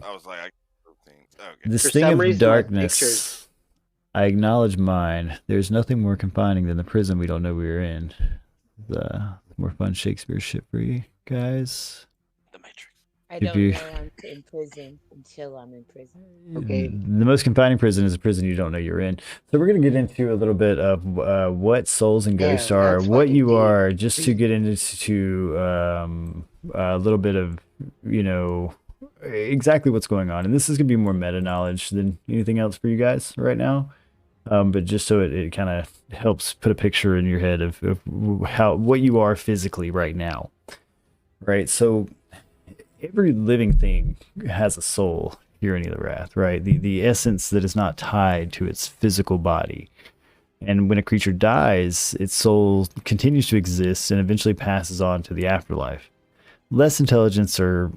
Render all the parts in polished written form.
I was like, okay. This For thing some of reason, my darkness, pictures. I acknowledge mine. There's nothing more confining than the prison we don't know we are in. The more fun Shakespeare shit for you guys. The Matrix. I If don't you- know I'm in prison until I'm in prison. Okay. The most confining prison is a prison you don't know you're in. So we're going to get into a little bit of what souls and ghosts Damn, are, that's what fucking you deep. are, just to get into a little bit of, you know, exactly what's going on. And this is going to be more meta knowledge than anything else for you guys right now. But just so it kind of helps put a picture in your head of what you are physically right now. Right? So every living thing has a soul here in Elorath, right? The essence that is not tied to its physical body. And when a creature dies, its soul continues to exist and eventually passes on to the afterlife. Less intelligence are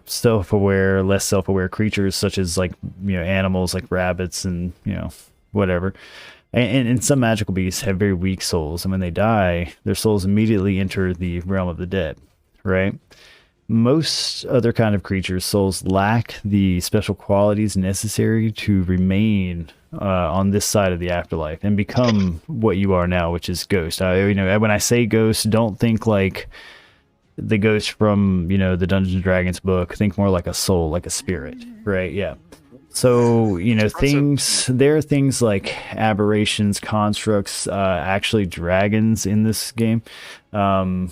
self-aware, less self-aware creatures such as, like, you know, animals like rabbits and, you know, whatever. And some magical beasts have very weak souls, and when they die, their souls immediately enter the realm of the dead, right? Most other kind of creatures' souls lack the special qualities necessary to remain on this side of the afterlife and become what you are now, which is ghost. You know, when I say ghost, don't think like the ghost from, you know, the Dungeons and Dragons book. Think more like a soul, like a spirit, right? Yeah. So, you know, there are things like aberrations, constructs, actually dragons in this game,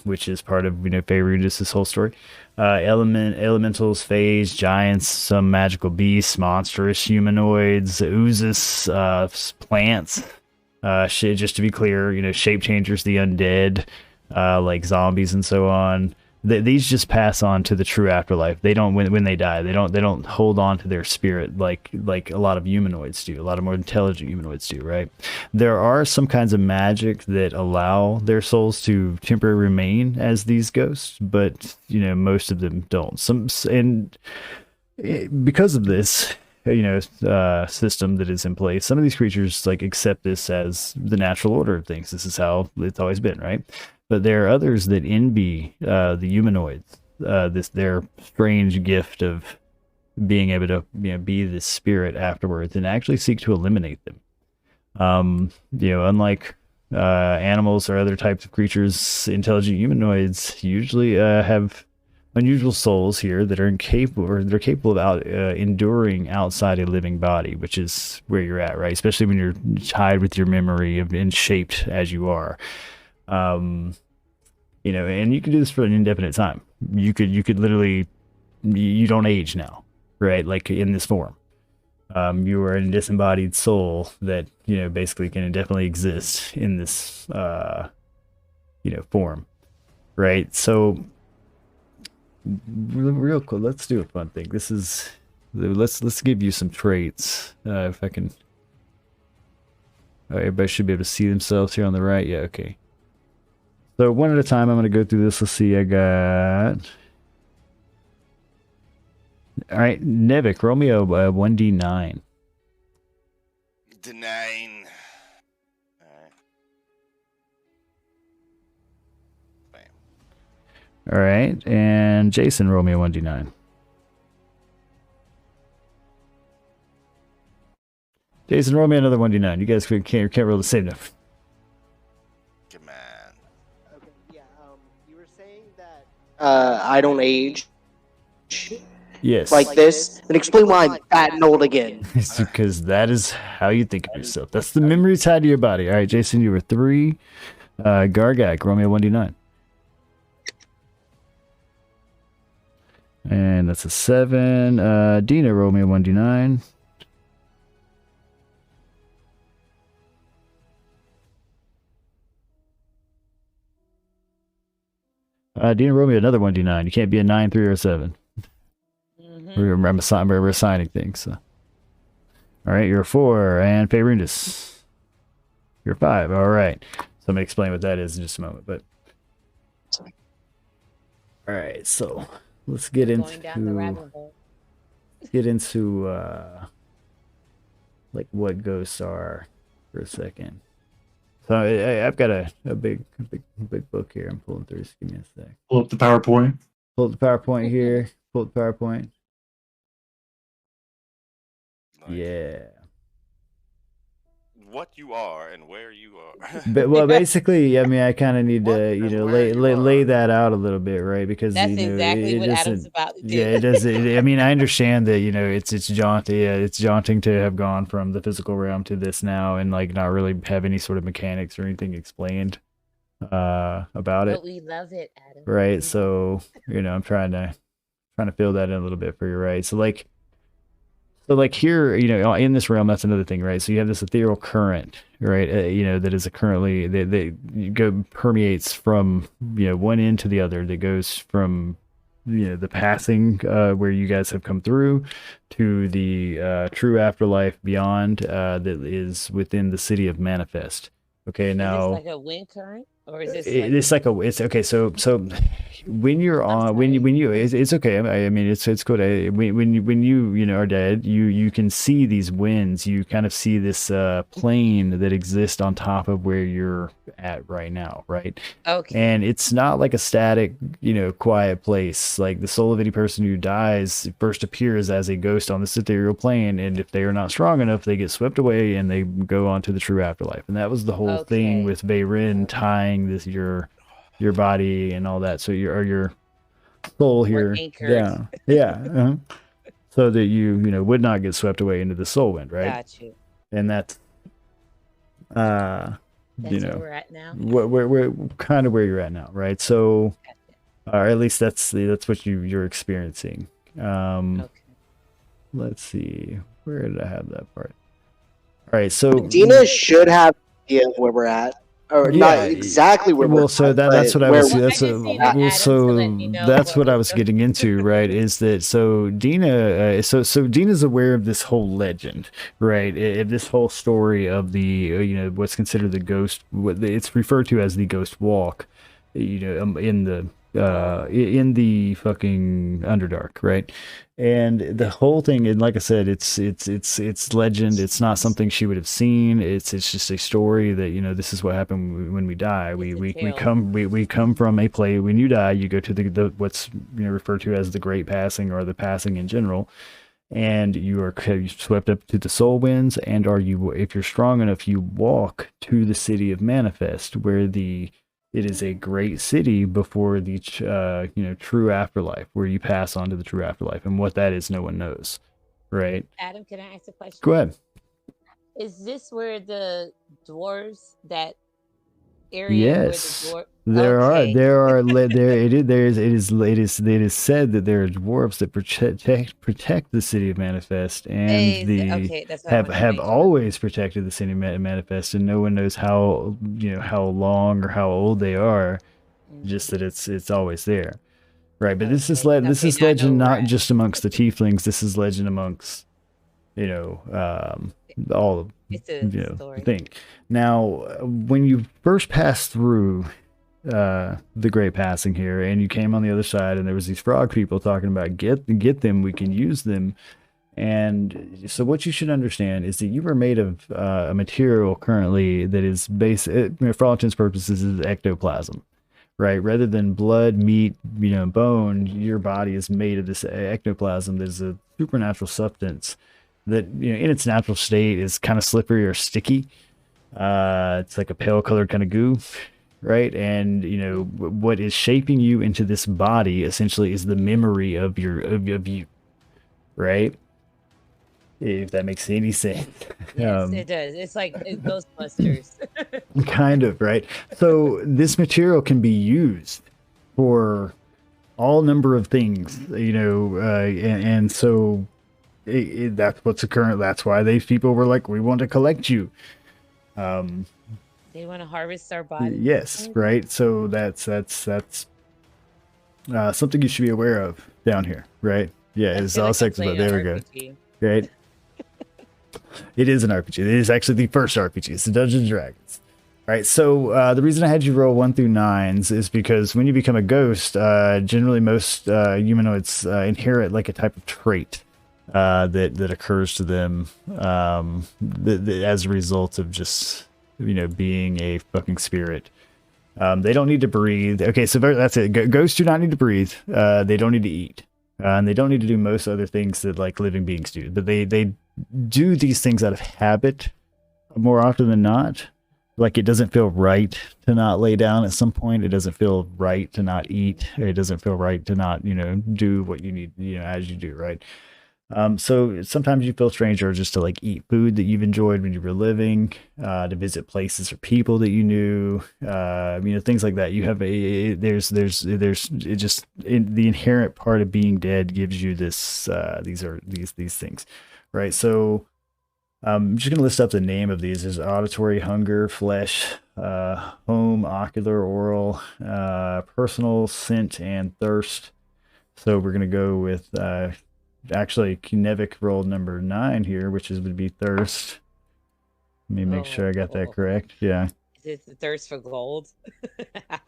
which is part of, you know, Faerundas' whole story. Elementals, fays, giants, some magical beasts, monstrous humanoids, oozes, plants. Just to be clear, you know, shape changers, the undead, like zombies and so on. These just pass on to the true afterlife. They don't, when they die, they don't hold on to their spirit like a lot of humanoids do. A lot of more intelligent humanoids do, right? There are some kinds of magic that allow their souls to temporarily remain as these ghosts, but, you know, most of them don't. Because of this, you know, system that is in place, some of these creatures like accept this as the natural order of things. This is how it's always been, right? But there are others that envy the humanoids, their strange gift of being able to, you know, be the spirit afterwards and actually seek to eliminate them. You know, unlike animals or other types of creatures, intelligent humanoids usually have unusual souls here that are they're capable of enduring outside a living body, which is where you're at, right? Especially when you're tied with your memory and shaped as you are. You know, and you can do this for an indefinite time. You could literally, you don't age now, right? Like in this form. You are a disembodied soul that, you know, basically can indefinitely exist in this, you know, form, right? So, real cool. Let's do a fun thing. This is, let's give you some traits. If I can. Everybody should be able to see themselves here on the right. Yeah, okay. So one at a time, I'm going to go through this. Let's see. I got. All right, Nevik, roll me a 1d9. Denying. All right, and Jason, roll me a 1d9. Jason, roll me another 1d9. You guys can't roll the same enough. Come on. Okay, yeah. You were saying that I don't age. Yes. Like this, then explain why I'm fat and old again. It's because that is how you think of yourself. That's the memory tied to your body. All right, Jason, you were 3. Gargak, roll me a 1d9. And that's a 7. Dina, roll me a 1d9. Dina, roll me another 1d9. You can't be a 9, 3, or a 7. We're assigning things. So. All right, you're a 4. And Faerundis, you're 5. All right. So I'm going to explain what that is in just a moment. But all right, so let's get Going down the rabbit into hole. like what ghosts are for a second. So I've got a big book here. I'm pulling through. Just give me a sec. Pull up the PowerPoint. Pull up the PowerPoint here. Pull up the PowerPoint. Yeah. What you are and where you are. But well, basically, I mean, I kind of need What to, and where lay you lay are. that out a little bit, right? Because That's it exactly what Adam's doesn't. about to do. Yeah, it doesn't. I mean, I understand that it's jaunty. It's jaunting to have gone from the physical realm to this now, and like not really have any sort of mechanics or anything explained about it, But we love it, Adam. right? So I'm trying to fill that in a little bit for you, right? So like here, in this realm, that's another thing, right? So you have this ethereal current, right? That is currently that permeates from one end to the other. That goes from the passing where you guys have come through to the true afterlife beyond that is within the city of Manifest. Okay, now Is this like a wind current, or is this it's like it's okay. So when you're on when you it's okay. I mean it's good. When you are dead, you can see these winds. You kind of see this plane that exists on top of where you're at right now, right? okay? And it's not like a static, quiet place. Like the soul of any person who dies first appears as a ghost on this ethereal plane, and if they are not strong enough, they get swept away and they go on to the true afterlife. And that was the whole thing Okay. with Veyrin tying this your body and all that. So your soul here, anchored. yeah, so that you would not get swept away into the soul wind, right? Got you. And that's That's where we're at now. we're kind of where you're at now, right? So, Gotcha. or at least that's what you're experiencing. Okay. Let's see, where did I have that part? All right, so Dina should have an idea of where we're at. Or Yeah, not exactly where we're well, so at, that's but what I where was. we- Well, I That's just needed Adam to so let me know that's what what I was was getting into, right? Is that so? Dina, so Dina's aware of this whole legend, right? This whole story of the what's considered the ghost. What it's referred to as the ghost walk, in the fucking Underdark, right? And the whole thing, and like I said, it's legend. It's not something she would have seen. It's just a story that this is what happened when we die. We come from a place. When you die, you go to the what's referred to as the Great Passing or the Passing in general, and you are swept up to the soul winds. And if you're strong enough, you walk to the city of Manifest, where it is a great city before the true afterlife, where you pass on to the true afterlife, and what that is, no one knows, right? Adam, can I ask a question? Go ahead. Is this where the dwarves, that area where the Yes, dwarf? there Okay. it is said that there are dwarves that protect the city of Manifest, and Okay, that's what I wanted to have make sure. always protected the city of Manifest, and no one knows how long or how old they are. Just that it's always there. right? But this is Okay, this okay, is now I know legend where not we're at. just amongst the tieflings. This is legend amongst all of It's a the story. thing. Now, when you first passed through the Great Passing here, and you came on the other side, and there was these frog people talking about get them, we can use them. And so, what you should understand is that you were made of a material currently that is for all intents and purposes, is ectoplasm, right? Rather than blood, meat, bone, your body is made of this ectoplasm. There's a supernatural substance that, in its natural state is kind of slippery or sticky. It's like a pale colored kind of goo, right? And what is shaping you into this body essentially is the memory of you, right? If that makes any sense. Yes, it does. It's like Ghostbusters. Kind of, right? So this material can be used for all number of things, and so that's what's occurring. That's why these people were like, we want to collect you. They want to harvest our bodies. Yes, right. So that's something you should be aware of down here, right? Yeah, I it's feel all like I'm sex, but playing there an we go. RPG. Right. It is an RPG. It is actually the first RPG. It's the Dungeons and Dragons. Right. So the reason I had you roll 1 through 9s is because when you become a ghost, generally most humanoids inherit like a type of trait that occurs to them as a result of just being a fucking spirit. They don't need to breathe. Okay, so that's it. Ghosts do not need to breathe. They don't need to eat. And they don't need to do most other things that like living beings do. But they do these things out of habit more often than not. Like it doesn't feel right to not lay down at some point. It doesn't feel right to not eat. It doesn't feel right to not, do what you need, as you do, right? So sometimes you feel strange urges to like eat food that you've enjoyed when you were living, to visit places or people that you knew, things like that. You have the inherent part of being dead gives you this, these things, right? So, I'm just going to list up the name of these. There's auditory, hunger, flesh, home, ocular, oral, personal, scent, and thirst. So we're going to go with, actually Kinevik rolled number 9 here, which would be thirst. Let me make sure I got that correct. Yeah. Is it the thirst for gold?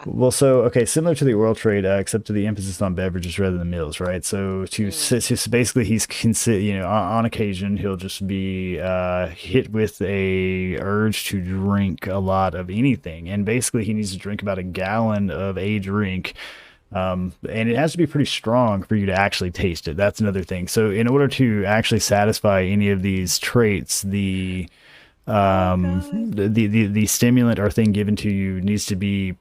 Well, so okay, similar to the oil trade, except to the emphasis on beverages rather than meals, right? So so basically, he's on occasion he'll just be hit with a urge to drink a lot of anything, and basically he needs to drink about a gallon of a drink. And it has to be pretty strong for you to actually taste it. That's another thing. So in order to actually satisfy any of these traits, the stimulant or thing given to you needs to be,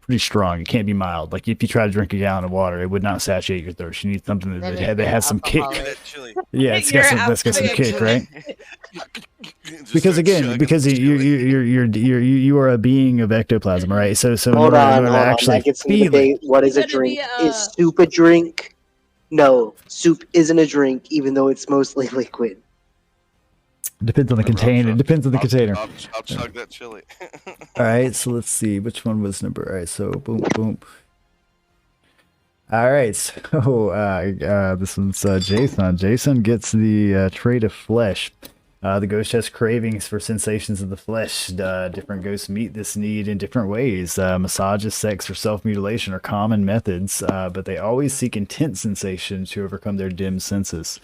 pretty strong. It can't be mild. Like if you try to drink a gallon of water, it would not satiate your thirst. You need something that has some kick. Yeah, it's got some kick, right? Because you are a being of ectoplasm, right? So Hold on. actually That gets me to debate. What is a drink? Is soup a drink? No, soup isn't a drink, even though it's mostly liquid. Depends on the container. It depends on the container. I'll chug that chili. All right, so let's see which one was number. All right, so boom. All right, so this one's Jason. Jason gets the trait of flesh. The ghost has cravings for sensations of the flesh. Different ghosts meet this need in different ways. Massages, sex, or self-mutilation are common methods, but they always seek intense sensations to overcome their dim senses.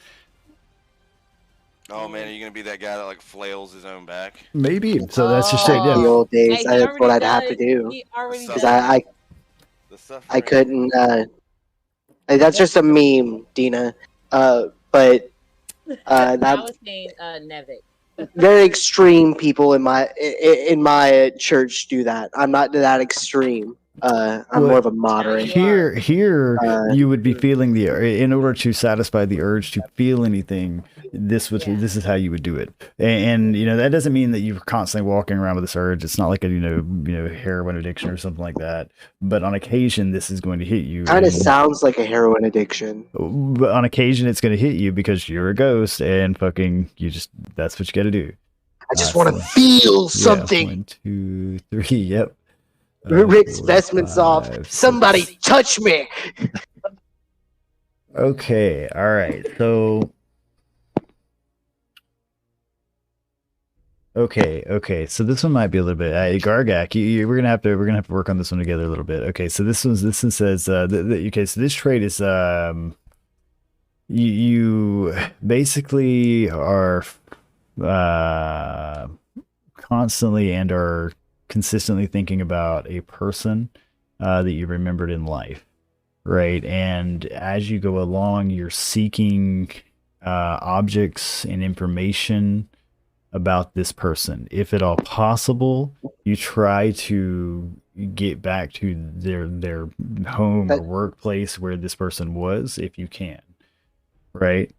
Oh man, are you gonna be that guy that like flails his own back? Maybe. So that's just straight. The Yeah. old days. That's what I'd have to do. Because I couldn't. That's just a meme, Dina. But I that was saying Nevik. very extreme people in my church do that. I'm not that extreme. I'm more of a moderate. Here, you would be feeling in order to satisfy the urge to feel anything. This is how you would do it, and that doesn't mean that you're constantly walking around with this urge. It's not like a heroin addiction or something like that. But on occasion, this is going to hit you. Kind of sounds like a heroin addiction. But on occasion, it's going to hit you because you're a ghost, and that's what you got to do. I just want to feel something. Yeah, 1, 2, 3. Yep. Rick's vestments off. Somebody touch me. Okay, all right. So okay. So this one might be a little bit Gargak. We're gonna have to work on this one together a little bit. Okay, so this one says okay. So this trait is you basically are constantly and are consistently thinking about a person that you remembered in life, right? And as you go along, you're seeking objects and information about this person. If at all possible, you try to get back to their home or workplace where this person was, if you can, right?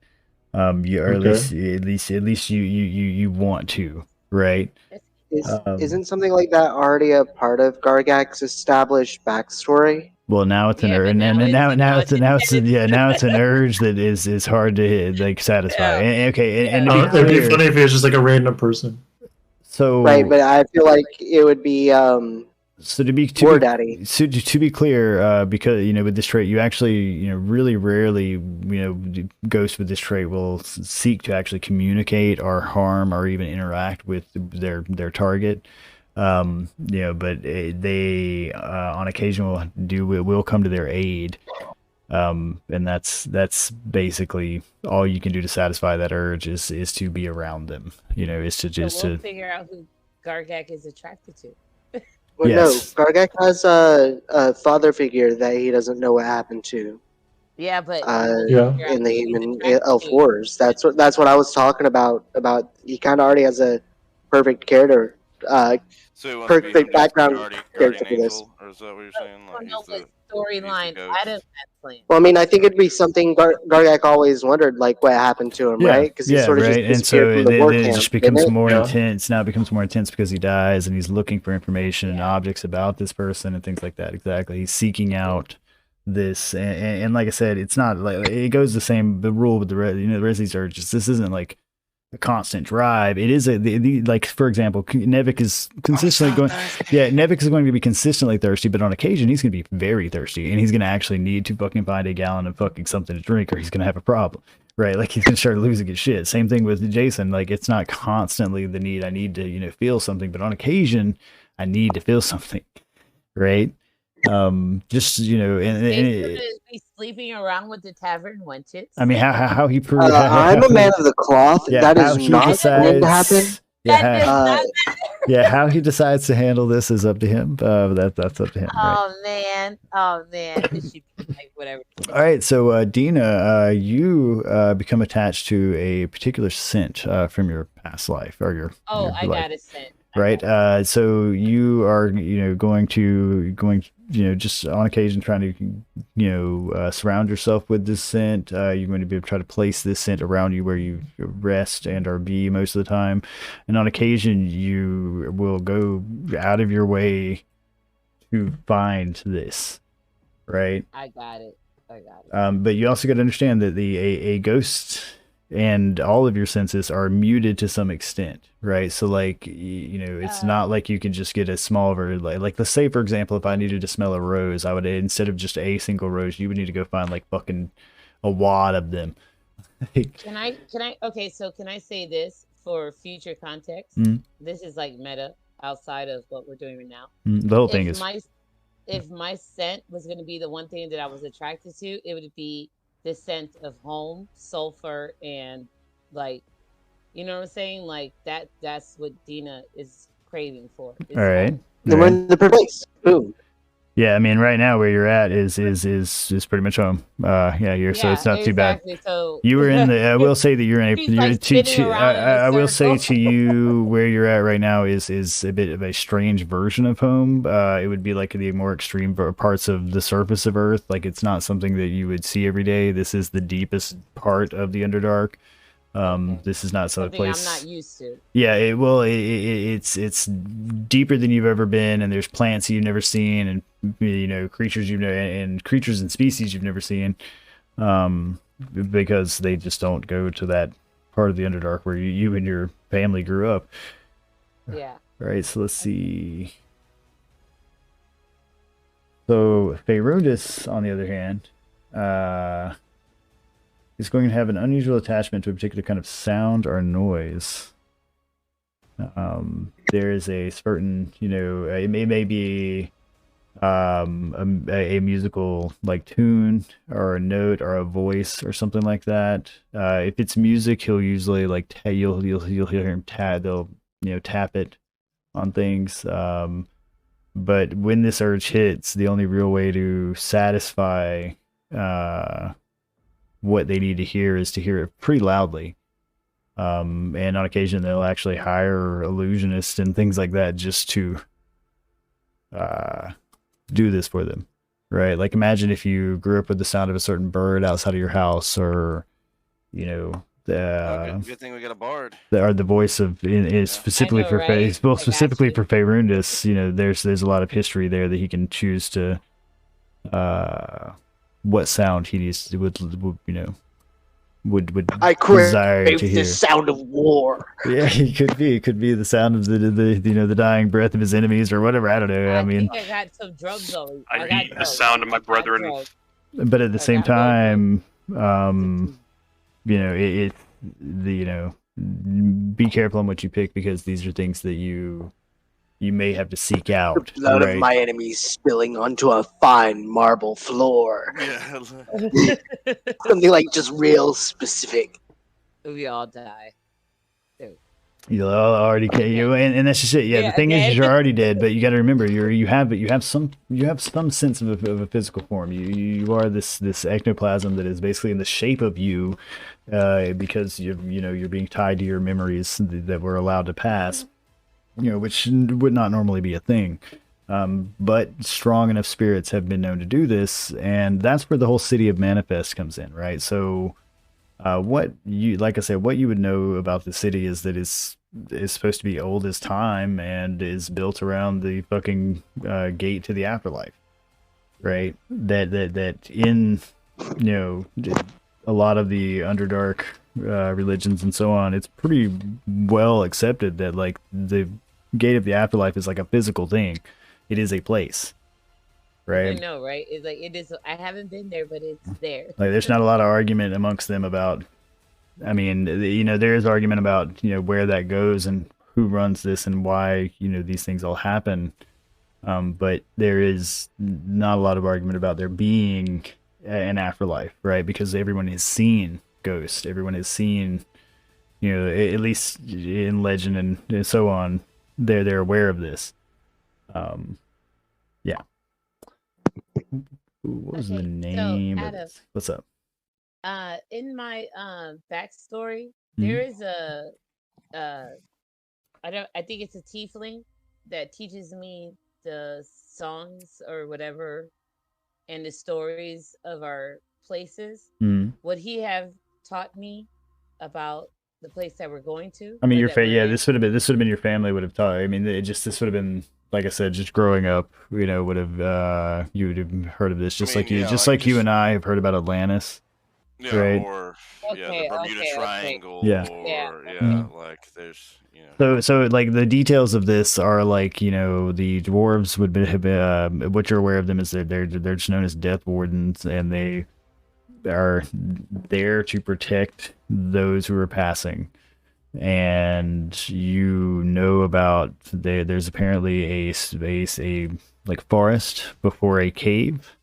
You or Okay. at least you want to, right? Isn't something like that already a part of Gargak's established backstory? Well, now it's an urge, and now it's an urge that is hard to like satisfy. And it'd be funny if it was just like a random person. So right, but I feel like it would be so to be clear, because with this trait, you actually really rarely ghosts with this trait will seek to actually communicate or harm or even interact with their target. But they on occasion will come to their aid, and that's basically all you can do to satisfy that urge is to be around them. Is to just so we'll figure out who Gargak is attracted to. Well, yes. No, Gargak has a father figure that he doesn't know what happened to. Yeah, but in the human elf wars, that's what I was talking about. About he kind of already has a perfect character. So perfect background character for this. Or is that what you're saying? Like, the storyline. Well, I mean, I think it'd be something Gargak always wondered, like what happened to him, right? Because he sort of just disappeared from the war camp. It just becomes more intense. Now it becomes more intense because he dies, and he's looking for information and objects about this person and things like that. Exactly, he's seeking out this, and like I said, it's not like it goes the rule with the rest of these urges. This isn't like a constant drive. It is like, for example, Nevik is consistently going. Yeah, Nevik is going to be consistently thirsty, but on occasion he's going to be very thirsty, and he's going to actually need to fucking find a gallon of fucking something to drink, or he's going to have a problem, right? Like he's going to start losing his shit. Same thing with Jason. Like it's not constantly the need. I need to feel something, but on occasion I need to feel something, right? Just and be sleeping around with the tavern wenches. I mean, how he proved. I'm a man of the cloth. Yeah, that is not going to happen. Yeah, how he decides to handle this is up to him. That's up to him. Oh man, this should be like whatever. All right, so Dina, you become attached to a particular scent from your past life or your. I got a scent. Right. So you are, going just on occasion trying to, surround yourself with this scent. You're going to be able to try to place this scent around you where you rest and or be most of the time. And on occasion, you will go out of your way to find this. Right. I got it. But you also got to understand that a ghost and all of your senses are muted to some extent, right? So like, it's not like you can just get a small like let's say, for example, if I needed to smell a rose, I would, instead of just a single rose, you would need to go find like fucking a wad of them. Can I say this for future context? This is like meta outside of what we're doing right now. The whole thing is, if my scent was going to be the one thing that I was attracted to, it would be the scent of home, sulfur, and like, you know what I'm saying? Like that's what Dina is craving for. All right. Then we're in the perfect place. Boom. Yeah, I mean, right now where you're at is pretty much home. So it's not too bad. So you were in the. I will say that you're in a. I will say to you where you're at right now is a bit of a strange version of home. It would be like the more extreme parts of the surface of Earth. Like it's not something that you would see every day. This is the deepest part of the Underdark. This is not some place I'm not used to. Yeah, it's deeper than you've ever been, and there's plants you've never seen, and creatures creatures and species you've never seen, because they just don't go to that part of the Underdark where you and your family grew up. Yeah. All right, so let's see. So Feyrundis, on the other hand, is going to have an unusual attachment to a particular kind of sound or noise. There is a certain, it may be a musical like tune or a note or a voice or something like that. If it's music, he'll usually like you'll hear him tap. They'll tap it on things. But when this urge hits, the only real way to satisfy what they need to hear is to hear it pretty loudly. And on occasion, they'll actually hire illusionists and things like that just to do this for them, right? Like imagine if you grew up with the sound of a certain bird outside of your house, or good thing we got a bard. Or the voice of is specifically for specifically for Feyrundis. There's a lot of history there that he can choose to what sound he needs to, would I desire to hear. the sound of war. Yeah, it could be the sound of the dying breath of his enemies or whatever. I don't know. I mean, think I got some drugs though. I need the sound of my brethren. But at the same time, be careful on what you pick, because these are things that you may have to seek out. The blood of my enemies spilling onto a fine marble floor. Yeah. Something like just real specific. We all die. You'll already and that's just it. Yeah, the thing is you're already dead, but you got to remember you have some sense of a physical form. You are this ectoplasm that is basically in the shape of you, because you're being tied to your memories that were allowed to pass, which would not normally be a thing. But strong enough spirits have been known to do this, and that's where the whole city of manifest comes in, right? So what you would know about the city is that is supposed to be old as time and is built around the fucking gate to the afterlife, right? That in a lot of the Underdark religions and so on, it's pretty well accepted that like the gate of the afterlife is like a physical thing. It is a place. Right. I know, right? It's like it is. I haven't been there, but it's there. Like, there's not a lot of argument amongst them about. I mean, there is argument about where that goes and who runs this and why these things all happen. But there is not a lot of argument about there being an afterlife, right? Because everyone has seen ghosts. Everyone has seen, at least in legend and so on. They're aware of this. Yeah. What was the name of this? What's up? In my backstory, there is I think it's a tiefling that teaches me the songs or whatever and the stories of our places. Would he have taught me about the place that we're going to? I mean, this would have been your family would have taught. I mean, this would have been, like I said, just growing up, would have you would have heard of this, just like you and I have heard about Atlantis. Yeah, right? Or the Bermuda Triangle. Yeah. Or like there's So like the details of this are like the dwarves would be what you're aware of them is they're just known as death wardens, and they are there to protect those who are passing. And about there's apparently a like forest before a cave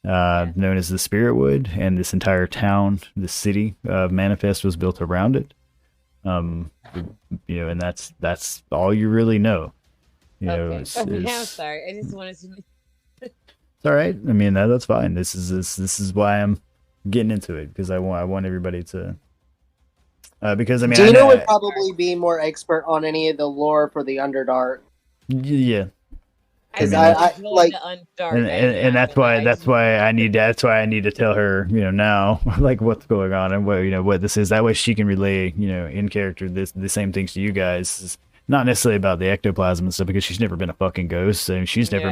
known as the Spirit Wood, and this entire town, this city of Manifest, was built around it. And that's all you really know. I'm sorry. I just wanted to. It's all right. I mean, that's fine. This is why I'm getting into it, because I want everybody to. Because I mean, Dina would probably be more expert on any of the lore for the Underdark. Yeah. Because I like, and that's why I need to tell her, now, like what's going on and what this is. That way she can relay, in character the same things to you guys. It's not necessarily about the ectoplasm and stuff, because she's never been a fucking ghost, and she's never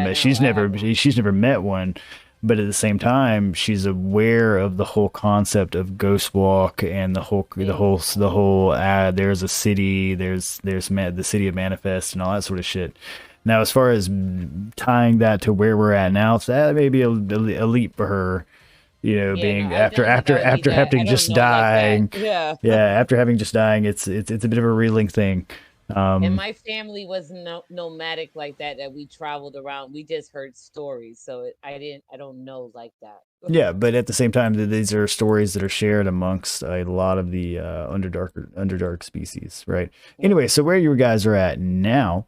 met one. But at the same time, she's aware of the whole concept of Ghost Walk and the whole there's a city, there's the city of Manifest and all that sort of shit. Now, as far as tying that to where we're at now, so that may be a leap for her. You know, being after having just dying, after having just dying, it's a bit of a reeling thing. And my family was nomadic like that we traveled around. We just heard stories, so I don't know like that. Yeah, but at the same time, these are stories that are shared amongst a lot of the Underdark species, right? Anyway, so where you guys are at now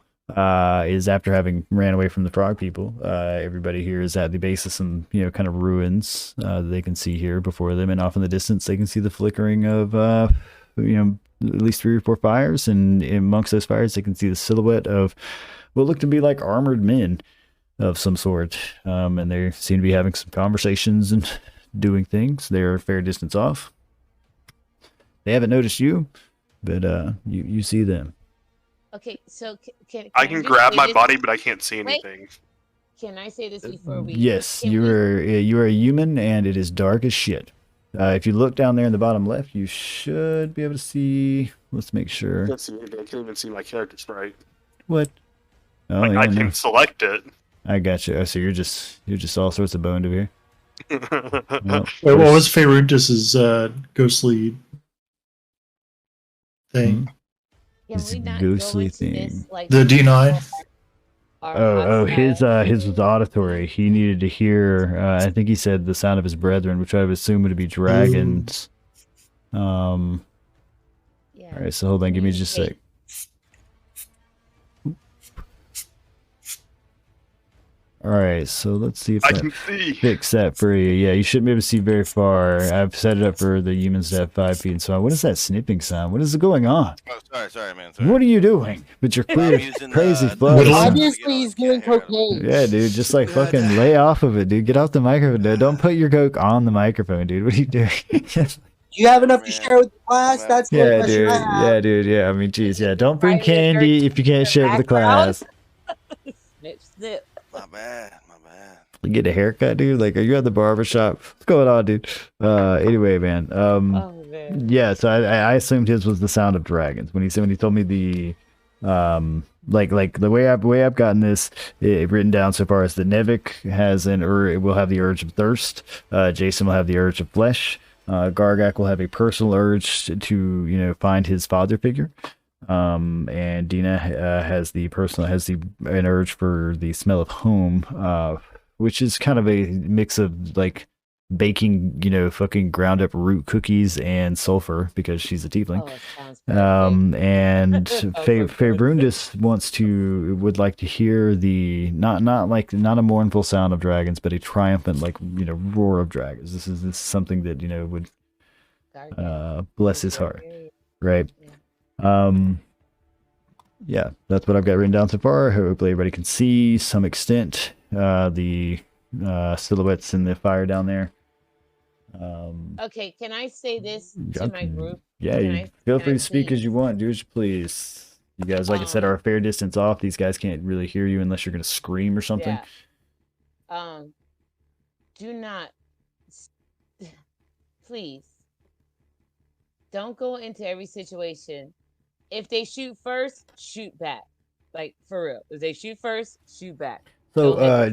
is after having ran away from the frog people. Everybody here is at the base of some, kind of ruins that they can see here before them, and off in the distance they can see the flickering of, at least 3 or 4 fires, and amongst those fires they can see the silhouette of what look to be like armored men of some sort, and they seem to be having some conversations and doing things. They're a fair distance off. They haven't noticed you, but you see them. Okay, so can I can grab my body, but I can't see anything. Can I say this before we? Yes, you are a human, and it is dark as shit. If you look down there in the bottom left, you should be able to see. Let's make sure. I can't even see my character sprite. What? Oh, I can select it. I got you. Oh, so you're just all sorts of boned over here. Well, wait, what was Faeruntus's ghostly thing? It's ghostly thing. The D9. His was auditory. He needed to hear. I think he said the sound of his brethren, which I would assume would be dragons. All right, so hold on, give me just a sec. All right, so let's see if I can see. Fix that for you. Yeah, you shouldn't be able to see very far. I've set it up for the humans to have 5 feet and so on. What is that snipping sound? What is going on? Oh, sorry, man. Sorry. What are you doing? But you're crazy flush. Obviously, he's doing cocaine. Yeah, dude, just like fucking lay off of it, dude. Get off the microphone, dude. Don't put your coke on the microphone, dude. What are you doing? You have enough to share with the class? That's yeah, dude. Yeah, dude. Yeah, I mean, geez, yeah. Don't bring candy if you can't share with the class. Snip. My bad. You get a haircut, dude? Like, are you at the barbershop? What's going on, dude? Anyway, man. Man. Yeah, so I assumed his was the sound of dragons. When he told me the like the way I've gotten this written down so far is that Nevik has will have the urge of thirst. Jason will have the urge of flesh. Gargak will have a personal urge to find his father figure. And Dina has an urge for the smell of home, which is kind of a mix of like baking, fucking ground up root cookies and sulfur because she's a tiefling. And Faeruntus would like to hear the not a mournful sound of dragons, but a triumphant roar of dragons. This is something that would bless his heart, right? Yeah, that's what I've got written down so far. Hopefully everybody can see some extent the silhouettes in the fire down there. Okay, can I say this to my group? Yeah, feel free to speak as you want. Do as you please. You guys, like I said, are a fair distance off. These guys can't really hear you unless you're going to scream or something. Yeah. Do not, please, don't go into every situation. If they shoot first, shoot back. Like, for real. If they shoot first, shoot back. So,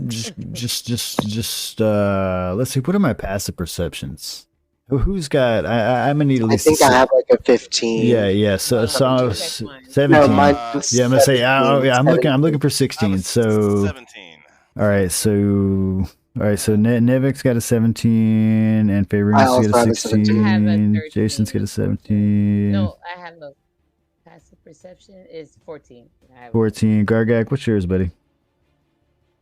just let's see. What are my passive perceptions? Who's got? I'm gonna need at least. I think I have like a 15. Yeah. So 17. No, yeah, I'm gonna say. I'm looking for 16. So 17. All right. So Nevik's got a 17, and Faeruntus got a 16. Jason's got a 17. No, I have a passive perception is 14. 14. Gargak, what's yours, buddy?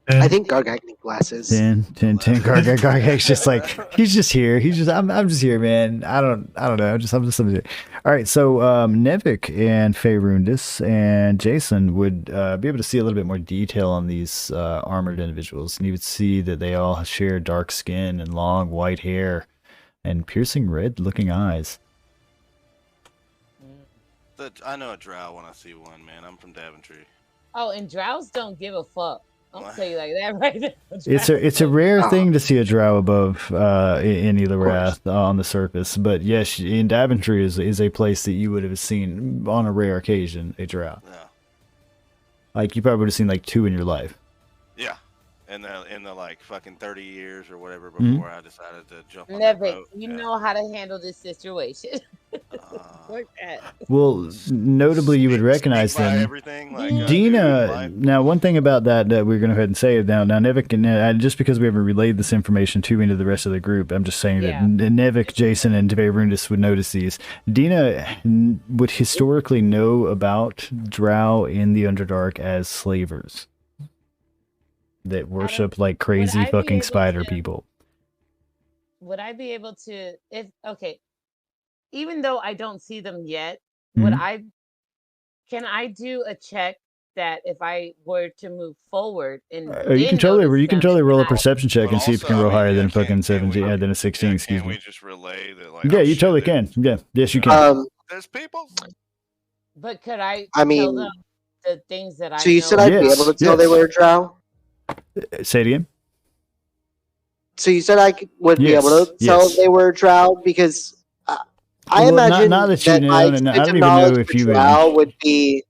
I think Gargak needs glasses. 10. Gargak's just like, he's just here. I'm just here, man. I don't know. I'm just here. All right. So, Nevik and Faeruntus and Jason would be able to see a little bit more detail on these armored individuals. And you would see that they all share dark skin and long white hair and piercing red looking eyes. I know a drow when I see one, man. I'm from Daventry. Oh, and drows don't give a fuck. I'll tell you like that right now. It's a rare thing to see a drow above in Elorath on the surface, but yes, in Daventry is a place that you would have seen on a rare occasion a drow. Like, you probably would have seen like 2 in your life. Yeah. In the like fucking 30 years or whatever before I decided to jump on that Never, boat. you know how to handle this situation. Like that. Well, notably, you would recognize by them. everything, like, Dina, now one thing about that we're going to go ahead and say now Nevik and just because we haven't relayed this information into the rest of the group, I'm just saying that Nevik, Jason, and Deverundis would notice these. Dina would historically know about drow in the Underdark as slavers that worship like crazy fucking spider people. Would I be able to, even though I don't see them yet, can I do a check that if I were to move forward and you can totally roll a perception check and see if you can roll higher than fucking 17, than a 16, excuse me. We just relay that, like, you totally can. Yeah, yes, you can. There's people. But could I mean, tell them the things that I So you know? said I'd be able to tell they were a drow? Say it again. So you said I would be able to tell they were a drow because I imagine that my extensive knowledge of drow would be,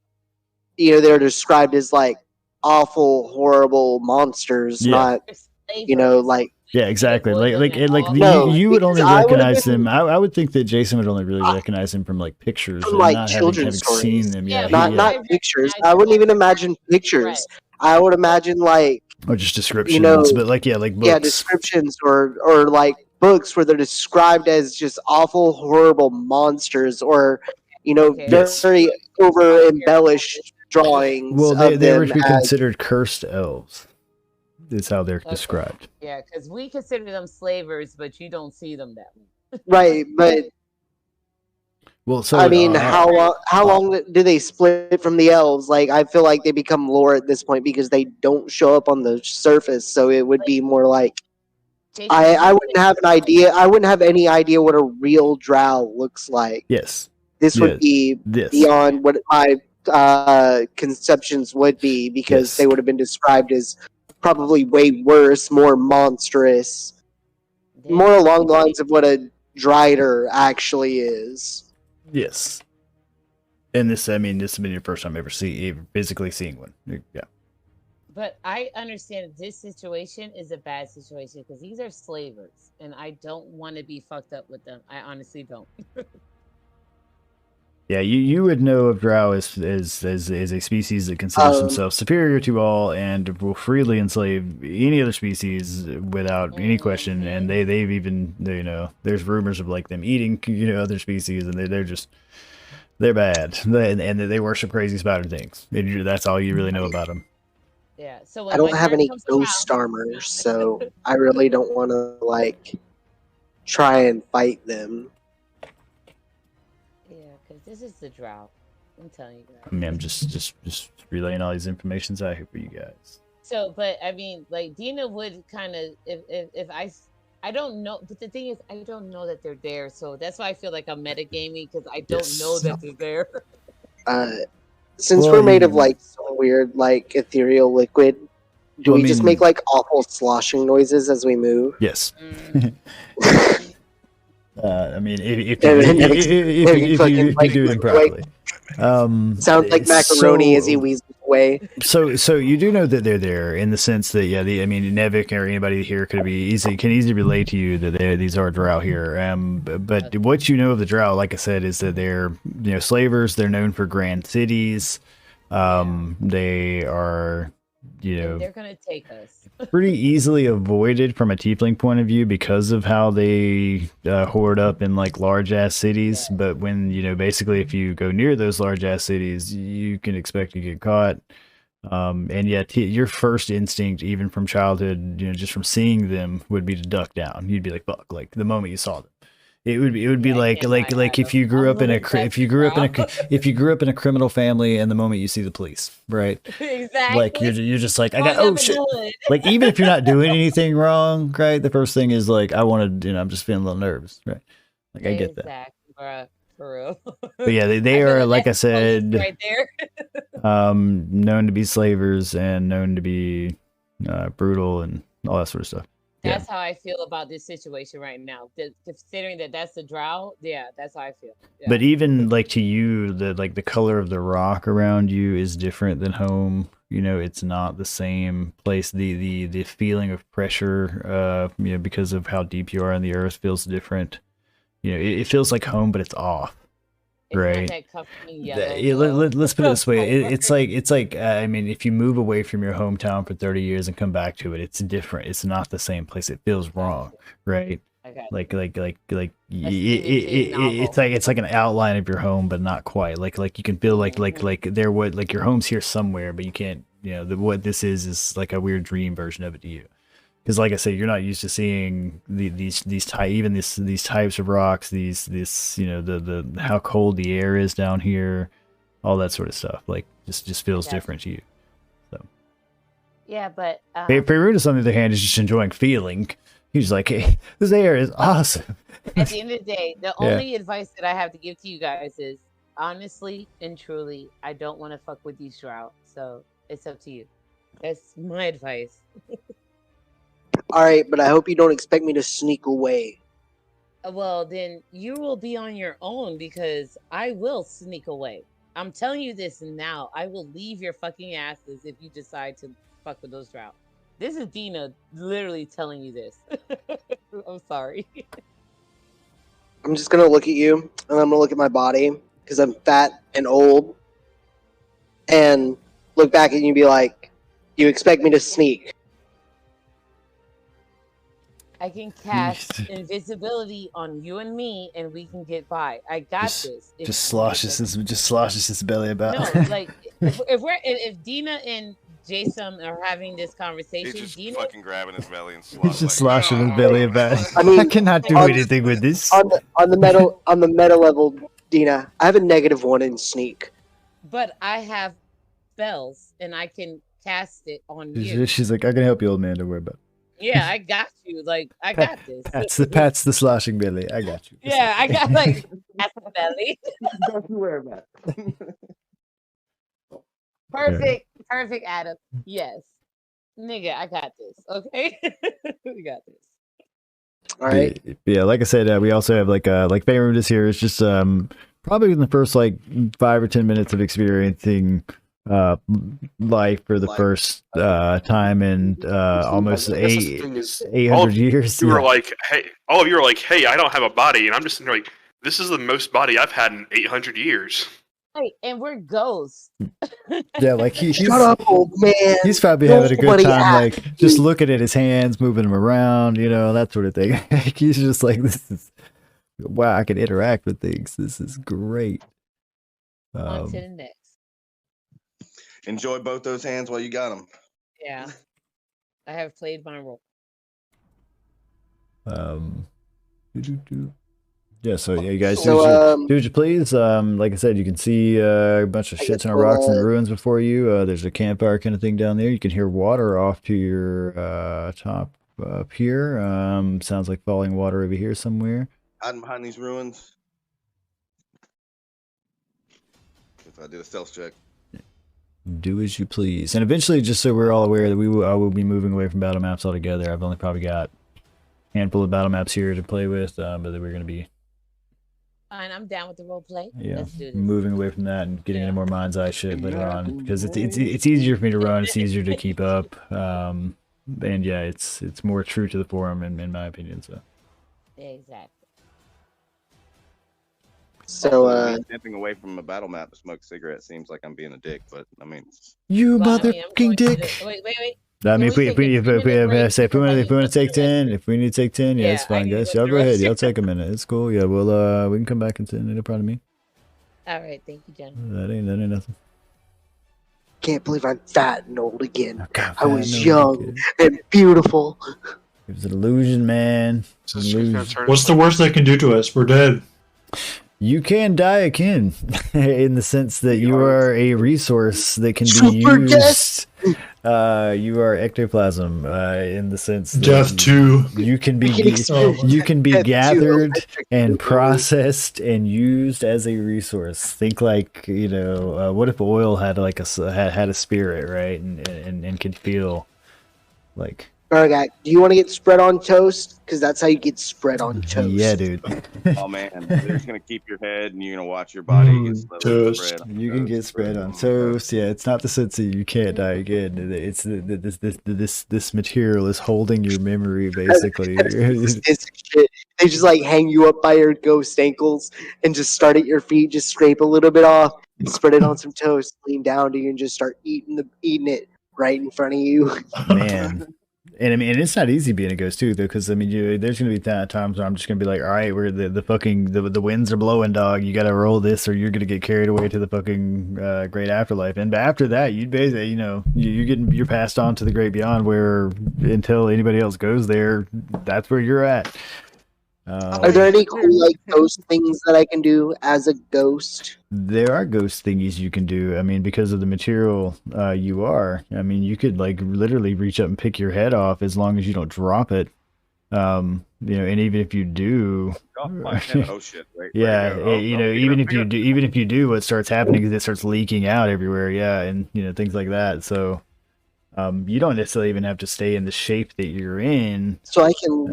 they're described as like awful, horrible monsters, not, like. Yeah, exactly. You would only recognize them. I would think that Jason would only really recognize them from like pictures, from like not children's stories. Seen them. Yeah, not pictures. I wouldn't even imagine pictures. I would imagine like. Or just descriptions, but like books. Yeah, descriptions or like books where they're described as just awful, horrible monsters, or very over embellished drawings. Well, they would be considered cursed elves. Is how they're described. Yeah, because we consider them slavers, but you don't see them that way. Right, but. Well, so I mean, how long do they split from the elves? Like, I feel like they become lore at this point because they don't show up on the surface. So it would be more like, I wouldn't have an idea. I wouldn't have any idea what a real drow looks like. Yes, this would be beyond what my conceptions would be because they would have been described as probably way worse, more monstrous, more along the lines of what a drider actually is. Yes. And this has been your first time ever physically seeing one. Yeah. But I understand this situation is a bad situation because these are slavers and I don't want to be fucked up with them. I honestly don't. Yeah, you would know of drow as a species that considers themselves superior to all and will freely enslave any other species without any question. And they've even there's rumors of like them eating other species, and they're bad. And they worship crazy spider things. That's all you really know about them. Yeah. So I don't have any ghost armor, so I really don't want to like try and fight them. This is the drought. I'm telling you guys. I mean, I'm just relaying all these informations out here for you guys. So, but I mean, like Dina would kind of, if I don't know, but the thing is, I don't know that they're there. So that's why I feel like I'm metagaming because I don't know that they're there. Since we're made of like some weird like ethereal liquid, do we just make like awful sloshing noises as we move? Yes. I mean, if you do it properly. Sounds like macaroni as he weasels away. So you do know that they're there in the sense that Nevik or anybody here can easily relate to you that these are drow here. But what you know of the drow, like I said, is that they're slavers. They're known for grand cities. They are they're gonna take us. Pretty easily avoided from a tiefling point of view because of how they hoard up in like large ass cities. But when basically if you go near those large ass cities, you can expect to get caught. And yet your first instinct, even from childhood, just from seeing them, would be to duck down. You'd be like, "Fuck!" Like the moment you saw them. It would be like if you grew up in a criminal family and the moment you see the police, right? Exactly. Like you're just like, I got shit. Like even if you're not doing anything wrong, right? The first thing is like I wanted, I'm just feeling a little nervous, right? Like I get that. Exactly, bro. For real. But yeah, they are like I said, right there. known to be slavers and known to be brutal and all that sort of stuff. That's how I feel about this situation right now. Considering that that's the drought, that's how I feel. Yeah. But even like to you, the color of the rock around you is different than home. It's not the same place. The feeling of pressure, because of how deep you are in the earth, feels different. It feels like home, but it's off. Right. Let's put it this way. It's like I mean, if you move away from your hometown for 30 years and come back to it, it's different. It's not the same place. It feels wrong, right? Like it's like an outline of your home, but not quite. Like you can feel like your home's here somewhere, but you can't. What this is like a weird dream version of it to you. Because, like I said, you're not used to seeing these types of rocks, the how cold the air is down here, all that sort of stuff. Like, just feels different to you. So. Yeah, but Faerundas, on the other hand, is just enjoying feeling. He's like, hey, this air is awesome. At the end of the day, the only advice that I have to give to you guys is, honestly and truly, I don't want to fuck with these drought. So it's up to you. That's my advice. All right, but I hope you don't expect me to sneak away. Well, then you will be on your own because I will sneak away. I'm telling you this now. I will leave your fucking asses if you decide to fuck with those drought. This is Dina literally telling you this. I'm sorry. I'm just going to look at you, and I'm going to look at my body because I'm fat and old, and look back at you and be like, you expect me to sneak? I can cast invisibility on you and me, and we can get by. I got this. Just sloshes his belly about. No, like if Dina and Jason are having this conversation, he's just Dina fucking grabbing his belly and sloshing. He's just sloshing his belly about. I mean, I cannot do anything with this. On the meta level, Dina, I have a -1 in sneak. But I have spells, and I can cast it on you. She's like, I can help you, old man. Don't worry about it. Yeah, I got you. Like, I got this. Pat's the sloshing belly. I got you. Yeah, I got like that's the belly. Don't you worry about it. Perfect, Adam. Yes, nigga, I got this. Okay, we got this. All right. Yeah, like I said, we also have like Faerundas here. It's just probably in the first like 5 or 10 minutes of experiencing life for the first time in almost 800 years. You were like, hey, all of you were like, hey, I don't have a body, and I'm just like, this is the most body I've had in 800 years. Hey, and we're ghosts. Yeah, like he's shut up, old man. He's probably having a good time, like just looking at his hands, moving them around, that sort of thing. He's just like, this is wow, I can interact with things. This is great. On to the next. Enjoy both those hands while you got them. Yeah, I have played my role. Yeah, so yeah, you guys do what you please. Like I said, you can see a bunch of shit on rocks and ruins before you. There's a campfire kind of thing down there. You can hear water off to your top up here. Sounds like falling water over here somewhere. Hiding behind these ruins. If I did a stealth check. Do as you please. And eventually, just so we're all aware that I will be moving away from battle maps altogether. I've only probably got a handful of battle maps here to play with, but then we're going to be... Fine, I'm down with the role play. Yeah, let's do this. Moving away from that and getting into more mind's eye shit later on. Because it's easier for me to run, it's easier to keep up. And yeah, it's more true to the forum, in my opinion. So. Exactly. So, stepping away from a battle map to smoke a cigarette seems like I'm being a dick, but I mean, you motherfucking dick. Wait. I mean, if we want to take 10, if we need to take 10, yeah, it's fine, guys. Y'all go ahead. Y'all take a minute. It's cool. Yeah, we can come back and sit. No problem to me. All right, thank you, Jen. That ain't nothing. Can't believe I'm fat and old again. I was young and beautiful. It was an illusion, man. What's the worst they can do to us? We're dead. You can die again, in the sense that you are a resource that can be used. You are ectoplasm, in the sense that Death 2. You can be gathered and processed and used as a resource. Think like, what if oil had like had a spirit, right, and could feel like. Bargak, do you want to get spread on toast? Because that's how you get spread on toast. Yeah, dude. Oh man, they're just gonna keep your head, and you're gonna watch your body get slowly toast. spread. You can get spread on toast. Yeah, it's not the sense that you can't die again. It's this material is holding your memory basically. It's shit. They just like hang you up by your ghost ankles and just start at your feet, just scrape a little bit off, spread it on some toast, lean down to you, and just start eating it right in front of you. Man. And I mean, it's not easy being a ghost too, though, because I mean, there's gonna be times where I'm just gonna be like, all right, we're the fucking the winds are blowing, dog. You gotta roll this, or you're gonna get carried away to the fucking great afterlife. And after that, you basically, you're passed on to the great beyond, where until anybody else goes there, that's where you're at. Are there any cool like ghost things that I can do as a ghost? There are ghost thingies you can do. I mean, because of the material you are. I mean, you could like literally reach up and pick your head off as long as you don't drop it. And even if you do, oh shit! Yeah, even if you do, what starts happening is it starts leaking out everywhere. Yeah, and things like that. So. You don't necessarily even have to stay in the shape that you're in. So I can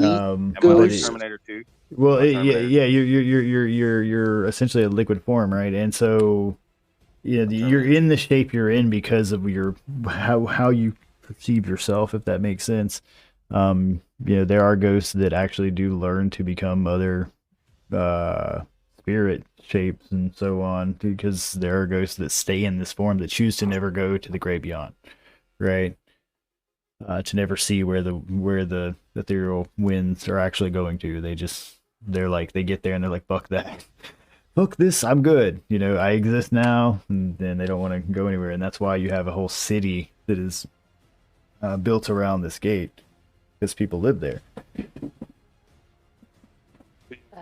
leave Terminator 2. Well, yeah, you're essentially a liquid form, right? And so, you're in the shape you're in because of how you perceive yourself, if that makes sense. There are ghosts that actually do learn to become other spirit shapes and so on, because there are ghosts that stay in this form that choose to never go to the great beyond. Right, to never see where the ethereal winds are actually going to. They get there and they're like, fuck that, fuck this, I'm good. I exist now, and then they don't want to go anywhere. And that's why you have a whole city that is built around this gate, because people live there.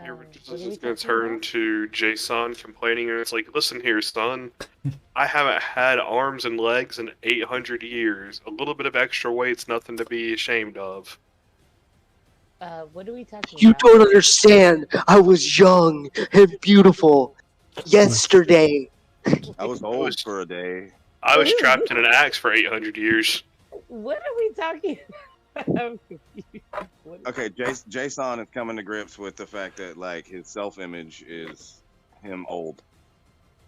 You're going to turn to Jason complaining, and it's like, listen here, son. I haven't had arms and legs in 800 years. A little bit of extra weight's nothing to be ashamed of. What are we talking about? You don't understand. I was young and beautiful yesterday. I was old for a day. I was trapped in an axe for 800 years. What are we talking about? Okay, Jason is coming to grips with the fact that like his self-image is him old.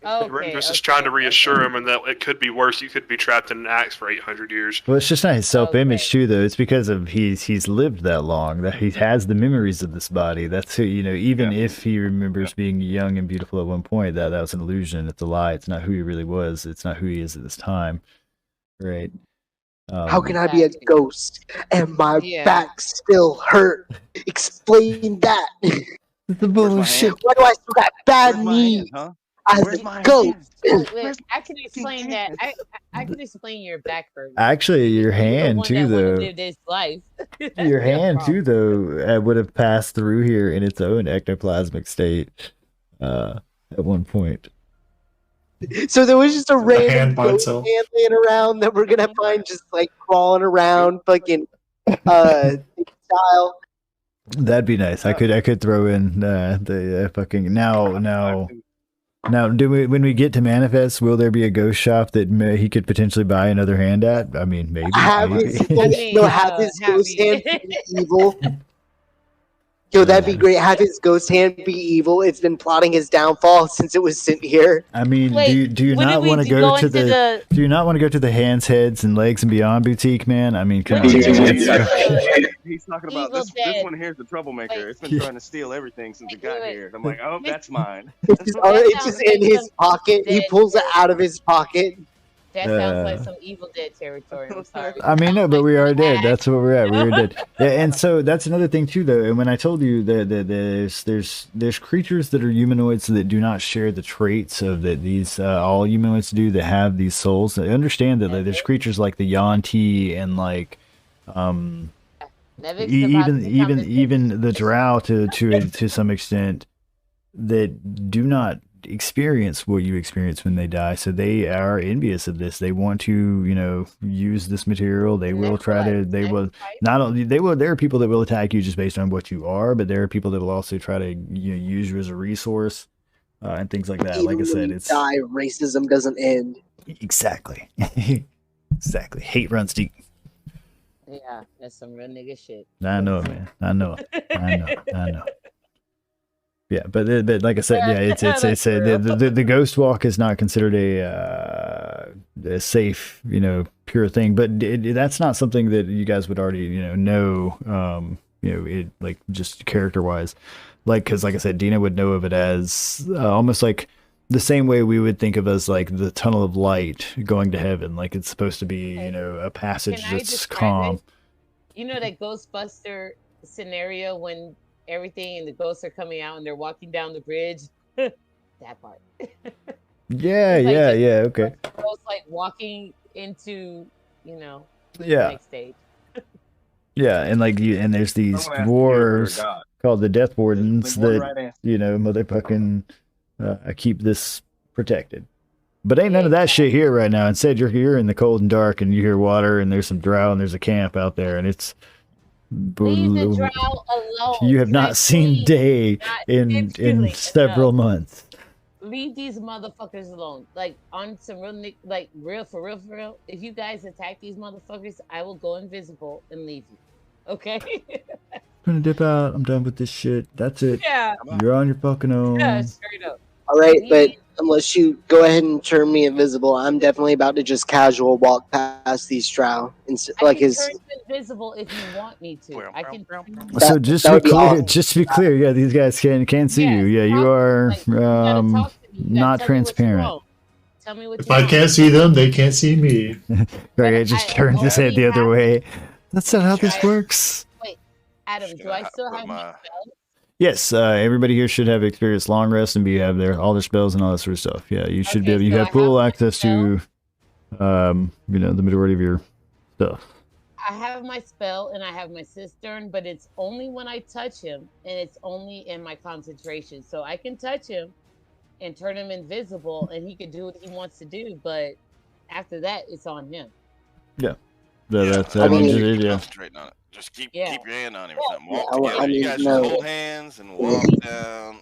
Okay, just trying to reassure him, and that it could be worse. You could be trapped in an axe for 800 years. Well, it's just not his self-image too, though. It's because of he's lived that long, that he has the memories of this body. That's who, even if he remembers being young and beautiful at one point, that was an illusion. It's a lie. It's not who he really was. It's not who he is at this time, right? How can I be a ghost and my back still hurt? Explain that. The bullshit. Why do I still got bad knees? As a ghost. I can explain that. I can explain your back hurt. Actually, your hand too, though. Live this life. Your hand too, though, would have passed through here in its own ectoplasmic state at one point. So there was just a random ghost hand laying around that we're gonna find just like crawling around, fucking style. That'd be nice. I could throw in the fucking now. When we get to Manifest, will there be a ghost shop that he could potentially buy another hand at? I mean, maybe. Have his ghost hand be evil. Yo, that'd be great. Have his ghost hand be evil. It's been plotting his downfall since it was sent here. I mean, do you not want to go to the do you not want to go to the hands, heads, and legs and beyond boutique, man? I mean, come on. He's talking about this one here's the troublemaker. It's been trying to steal everything since it got here. I'm like, oh, that's mine. It's just in his pocket. He pulls it out of his pocket. That sounds like some Evil Dead territory. I'm sorry. I mean, no, but we are dead. That's where we're at. We're dead. Yeah, and so that's another thing too, though. And when I told you that there's creatures that are humanoids that do not share the traits of that these all humanoids do, that have these souls. I understand that there's creatures like the Yanti and like even the Drow to some extent that do not experience what you experience when they die, so they are envious of this. They want to use this material. They will try to there are people that will attack you just based on what you are, but there are people that will also try to use you as a resource and things like that. Even like I said, it's racism doesn't end. Exactly. Hate runs deep. Yeah, that's some real nigga shit. I know, man. I know. Yeah, but like I said, yeah, it's the ghost walk is not considered a safe, pure thing. But that's not something that you guys would already, know. It like just character wise, because like I said, Dina would know of it as almost like the same way we would think of as like the tunnel of light going to heaven. Like it's supposed to be, a passage that's calm. You know that Ghostbuster scenario when everything and the ghosts are coming out and they're walking down the bridge? That part. Yeah, okay. Ghosts like walking into, the next stage. Yeah, and and there's these dwarves called the Death Wardens that, motherfucking keep this protected. But ain't none of that shit here right now. Instead, you're in the cold and dark, and you hear water, and there's some drow, and there's a camp out there, and it's. Leave the drow alone. You have not seen day in several months. Leave these motherfuckers alone. Like on some real for real. If you guys attack these motherfuckers, I will go invisible and leave you. Okay. I'm gonna dip out. I'm done with this shit. That's it. Yeah. You're on your fucking own. Yeah, straight up. All right, but unless you go ahead and turn me invisible, I'm definitely about to just casual walk past these drow. I can turn you invisible if you want me to. I can. So just to be clear, yeah, these guys can see you. Yeah, you are not transparent. Tell me what. If I can't see them, they can't see me. Right, just turn his head the other way. That's not how this works. Wait, Adam, do I still have my spell? Yes, everybody here should have experienced long rest and have all their spells and all that sort of stuff. Yeah, you should be able. You have full access to, the majority of your stuff. I have my spell and I have my cistern, but it's only when I touch him, and it's only in my concentration. So I can touch him and turn him invisible, and he can do what he wants to do. But after that, it's on him. Yeah. Concentrating on it. Just keep your hand on him or something. Walk together. You guys just hold hands and walk down.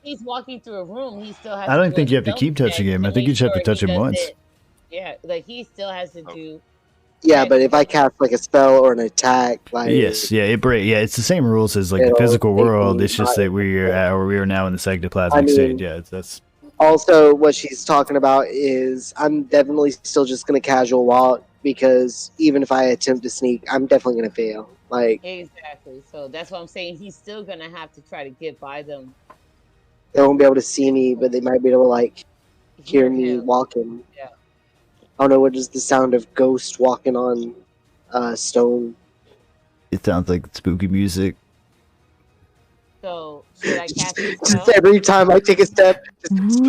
He's walking through a room. He still has. I don't think you have to keep touching him. I think you just have to touch him once. Yeah, like he still has to do. Yeah, but if I cast like a spell or an attack, like it's the same rules as like the physical world. It's just that we are now in the ectoplasmic state. Yeah, that's. Also, what she's talking about is I'm definitely still just gonna casual walk because even if I attempt to sneak, I'm definitely gonna fail. Like exactly. So that's what I'm saying. He's still gonna have to try to get by them. They won't be able to see me, but they might be able to like hear me walking. Yeah. I don't know, what is the sound of ghost walking on stone? It sounds like spooky music. So should I cast it? Just every time I take a step, just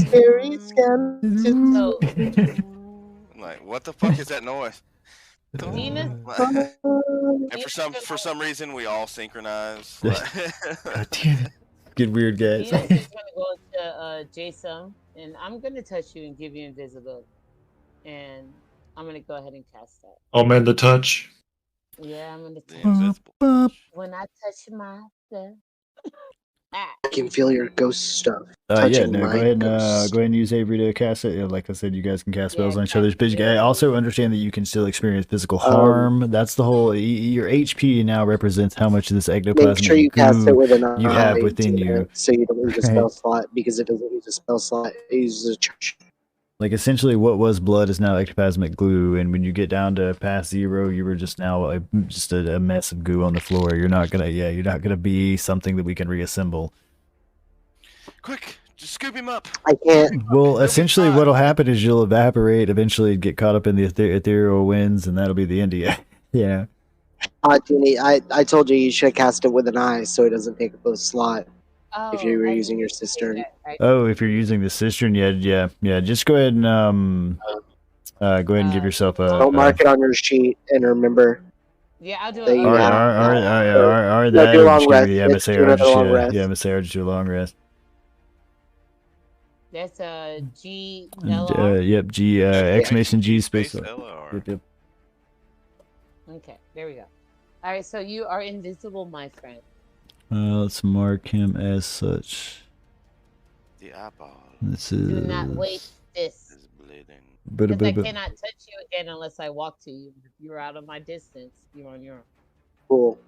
scary scan. So, I'm like, what the fuck is that noise? And for some reason, we all synchronize. God damn it. Get weird, guys. Nina's just gonna go to Jason, and I'm gonna touch you and give you invisibility. And I'm gonna go ahead and cast that. Oh man, the touch. Yeah, I'm gonna touch. When I touch myself, I can feel your ghost stuff. Go ahead and use Avery to cast it. Like I said, you guys can cast spells on each other. But I also understand that you can still experience physical harm. That's the whole. Your HP now represents how much of this ectoplasm make sure you cast it with an you have within you, so you don't use a spell slot, because it doesn't use a spell slot. It uses a charge. Like essentially, what was blood is now ectoplasmic glue, and when you get down to past 0, you were just now a mess of goo on the floor. You're not gonna be something that we can reassemble. Quick, just scoop him up. I can't. Well, essentially, what'll happen is you'll evaporate, eventually get caught up in the ethereal winds, and that'll be the end of you. Yeah. I told you should have cast it with an eye, so it doesn't take up a slot. If you were using your cistern. Oh, if you're using the cistern, yeah. Just go ahead and give yourself a. Don't mark it on your sheet, and remember. Yeah, I'll do it. Just do a long rest. That's a G. Yep, G. Exclamation G space. Yep. Okay, there we go. All right, so you are invisible, my friend. Let's mark him as such. The eyeball. This is. Do not waste this. Is bleeding. Because I cannot touch you again unless I walk to you. If you're out of my distance, you're on your own. Cool.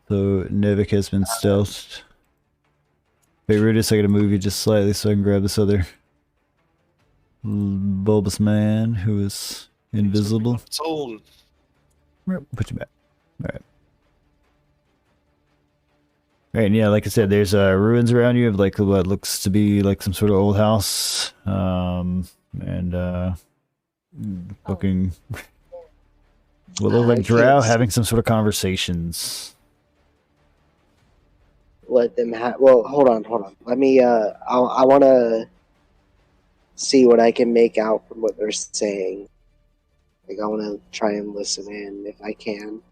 So Nevik has been stealthed. Hey Rudis, I gotta move you just slightly so I can grab this other bulbous man who is invisible. Sold. Put you back. Alright. Alright, and yeah, like I said, there's ruins around you of like what looks to be like some sort of old house. Fucking what look like drow having some sort of conversations. Let them have. Well, hold on. Let me. I want to see what I can make out from what they're saying. Like, I want to try and listen in if I can.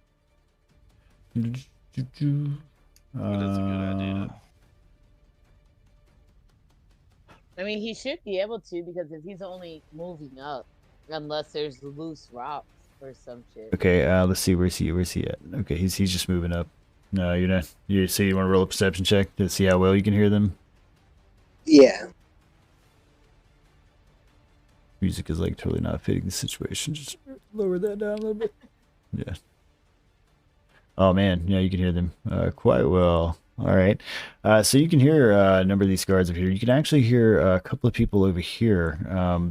That's a good idea. I mean, he should be able to, because if he's only moving up, unless there's loose rocks or some shit. Okay, let's see. Where's he at? Okay, he's just moving up. No, you're not. You see, you want to roll a perception check to see how well you can hear them? Yeah. Music is like totally not fitting the situation. Just lower that down a little bit. Yeah. Oh man, yeah, you can hear them quite well. All right, so you can hear a number of these guards over here. You can actually hear a couple of people over here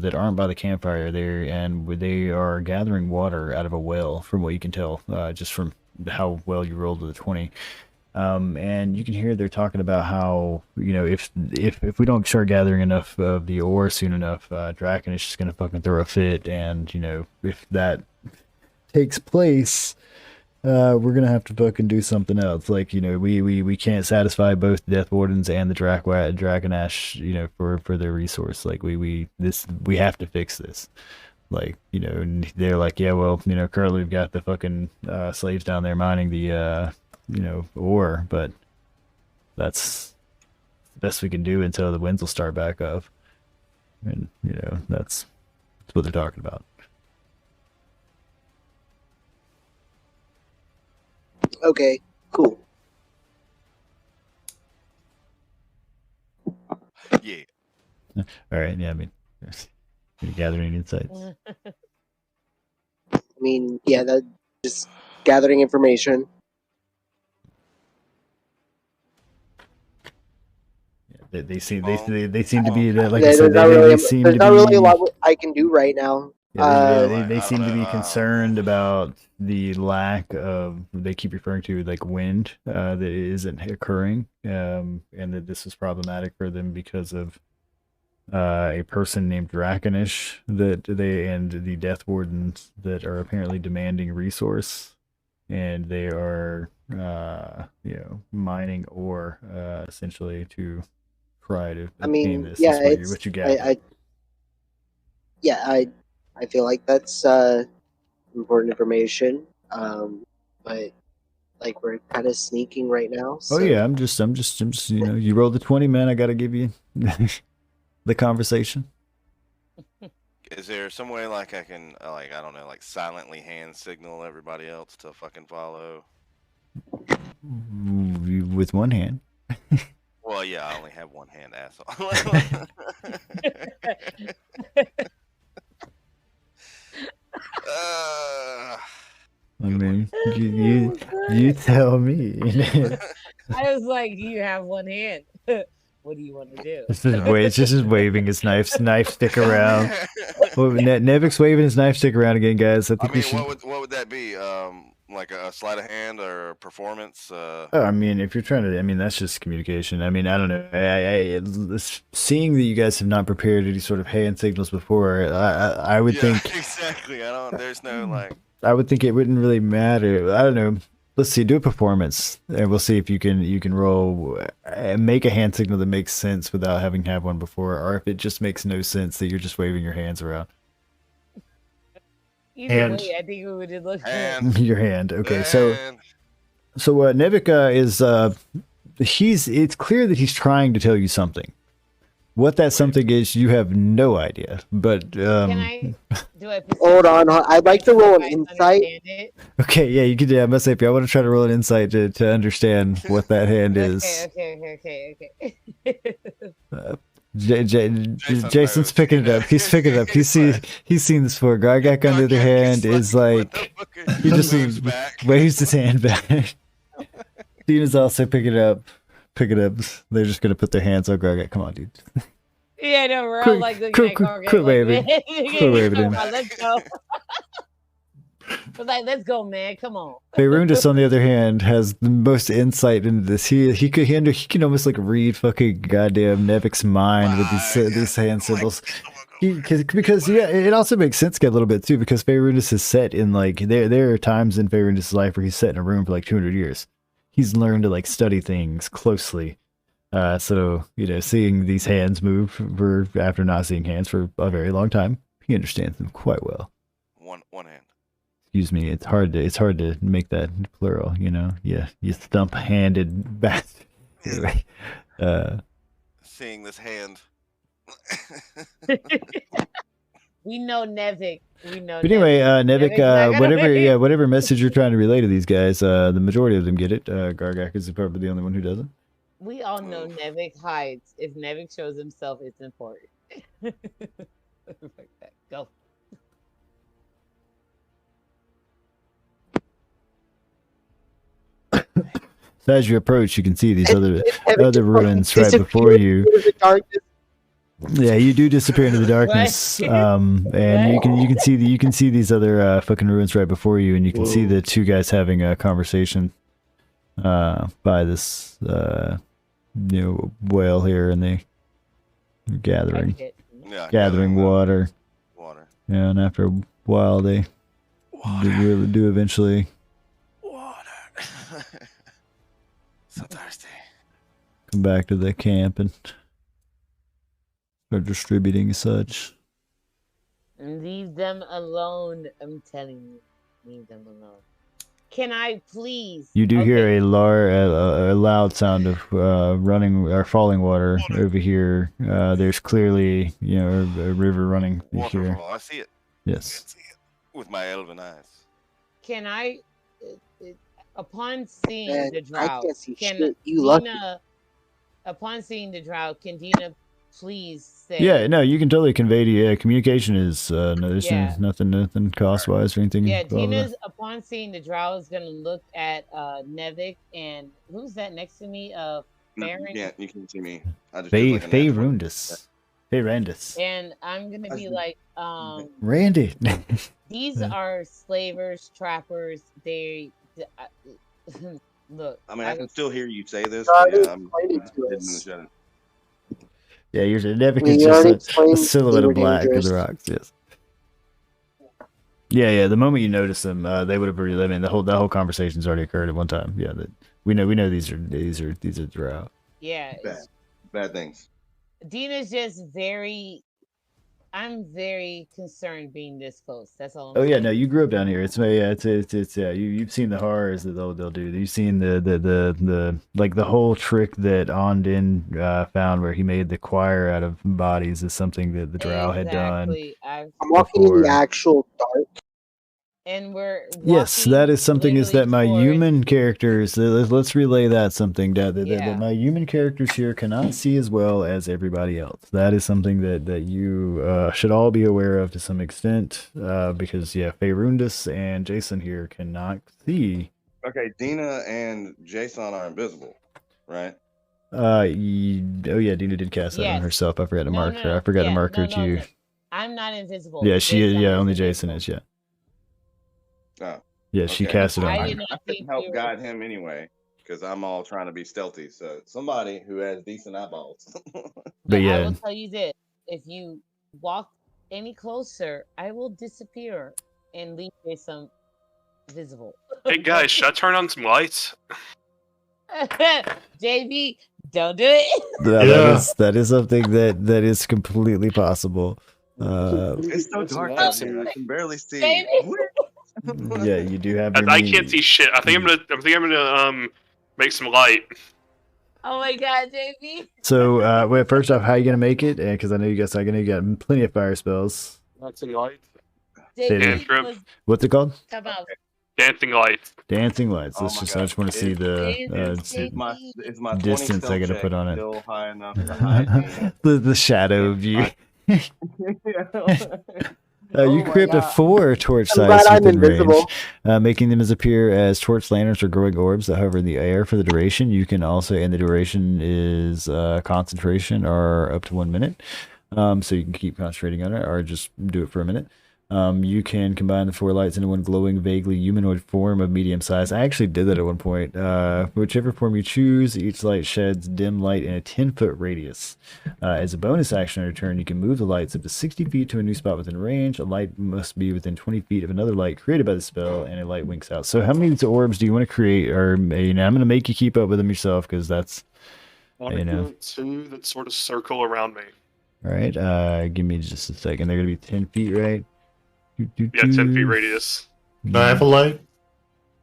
that aren't by the campfire there, and they are gathering water out of a well, from what you can tell, just from how well you rolled with a 20. And you can hear they're talking about how, you know, if we don't start gathering enough of the ore soon enough, Draken is just gonna fucking throw a fit, and you know, if that takes place, we're gonna have to fucking do something else. Like, you know, we can't satisfy both the Death Wardens and the Draconash, you know, for their resource. Like, we have to fix this. Like, you know, and they're like, yeah, well, you know, currently we've got the fucking slaves down there mining the you know, ore, but that's the best we can do until the winds will start back up. And you know, that's what they're talking about. Okay, cool. Yeah. All right, yeah, I mean, you're gathering insights. I mean, yeah, that just gathering information. Yeah, they seem to be like Yeah, I said, there's not really a lot I can do right now. Yeah, they seem to be concerned about the lack of, they keep referring to like wind that isn't occurring, and that this is problematic for them because of a person named Drakonish that they and the Death Wardens that are apparently demanding resource, and they are you know, mining ore essentially to try to obtain this. Yeah, That's what you gather. I feel like that's important information. But like, we're kind of sneaking right now. So. Oh yeah, I'm just you know, you rolled the 20, man. I gotta give you the conversation. Is there some way like I can like, I don't know, like silently hand signal everybody else to fucking follow? With one hand. Well, yeah, I only have one hand, asshole. I mean, you tell me. I was like, you have one hand. What do you want to do? It's just waving his knife stick around. Well, Nevik's waving his knife stick around again, guys. I think we should. What would that be? Like a sleight of hand or a performance? I mean, if you're trying to, I mean, that's just communication. I mean, I don't know. Seeing that you guys have not prepared any sort of hand signals before, I would think exactly. There's no like. I would think it wouldn't really matter. I don't know. Let's see. Do a performance, and we'll see if you can roll and make a hand signal that makes sense without having to have one before, or if it just makes no sense that you're just waving your hands around. Either way, I think it would look good. Your hand. Okay, so Nevik is it's clear that he's trying to tell you something. What that something is, you have no idea. But Can I hold on. I'd like to roll an insight. Okay, yeah, you can. Yeah, I must say, I want to try to roll an insight to understand what that hand is. Okay. Jason's picking it up. He's picking it up. He's seen this before. Gargak, on the other hand, is like he just waves his hand back. Dina's also picking it up. They're just gonna put their hands on Gargak. Come on, dude. Yeah, no, we're all like looking at Gargak. Quit waving. Quit waving. Let's go. We're like, let's go, man. Come on. Faerundis, on the other hand, has the most insight into this. He can almost like read fucking goddamn Nevik's mind with these hand symbols. Because it also makes sense a little bit too, because Faerundis is set in like there are times in Faerundis' life where he's set in a room for like 200 years. He's learned to like study things closely. So seeing these hands move after not seeing hands for a very long time, he understands them quite well. One hand. Excuse me, it's hard to make that plural, Yeah, you stump-handed bastard. Anyway, seeing this hand. We know Nevik. But anyway, Nevik, whatever message you're trying to relay to these guys, the majority of them get it. Gargak is probably the only one who doesn't. We all know Nevik hides. If Nevik shows himself, it's important. Go. So as you approach, you can see these other ruins right before you. Yeah, you do disappear into the darkness, and you can see these other fucking ruins right before you, and you can see the two guys having a conversation by this whale here, and they're gathering water. Yeah, and after a while, they really do eventually. So thirsty. Come back to the camp and start distributing such. Leave them alone. I'm telling you, leave them alone. Can I please? You do hear a loud sound of running or falling water over here. There's clearly a river running here. I see it. Yes. I see it with my elven eyes. Can I? Upon seeing the drought, upon seeing the drought, can Dina please say? Yeah, no, you can totally convey to you. Communication is there's nothing cost wise or anything. Yeah, Dina's upon seeing the drought is gonna look at Nevik and who's that next to me? Yeah, you can see me. Faerundis. And I'm gonna be like, Randy. These are slavers, trappers. Look. I mean, I can still hear you say this. Yeah, you're Nevik is just a silhouette of black of the rocks. Yes. Yeah. The moment you notice them, they would have already. I mean, the whole conversation's already occurred at one time. Yeah, that we know these are drought. Yeah. Bad things. Dina's just very. I'm very concerned being this close. That's all. Yeah, no, you grew up down here. It's you've seen the horrors that they'll do. You've seen the like the whole trick that Ondin found where he made the choir out of bodies is something that the drow had done. I'm walking in the actual dark. And we're yes, that is something is that my human characters. Let's relay that something that my human characters here cannot see as well as everybody else. That is something that you should all be aware of to some extent, because Faerundis and Jason here cannot see. Okay, Dina and Jason are invisible, right? Dina did cast that on herself. I forgot to mark her. I forgot to mark her too. I'm not invisible. Yeah, only Jason is. Yeah. Oh. Yeah, she cast it on. I couldn't help guide him anyway, because I'm all trying to be stealthy. So somebody who has decent eyeballs. But I will tell you this: if you walk any closer, I will disappear and leave you some visible. Hey guys, should I turn on some lights? JB, don't do it. That is something that is completely possible. It's so dark out here; I can barely see. Yeah, you do have. I can't see shit. I think I'm gonna make some light. Oh my god, JB. So, wait. First off, how are you gonna make it? Because I know you guys are gonna get plenty of fire spells. That's in light. What's it called? Come out. Dancing lights. Dancing lights. Oh Let's my just. God. I just want to see the Is my 20 distance I stealth got to check put on it. still high enough to hide me? the shadow view. Oh You my create up to God. 4 torch I'm glad sites I'm within invisible. range, making them as appear as torch lanterns or glowing orbs that hover in the air for the duration. You can also, and the duration is concentration or up to 1 minute. So you can keep concentrating on it or just do it for a minute. You can combine the 4 lights into one glowing, vaguely humanoid form of medium size. I actually did that at one point. Whichever form you choose, each light sheds dim light in a 10-foot radius. As a bonus action on your turn, you can move the lights up to 60 feet to a new spot within range. A light must be within 20 feet of another light created by the spell, and a light winks out. So how many orbs do you want to create? Or I'm going to make you keep up with them yourself, because that's, I want 2 that sort of circle around me. All right, give me just a second. They're going to be 10 feet, right? Yeah, 10 feet radius. Can I have a light?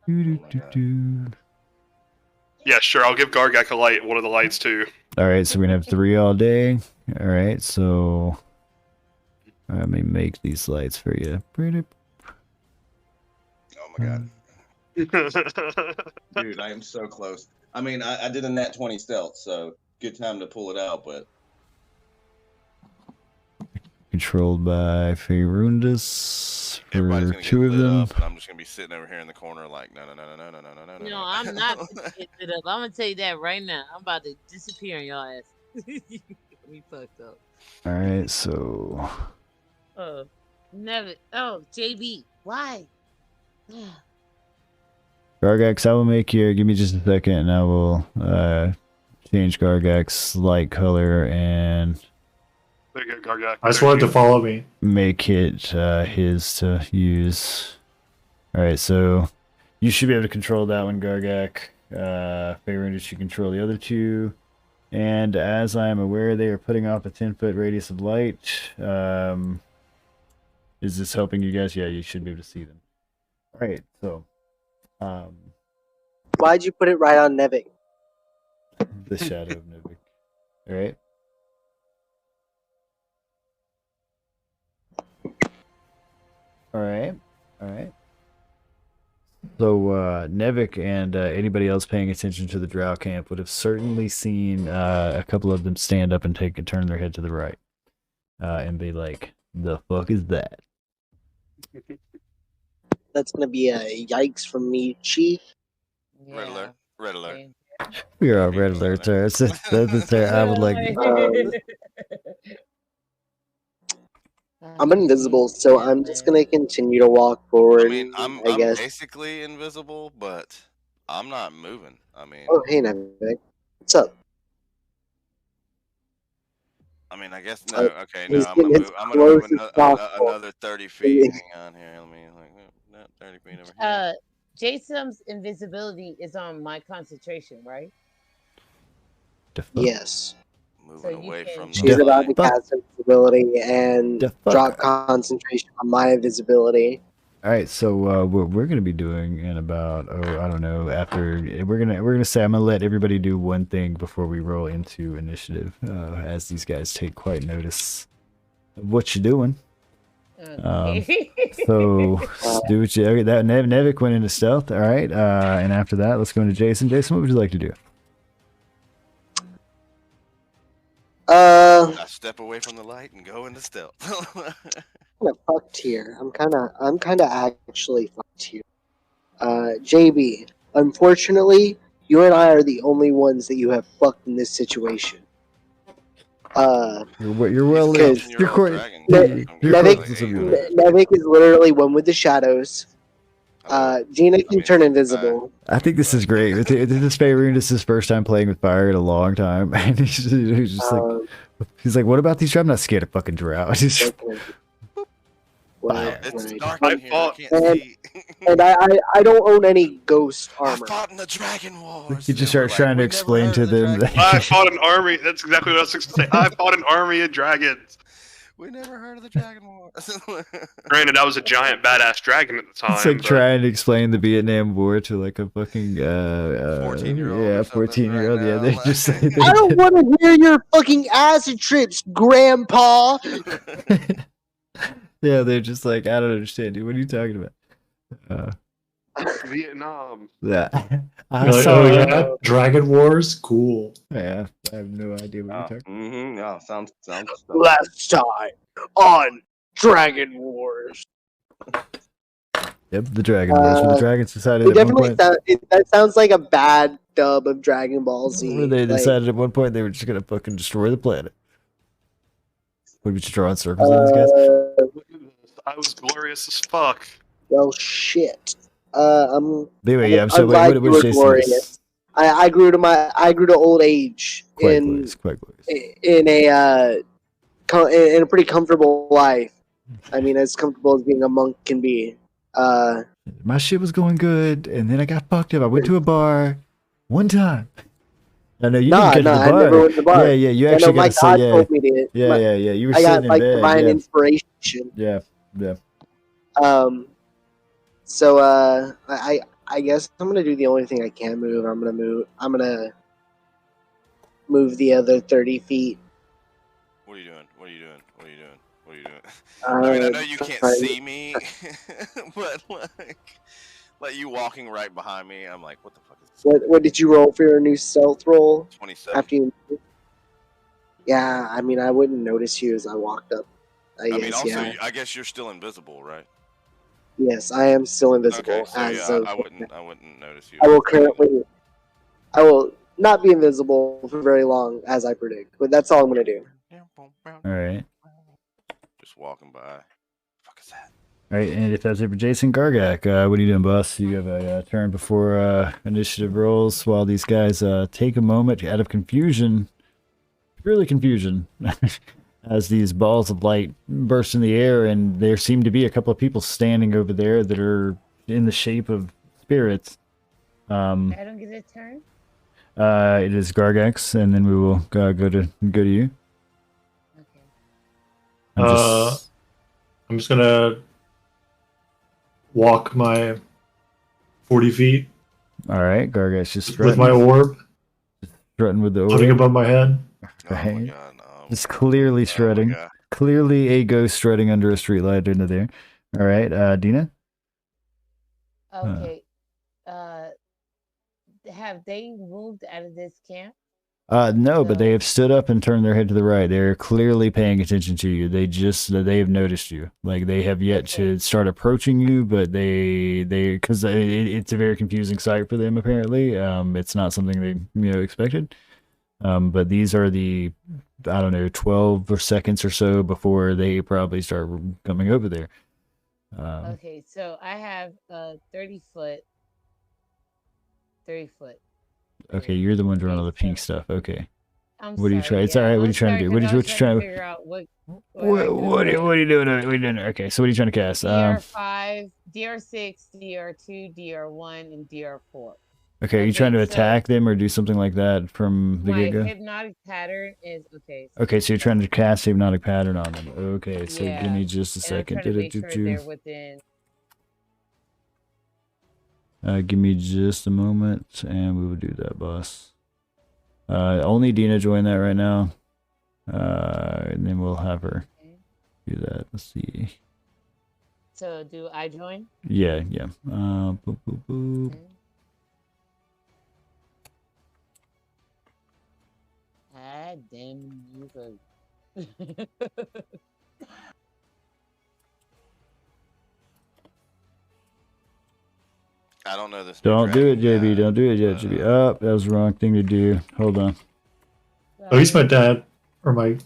Yeah, sure. I'll give Gargak a light, one of the lights too. All right, so we're gonna have 3 all day. All right, so let me make these lights for you. Oh my God. Dude, I am so close. I mean, I did a nat 20 stealth, so good time to pull it out, but Controlled by Faerundus for 2 of them. and I'm just gonna be sitting over here in the corner like, no. No, I'm not getting it up. I'm gonna tell you that right now. I'm about to disappear in your ass. We fucked up. All right, so Never. Oh, JB, why? Gargax, I will make you. Give me just a second, and I will change Gargax's light color and There you go, Gargak. I just wanted to follow me. make it his to use. All right, so you should be able to control that one, Gargak. Faerundus should control the other 2. And as I am aware, they are putting off a 10-foot radius of light. Is this helping you guys? Yeah, you should be able to see them. All right, so Why'd you put it right on Nevik? the shadow of Nivik. All right. All right. So Nevik and anybody else paying attention to the Drow camp would have certainly seen a couple of them stand up and turn their head to the right, and be like, "The fuck is that?" That's gonna be a yikes from me, Chief. Red alert. Red alert. We are on red alert, sir. I would like. I'm invisible, so I'm just gonna continue to walk forward. I mean, I'm guess. basically invisible, but I'm not moving. I mean, Oh, hey, Nevik. What's up? I mean, I guess no. Okay, no, he's I'm gonna getting move. as I'm gonna move close as possible. another 30 feet. Hang on here. Let me not 30 feet over here. Jason's invisibility is on my concentration, right? Yes. Moving away from. She's about to cast invisibility and drop concentration on my invisibility. All right, so what we're gonna be doing in about I don't know, after we're gonna say I'm gonna let everybody do one thing before we roll into initiative, as these guys take quite notice of what you're doing. So do what you. Okay, that Nevik went into stealth. All right, and after that, let's go into Jason. Jason, what would you like to do? I step away from the light and go into stealth. I'm kinda fucked here. I'm kinda actually fucked here. JB, unfortunately, you and I are the only ones that you have fucked in this situation. You're well because Nevik is literally one with the shadows. Gina can turn invisible. I think this is great. This Faerun, this is his first time playing with fire in a long time, and he's just he's like, "What about these? I'm not scared of fucking drought." It's dark in here. I can't see. And I don't own any ghost armor. I fought in the Dragon Wars. You just start trying to explain to them that I fought an army. That's exactly what I was going to say. I fought an army of dragons. We never heard of the Dragon Wars. Granted, I was a giant badass dragon at the time. it's like trying to explain the Vietnam War to like a fucking 14-year-old. Yeah, 14-year-old. Right yeah, they now, just. I don't want to hear your fucking acid trips, Grandpa. Yeah, they're just like, I don't understand, dude. What are you talking about? Vietnam. Yeah. You're like, oh yeah, Dragon Wars, cool. Yeah, I have no idea what you're talking. Mm-hmm. Yeah, sounds. Last time on Dragon Wars. Yep, the Dragon Wars. Where the dragons decided It at one definitely point. that sounds like a bad dub of Dragon Ball Z. Where they like, decided at one point they were just gonna fucking destroy the planet. What would you draw in circles on these guys? Look at this. I was glorious as fuck. Well, shit. Anyway, yeah. I'm So glad what you is were Jason's? glorious. I grew to old age Quite glorious. Quite glorious. in a pretty comfortable life. I mean, as comfortable as being a monk can be. My shit was going good, and then I got fucked up. I went to a bar one time. No, you didn't get to the bar. I never went to the bar. Yeah, you actually got to say, yeah. Told me to. Yeah. You were I got sitting in bed. divine inspiration. Yeah. So I guess I'm gonna do the only thing I can move. I'm gonna move the other 30 feet. What are you doing? I mean, I know you can't see me, but like you walking right behind me, I'm like, what the fuck is this? What did you roll for your new stealth roll? 27. After you. Yeah, I mean, I wouldn't notice you as I walked up. I guess you're still invisible, right? Yes, I am still invisible. Okay, so I wouldn't notice you. I will not be invisible for very long, as I predict. But that's all I'm gonna do. All right. Just walking by. What the fuck is that? All right, and if that's it for Jason Gargak, what are you doing, boss? You have a turn before initiative rolls while these guys take a moment out of confusion, purely confusion, as these balls of light burst in the air, and there seem to be a couple of people standing over there that are in the shape of spirits. I don't get a turn? It is Gargax, and then we will go to you. Okay. I'm just gonna walk my 40 feet. All right, Gargax just with my orb, strutting with the orb putting above my head. Right. Oh my god, no. Just clearly strutting. Clearly a ghost strutting under a streetlight into there. All right, Dina. Okay. Have they moved out of this camp? No, but they have stood up and turned their head to the right. They're clearly paying attention to you. They have noticed you. Like, they have yet to start approaching you, but because it's a very confusing sight for them. Apparently, it's not something they expected. But these are the, I don't know, 12 or seconds or so before they probably start coming over there. Okay, so I have 30 foot. Okay, you're the one drawing all the pink stuff. Okay. What are you trying? It's all right. What are you trying to do? What are you trying to figure out? What are you doing? What are you doing? Okay, so what are you trying to cast? DR5, DR6, DR2, DR1, and DR4. Okay, are you trying to attack them or do something like that from the get-go? My hypnotic pattern is okay. Okay, so you're trying to cast hypnotic pattern on them. Okay, so yeah. Give me just a second. I'm trying to make sure they're within. Give me just a moment, and we will do that, boss. Only Dina joined that right now, and then we'll have her do that. Let's see. So, do I join? Yeah. Boop, boop, boop. Okay. Ah, damn you go. I don't know this. Don't do it, JB. Don't do it yet, JB. Oh, that was the wrong thing to do. Hold on. Oh, he's my dad, or my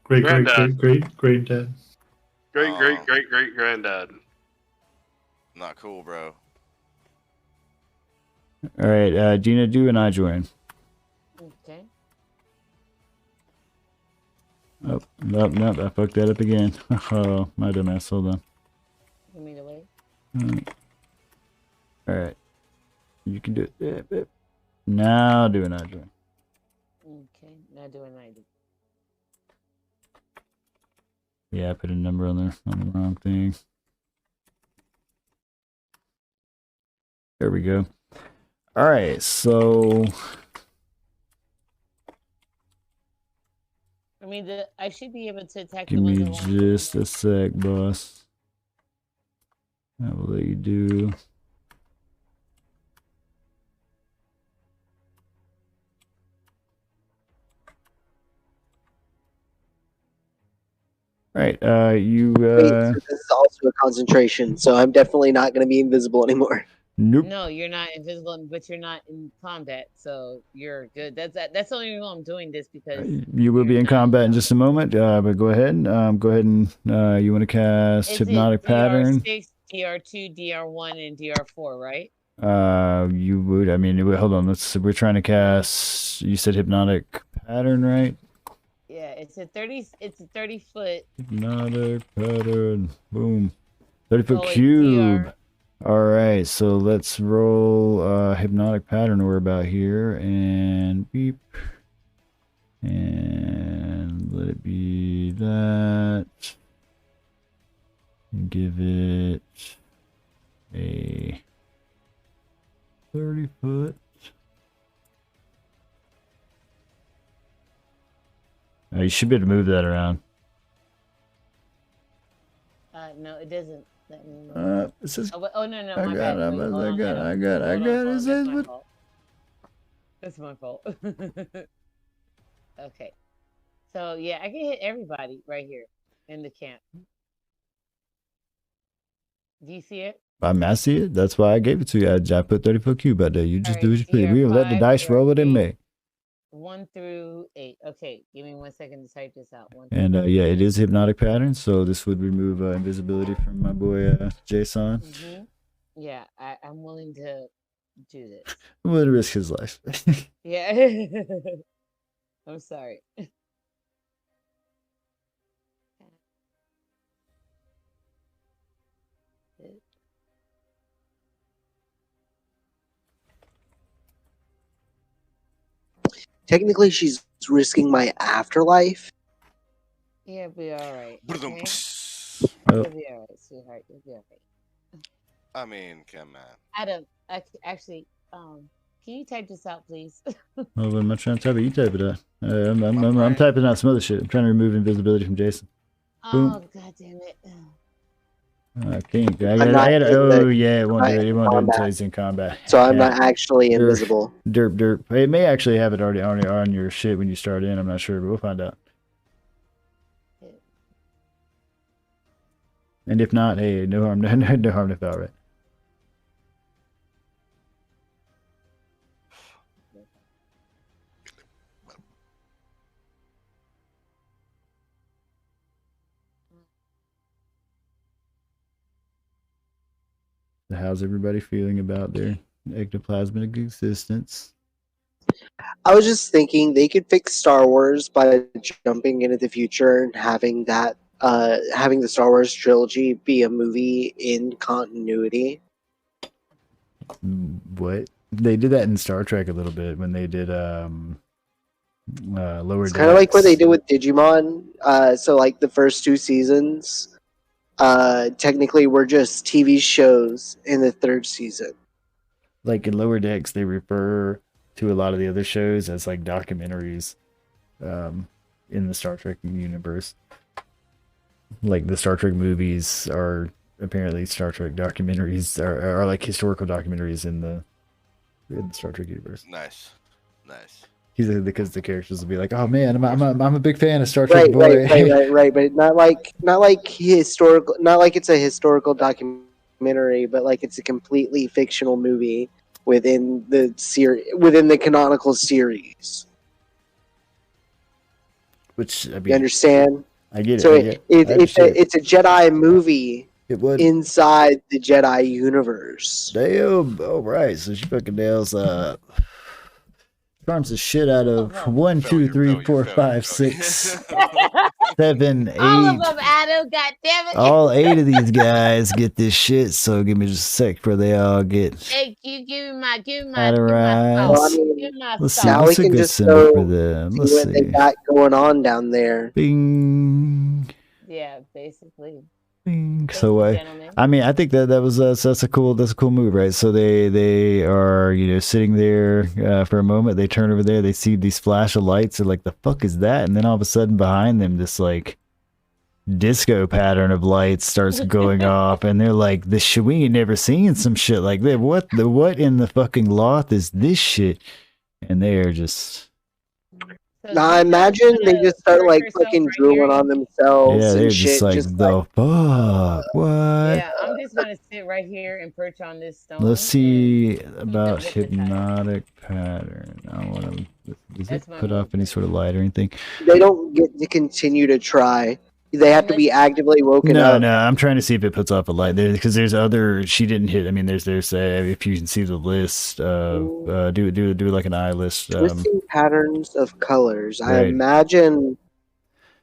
great Granddad. great granddad. Great granddad. Not cool, bro. All right, Dina, do and I join. Okay. Oh, no, I fucked that up again. Oh, my dumbass. Hold on. Give me the way. All right, you can do it. Now do and I join. Okay, now do an ID. Yeah, I put a number on the wrong thing. There we go. All right, so I mean, I should be able to attack give the ones me that want just a sec, boss. I will let you do. Right. You. Wait, so this is also a concentration, so I'm definitely not going to be invisible anymore. Nope. No, you're not invisible, but you're not in combat, so you're good. That's the only reason I'm doing this, because you will be in combat in just a moment. But go ahead. Go ahead and you want to cast is Hypnotic it Pattern. DR6, DR2, DR1, and DR4, right? You would. I mean, hold on. We're trying to cast. You said Hypnotic Pattern, right? Yeah, it's a 30-foot. Hypnotic Pattern. Boom. 30-foot Oh, wait, cube. DR. All right, so let's roll Hypnotic Pattern. We're about here, and beep, and let it be that, and give it a 30-foot. You should be able to move that around. No, it doesn't. It says, no, my bad. I got it. That's my fault. Okay. So yeah, I can hit everybody right here in the camp. Do you see it? I see it. That's why I gave it to you. I put 30-foot cube out there. You just do what you please. We'll let the dice roll it in May. 1 through 8. Okay, give me 1 second to type this out. And yeah, it is Hypnotic Pattern, so this would remove invisibility from my boy Jason. Yeah, I'm willing to do this. I'm willing to risk his life. Yeah. I'm sorry. Technically, she's risking my afterlife. Yeah, be all right. Okay? You'll be all right, sweetheart. You'll be all right. I mean, come on. Adam, actually, can you type this out, please? Oh, what am I trying to type it? You type it out. I'm typing out some other shit. I'm trying to remove invisibility from Jason. Oh, god damn it. I can't. Oh, yeah, it won't do it. It won't do it until he's in combat. So I'm not actually invisible. Derp. It may actually have it already on your shit when you start in. I'm not sure, but we'll find out. And if not, hey, no harm, no harm, no foul, right? So how's everybody feeling about their ectoplasmic existence? I was just thinking they could fix Star Wars by jumping into the future and having that having the Star Wars trilogy be a movie in continuity. What? They did that in Star Trek a little bit when they did Lower Decks. It's kind of like what they did with Digimon. So like the first 2 seasons technically were just TV shows in the 3rd season. Like in Lower Decks, they refer to a lot of the other shows as like documentaries in the Star Trek universe. Like the Star Trek movies are apparently Star Trek documentaries, are like historical documentaries in the Star Trek universe. Nice. Because the characters will be like, "Oh man, I'm a big fan of Star Trek." Right. But not like historical, not like it's a historical documentary, but like it's a completely fictional movie within the canonical series. Which, I mean, you understand? I get it. So it's a Jedi movie. It would inside the Jedi universe. Damn! All right, so she fucking nails farms the shit out of 1, 2, 3, 4, 5, 6, 7, 8. All of them, Adam. God damn it! All 8 of these guys get this shit. So give me just a sec before they all get. Hey, give me my. Let's see. Now What's we a can good just symbol go for them? see Let's what see. they got going on down there. Bing. Yeah, basically. So I mean, I think that's a cool move, right? So they are sitting there for a moment. They turn over there. They see these flash of lights. They're like, "The fuck is that?" And then all of a sudden, behind them, this like disco pattern of lights starts going off, and they're like, "This shit, we ain't never seen some shit like that. What in the fucking loth is this shit?" And they are just Now I imagine they just start like fucking drooling on themselves Yeah, and they're shit. just like the fuck. What? Yeah, I'm just gonna sit right here and perch on this stone. Let's see and about keep them hypnotized. hypnotic pattern. I want to. Does That's it my put off any movement. sort of light or anything? They don't get to continue to try. They have to be actively woken up. No, I'm trying to see if it puts off a light there because there's other. She didn't hit. I mean, there's if you can see the list. Do like an eye list. Twisting patterns of colors. I Right. imagine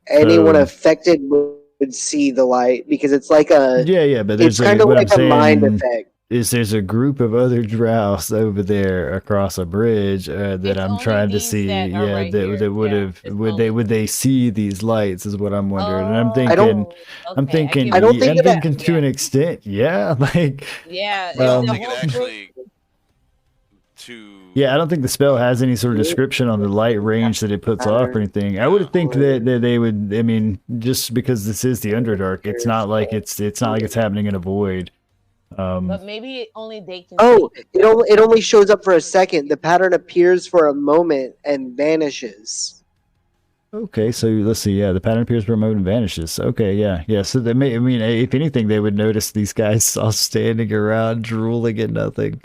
anyone affected would see the light because it's like a but there's it's kind of what like I'm a mind saying effect. is there's a group of other drows over there across a bridge that I'm trying to see. Would they see these lights is what I'm wondering. And I'm thinking I'm thinking to an extent, yeah, like yeah. I don't think it actually I don't think the spell has any sort of description on the light range that it puts off or anything. I would think that they would. I mean, just because this is the Underdark, it's not like it's happening in a void. But maybe only they can. It only shows up for a second. The pattern appears for a moment and vanishes. Okay, so let's see. Yeah, the pattern appears for a moment and vanishes. Okay, yeah. So they may. I mean, if anything, they would notice these guys all standing around drooling at nothing.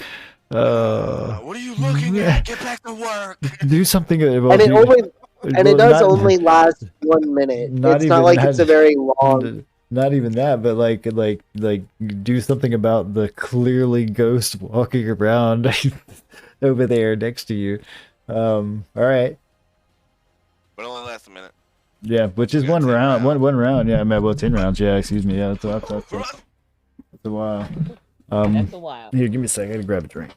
What are you looking at? Get back to work. Do something. And it does only last 1 minute. It's not like it's a very long. Not even that, but like do something about the clearly ghost walking around over there next to you. All right. But it only lasts a minute. Yeah, which is one round. One round. Yeah, I mean, well, 10 rounds. Yeah, excuse me. Yeah, that's a while. That's a while. Here, give me a second. I gotta grab a drink.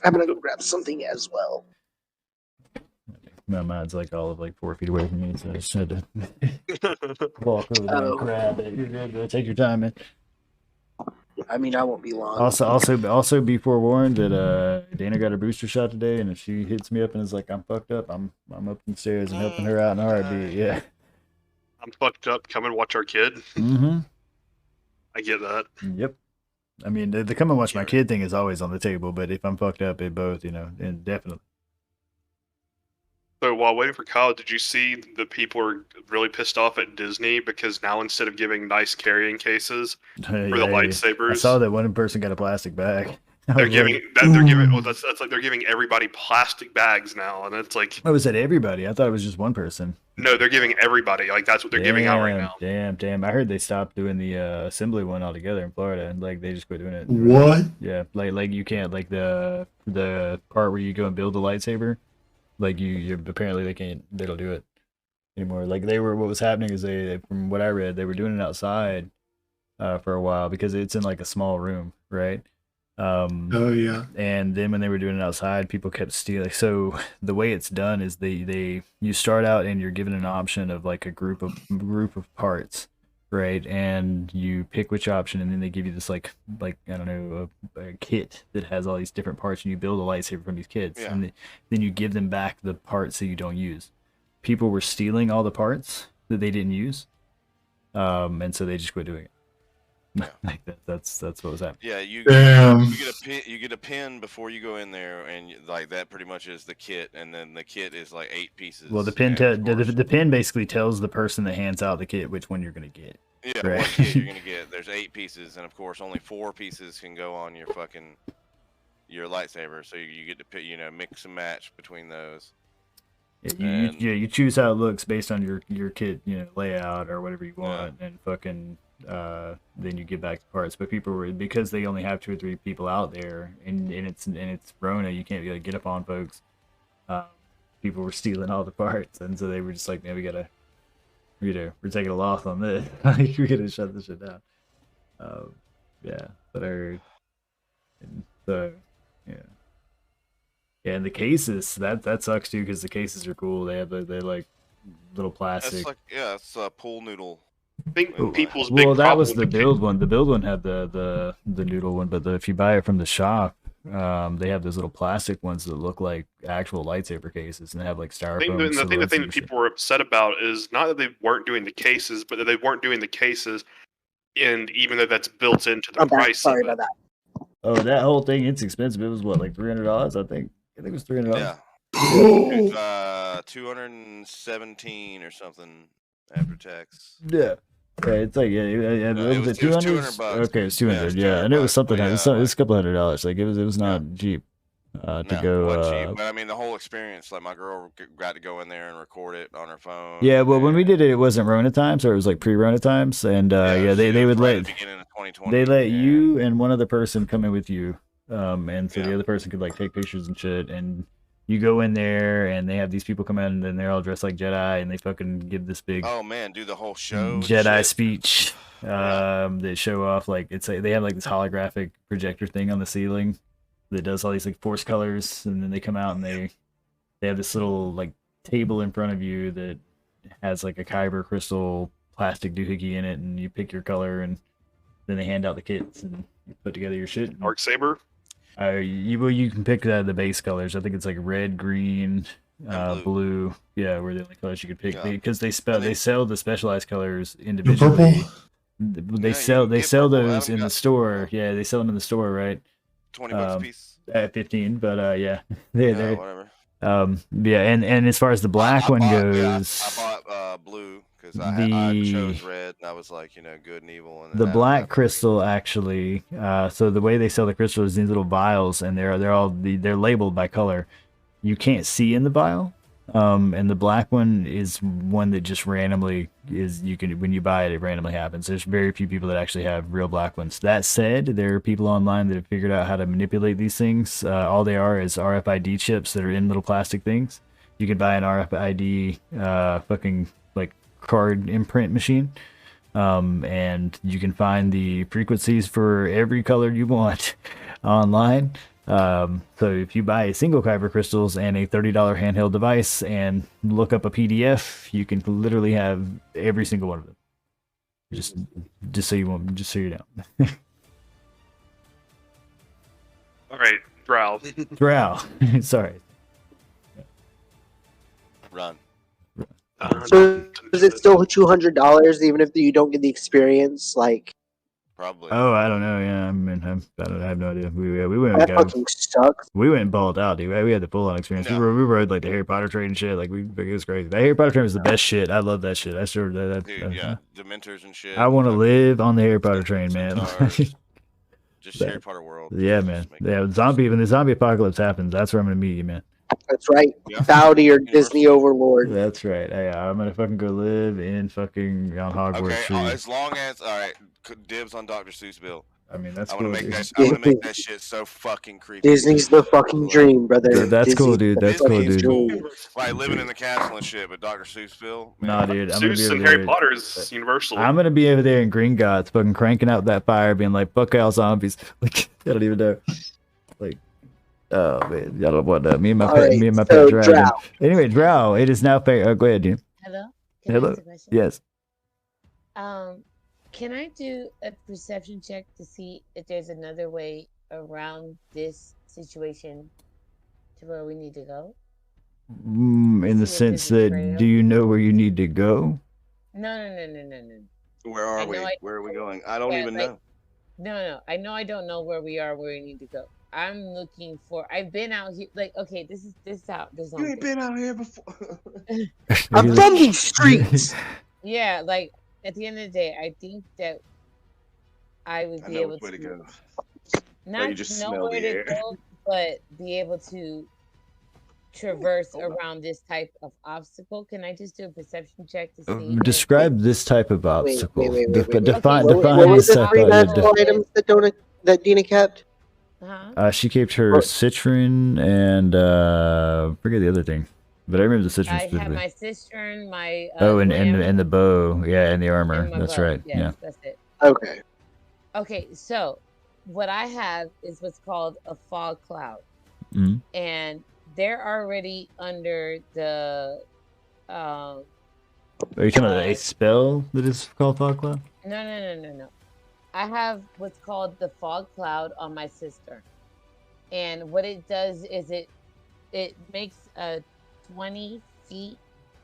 I'm gonna go grab something as well. My mind's like all of 4 feet away from me, so I just had to walk over there and grab it. You're good. Take your time, man. I mean, I won't be long. Also, be forewarned that Dana got her booster shot today, and if she hits me up and is like, "I'm fucked up," I'm up the stairs and helping her out in a heartbeat. Yeah. I'm fucked up. Come and watch our kid. Mm-hmm. I get that. Yep. I mean, the come and watch my kid thing is always on the table, but if I'm fucked up, it both, and definitely. So while waiting for Kyle, did you see the people are really pissed off at Disney because now instead of giving nice carrying cases for the lightsabers, I saw that one person got a plastic bag. They're giving that's like they're giving everybody plastic bags now, and it's like, oh, was that everybody? I thought it was just one person. No, they're giving everybody. Like that's what they're giving out right now. Damn! I heard they stopped doing the assembly one altogether in Florida, and like they just quit doing it. What? Yeah, like you can't the part where you go and build a lightsaber. Like you apparently they don't do it anymore. Like what was happening is from what I read, they were doing it outside for a while because it's in like a small room, right? Oh yeah. And then when they were doing it outside, people kept stealing. So the way it's done is you start out and you're given an option of like a group of parts, right? And you pick which option, and then they give you this like I don't know a kit that has all these different parts, and you build a lightsaber from these kits, and then you give them back the parts that you don't use. People were stealing all the parts that they didn't use, and so they just quit doing it. Like that's what was happening. Yeah, you get a pin before you go in there, and like that pretty much is the kit, and then the kit is like 8 pieces. Well, the pin the pin basically tells the person that hands out the kit which one you're gonna get. Yeah, right? What kit you're gonna get. There's 8 pieces, and of course only 4 pieces can go on your lightsaber. So you get to pick, mix and match between those. You choose how it looks based on your kit, layout or whatever you want, and fucking. Then you give back the parts, but people were, because they only have 2 or 3 people out there, and it's Rona, you can't be like get up on folks. People were stealing all the parts, and so they were just like, man, we're taking a loss on this. Like, we gotta shut this shit down. But I heard, and so yeah, and the cases that sucks too because the cases are cool. They have they like little plastic. It's a pool noodle. I think people's big that problem was the build one. The build one had the noodle one, but if you buy it from the shop, they have those little plastic ones that look like actual lightsaber cases, and they have like styrofoam. The thing that people were upset about is not that they weren't doing the cases, but that they weren't doing the cases, and even though that's built into the price. Sorry about that. Oh, that whole thing, it's expensive. It was what, like $300? I think it was $300. Yeah. 217 or something after tax. Yeah. Yeah, it's like was it 200? Okay, it's 200. Yeah, and it was something. It was a couple $100. Like it was not cheap to go. It wasn't cheap, but I mean the whole experience. Like my girl got to go in there and record it on her phone. Yeah, well, when we did it, it wasn't Rona times, or it was like pre-Rona times, and they would let they let you and one other person come in with you, and so the other person could like take pictures and shit, and you go in there, and they have these people come in, and they're all dressed like Jedi, and they fucking give this big do the whole show Jedi speech. They show off like they have like this holographic projector thing on the ceiling that does all these like force colors, and then they come out and they have this little like table in front of you that has like a kyber crystal plastic doohickey in it, and you pick your color, and then they hand out the kits and you put together your shit. Dark saber. You can pick the base colors. I think it's like red, green, blue. Yeah, were the only colors you could pick because they sell the specialized colors individually. They sell those in the store. Yeah, they sell them in the store, right? $20 a piece. At 15, but yeah, they're whatever. Yeah, and as far as the black one goes, I bought blue because I chose red, and I was like, good and evil. And the black crystal actually. So the way they sell the crystal is these little vials, and they're labeled by color. You can't see in the vial. And the black one is one that just randomly when you buy it, it randomly happens. There's very few people that actually have real black ones. That said, there are people online that have figured out how to manipulate these things. All they are is RFID chips that are in little plastic things. You can buy an RFID fucking like card imprint machine. And you can find the frequencies for every color you want online. So if you buy a single kyber crystals and a $30 handheld device and look up a PDF, you can literally have every single one of them. Just so you know. All right, Drow. Drow. Sorry. Run. So is it still $200 even if you don't get the experience? Like. Probably. Oh, I don't know. Yeah, I have no idea. We went. That fucking sucks. We went and balled out, dude. We had the full on experience. No. We rode like the Harry Potter train and shit. Like it was crazy. The Harry Potter train was the best shit. I love that shit. I sure that. Dude, yeah, Dementors and shit. I want to live on the Harry Potter train, man. Just Harry Potter world. Yeah, man. Yeah, when the zombie apocalypse happens, that's where I'm gonna meet you, man. That's right. Yeah. Bow to your Disney overlord. That's right. Yeah, I'm gonna fucking go live in fucking on Hogwarts. Okay, as long as dibs on Dr. Seuss Bill. I mean, that's I cool. I want to make that shit so fucking creepy. Disney's the fucking dream, brother. Dude, that's cool, dude. That's cool, dude. Like living in the castle and shit, but Dr. Seuss Bill. Nah, dude. Seuss and Harry Potter is universal. I'm gonna be over there in Green Gods, fucking cranking out that fire, being like, "Fuck all zombies." Like, I don't even know. Like, oh man, y'all don't want that. Me and my pet dragon. Anyway, Drow, it is now fair. Go ahead, dude. Hello. Hello. Yes. Can I do a perception check to see if there's another way around this situation to where we need to go? In the sense that, do you know where you need to go? No. Where are we? Where are we going? I don't even know. No. I know I don't know where we are, where we need to go. I'm looking for. I've been out here. Like, okay, this is how. You ain't been out here before. I'm from these streets. Yeah, like. At the end of the day, I think that I would be able to go. Not know where to go, but be able to traverse around this type of obstacle. Can I just do a perception check to see? Describe this type of obstacle. Define what was the three magical items that Dina kept? She kept her citron and forget the other thing. But I remember the citron specifically. I have my cistern, my and the bow, yeah, and the armor. That's right. Yes, yeah, that's it. Okay. Okay, so what I have is what's called a fog cloud, and they're already under the. Are you talking about a spell that is called fog cloud? No. I have what's called the fog cloud on my cistern, and what it does is it makes a 20 feet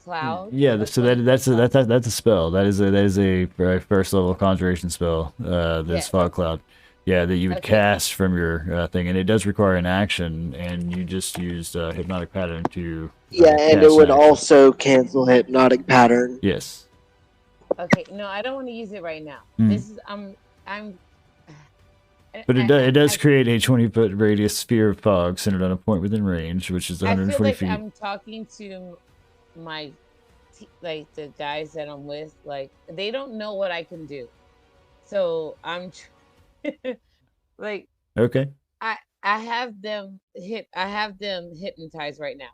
cloud. Yeah, so that's a spell. That is a first level conjuration spell. This fog cloud. Yeah, that you would cast from your thing, and it does require an action, and you just used hypnotic pattern to. Yeah, and it would also cancel hypnotic pattern. Yes. Okay, no, I don't want to use it right now. This is I'm. But it does create a 20-foot radius sphere of fog centered on a point within range, which is 120 feet. I'm talking to my like the guys that I'm with, like they don't know what I can do, so I'm like okay. I have them hypnotized right now.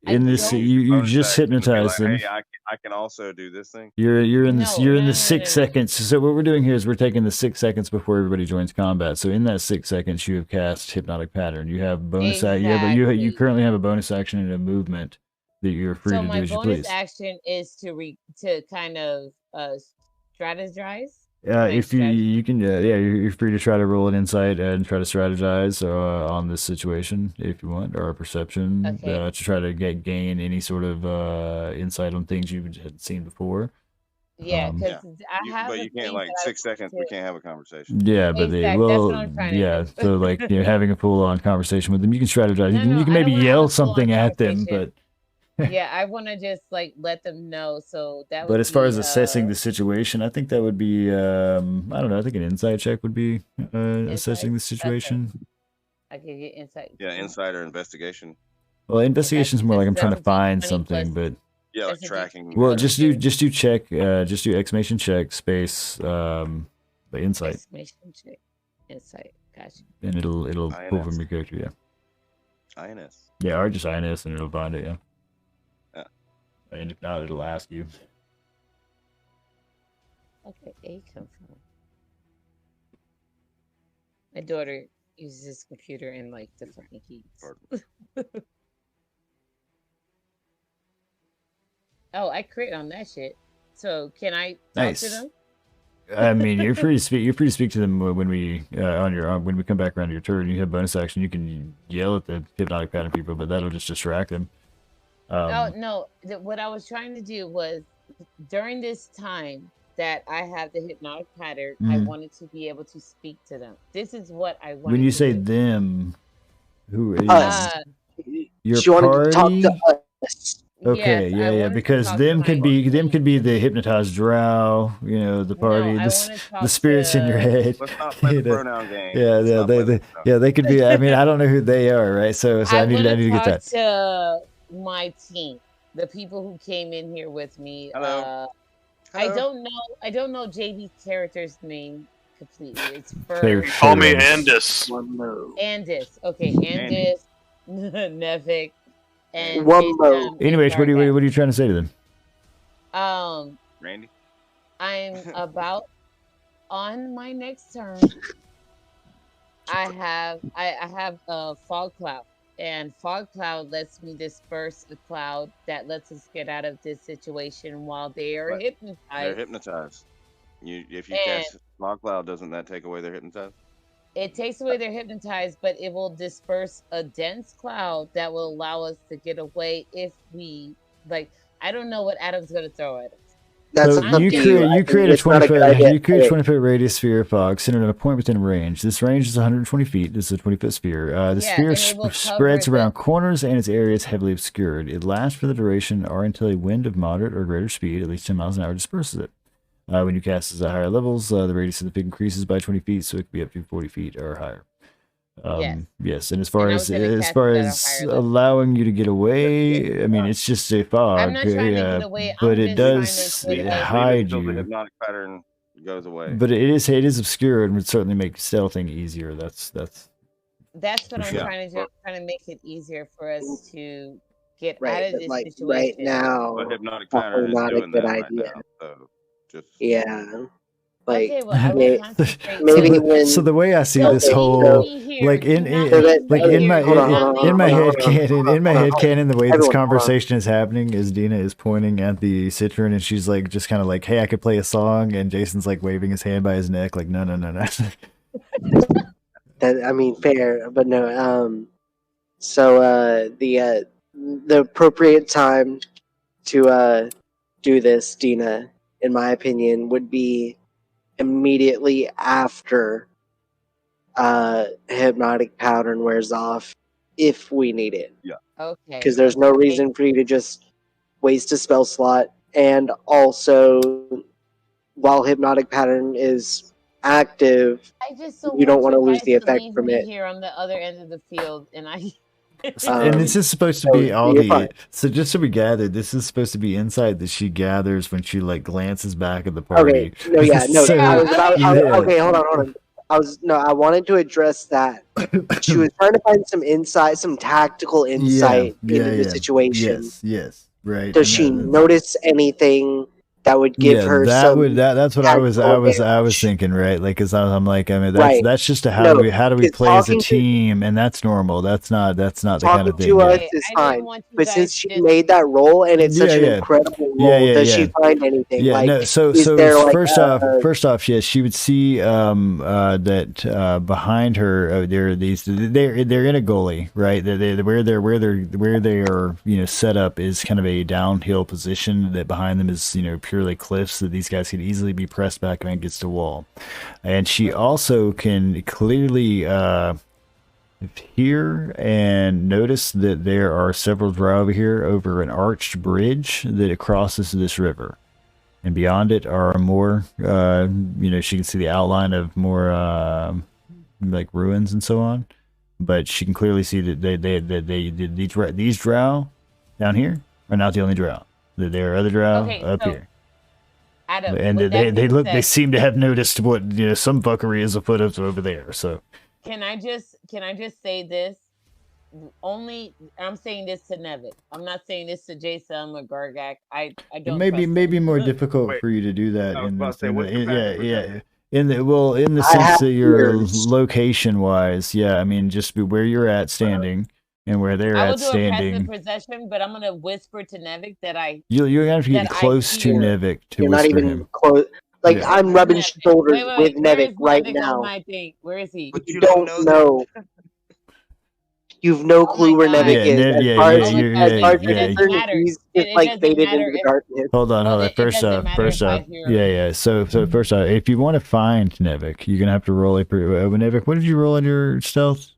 In this, you just hypnotized them. Hey, I can also do this thing. You're in the 6 seconds. So what we're doing here is we're taking the 6 seconds before everybody joins combat. So in that 6 seconds, you have cast hypnotic pattern. You have bonus you currently have a bonus action and a movement that you're free to do as you please. So my bonus action is to kind of strategize. If you can, you're free to try to roll an insight and try to strategize on this situation if you want, or a perception to try to gain any sort of insight on things you hadn't seen before. Yeah, because but you can't 6 seconds. We can't have a conversation. Yeah, but so like having a full-on conversation with them, you can strategize. You can maybe yell something at them, but. Yeah, I want to just like let them know. So that. But as far as assessing the situation, I think that would be I don't know. I think an insight check would be assessing the situation. Okay. I can get insight. Yeah, insight or investigation. Well, investigation is more like I'm trying to find something, but yeah, like tracking. Well, just do check, just do exclamation check space the insight. Exclamation check insight. Gotcha. And it'll pull from your character. Yeah. INS. Yeah, or just INS, and it'll find it. Yeah. And if not, it'll ask you. Okay, A come from. My daughter uses this computer and like different keys. Oh, I crit on that shit. So can I talk to them? I mean, you're free to speak to them when we when we come back around to your turn. You have bonus action. You can yell at the hypnotic pattern people, but that'll just distract them. No. What I was trying to do was during this time that I have the hypnotic pattern, I wanted to be able to speak to them. This is what I wanted. When you say do. them, who is your she party? Wanted to talk to us. Okay, yes, yeah, because them could be the hypnotized drow, the party, the spirits in your head. Let's not play the pronoun game. Yeah, they could be. I mean, I don't know who they are, right? So I need to get that. To my team, the people who came in here with me. Hello. I don't know JB's character's name completely. It's call me Andis. Andis. Okay, Andis, Nevik, and anyways, what are you trying to say to them? Randy. I'm about on my next turn. I have a fog cloud. And fog cloud lets me disperse a cloud that lets us get out of this situation while they are hypnotized. They're hypnotized. If you cast fog cloud, doesn't that take away their hypnotized? It takes away their hypnotized, but it will disperse a dense cloud that will allow us to get away if we I don't know what Adam's gonna throw at us. So you create a 20-foot radius sphere of fog centered on a point within range. This range is 120 feet. This is a 20-foot sphere. The sphere spreads around corners and its area is heavily obscured. It lasts for the duration or until a wind of moderate or greater speed, at least 10 miles an hour, disperses it. When you cast this at higher levels, the radius of the pig increases by 20 feet, so it could be up to 40 feet or higher. Yes, and as far as allowing you to get away, I mean, it's just a fog. I'm not trying to get away, but it does hide you. The hypnotic pattern goes away. But it is obscure and would certainly make stealthing easier. That's what I'm trying to do. I'm trying to make it easier for us to get out of this situation. Right now, the hypnotic pattern is not doing that right now. So just maybe when so the way I see this whole in my head canon the way this conversation is happening is Dina is pointing at the citron and she's like just kind of like, hey, I could play a song, and Jason's like waving his hand by his neck like no. That, I mean, fair, but no. So the appropriate time to do this, Dina, in my opinion, would be immediately after hypnotic pattern wears off, if we need it. Yeah. Okay. Because there's no reason for you to just waste a spell slot, and also while hypnotic pattern is active, you don't want to lose the effect from it. Here on the other end of the field, and and this is supposed to be all the. So just so we gathered, this is supposed to be insight that she gathers when she like glances back at the party. Okay, no, yeah, no. So, Okay, hold on. I wanted to address that. She was trying to find some insight, some tactical insight into the situation. Yes, right. Does she notice anything that would give her some? That's what I was thinking, right? Like, cause I'm like, I mean, that's just how do we play as a team, and that's normal. That's not the kind of thing. To us is fine, but since she made that roll and it's such an incredible roll, does she find anything? Yeah, like, no. So first off, yes, she would see that behind her there are these. They're in a gully, right? Where they are set up is kind of a downhill position. That behind them is purely cliffs that these guys could easily be pressed back against a wall. And she also can clearly hear and notice that there are several drow over here over an arched bridge that crosses this river. And beyond it are more, she can see the outline of more like ruins and so on. But she can clearly see that these drow down here are not the only drow. There are other drow up here. Adam, and they seem to have noticed what some fuckery is afoot over there. So can I just say this? Only I'm saying this to Nevik. I'm not saying this to Jason or Gargak. I don't. It may be more difficult for you to do that in the sense that you're location wise. Yeah, I mean just where you're at standing. And where they're at standing. I will do a passive possession, but I'm gonna whisper to Nevik that you're gonna have to get close to Nevik to you're whisper not even him. Close. Like I'm rubbing shoulders with Nevik right now. Where is he? But you don't know. You've no clue where Nevik is. As far as he's just like faded into the darkness. Hold on. First off. Yeah. So first off, if you want to find Nevik, you're gonna have to roll Nevik, what did you roll on your stealth?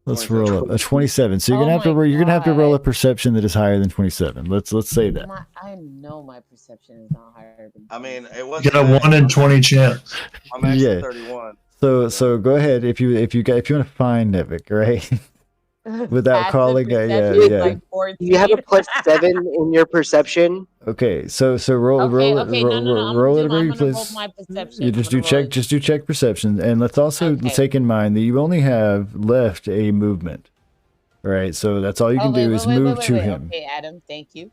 Let's roll a 27. So you're gonna have to roll a perception that is higher than 27. Let's say that. I know my perception is not higher than. I mean, it was. Get a 1 in 20 chance. I'm actually 31. So go ahead if you want to find Nevik, right? Without calling, yeah. You have a +7 in your perception. Okay, so roll it, please. You just do check perception, and let's also take in mind that you only have left a movement. All right, so that's all you can do is move to him. Okay, Adam, thank you.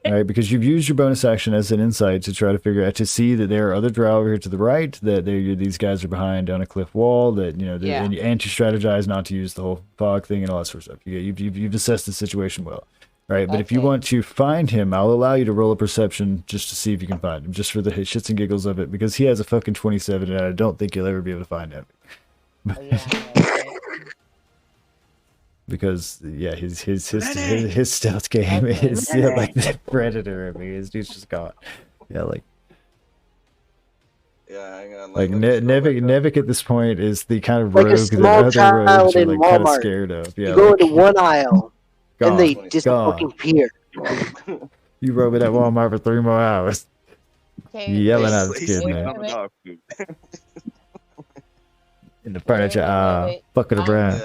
All right, because you've used your bonus action as an insight to try to figure out, to see that there are other drow over here to the right, that these guys are behind on a cliff wall, that and to strategize not to use the whole fog thing and all that sort of stuff. You've assessed the situation well. All right, but if you want to find him, I'll allow you to roll a perception just to see if you can find him, just for the shits and giggles of it, because he has a fucking 27, and I don't think you'll ever be able to find him. Because his stealth game is like that predator. I mean, his dude's just gone. Nevik at this point is the kind of rogue that other rogues are like kind of scared of. Yeah, you go into one aisle and they just fucking appear. You rode at Walmart for 3 more hours. Yelling at this kid, man. In the furniture, bucket of brown,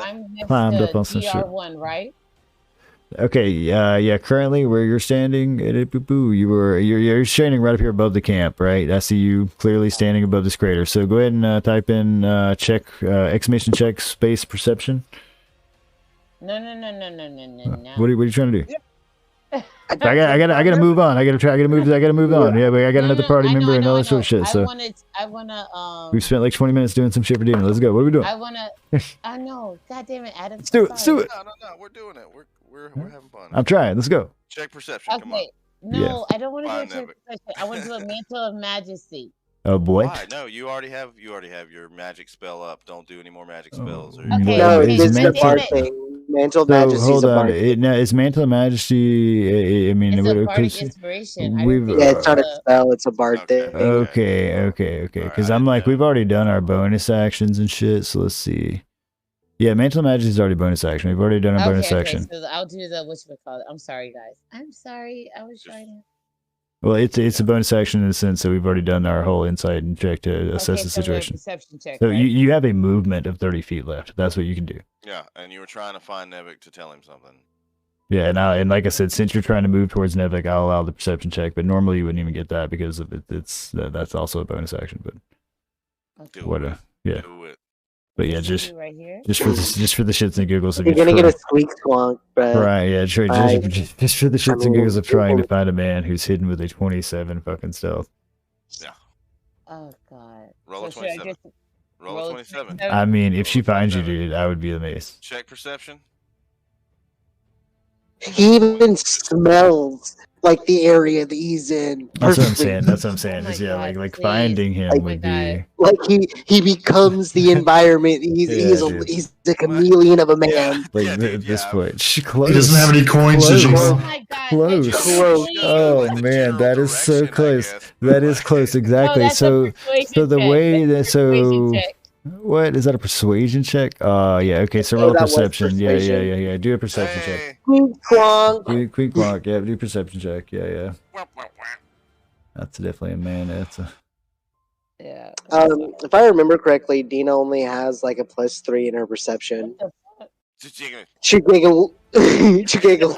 climbed up on some shit. Right? Okay, yeah. Currently, where you're standing, you're standing right up here above the camp, right? I see you clearly standing above this crater. So go ahead and type in exclamation check space perception. No. What are you trying to do? I gotta move on. I gotta move on. Yeah, but I got another party member and all that sort of shit. So I wanna. We've spent like 20 minutes doing some shit for Demon. Let's go. What are we doing? I know. God damn it, Adam. Let's do it. No. We're doing it. We're having fun. I'm trying. Let's go. Check perception. Come on. No, I don't want to do check perception. I want to do a mantle of majesty. Oh boy. Why? No, you already have your magic spell up. Don't do any more magic spells. No, this is the part thing. Mantle of Majesty. Hold on. Is Mantle of Majesty? I mean, it's a bardic inspiration. It's not a spell. It's a bard thing. Okay. Because I'm like, we've already done our bonus actions and shit. So let's see. Yeah, Mantle of Majesty is already bonus action. We've already done our bonus action. So I'll do the whatchamacallit. I'm sorry, guys. I'm sorry. I was trying to. Well, it's a bonus action in the sense that we've already done our whole insight and check to assess the situation. Perception check, so right? you have a movement of 30 feet left. That's what you can do. Yeah, and you were trying to find Nevik to tell him something. Yeah, and like I said, since you're trying to move towards Nevik, I'll allow the perception check. But normally you wouldn't even get that because of that's also a bonus action. But yeah. Do it. But yeah, just for the shits and giggles of you're gonna get a squeak squonk, bro. Right? Yeah, just for the shits and giggles of trying to find a man who's hidden with a 27 fucking stealth. Yeah. Oh god. Roll a 27. Roll a 27. I mean, if she finds you, dude, I would be amazed. Check perception. He even smells like the area that he's in. That's what I'm saying. Oh is yeah, God, like please. finding him Oh would my be like he becomes the environment. He's the chameleon of a man. like at this point. Close. He doesn't have any coins. Close. Oh my god. Close. Oh man, that is so close. That is close, exactly. Oh, so the way that Persuasion check. what is that a persuasion check? Yeah, okay, so roll a perception. Yeah. Do a perception check. Squeak squonk. Quick walk, yeah, do a perception check. Yeah. That's definitely a man. That's a Yeah. If I remember correctly, Dina only has like a +3 in her perception. She giggle. She giggle.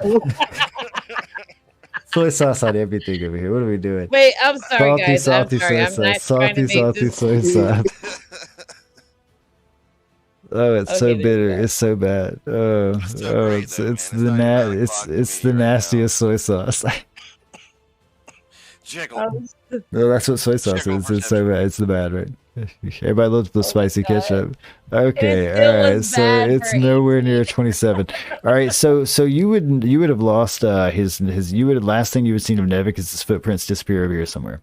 soy sauce on everything over here. What are we doing? Wait, I'm sorry, guys. Salty I'm sorry. soy I'm not sauce. trying to make this... Soy sauce. Oh, it's so bitter. It's so bad. It's the nastiest soy sauce. Jiggle. No, that's what soy sauce is. It's so bad. It's the bad, right? Everybody loves the spicy ketchup. Okay, all right. So it's nowhere near 27. All right, so you would have lost his last thing you would seen of Nevik is his footprints disappear over here somewhere.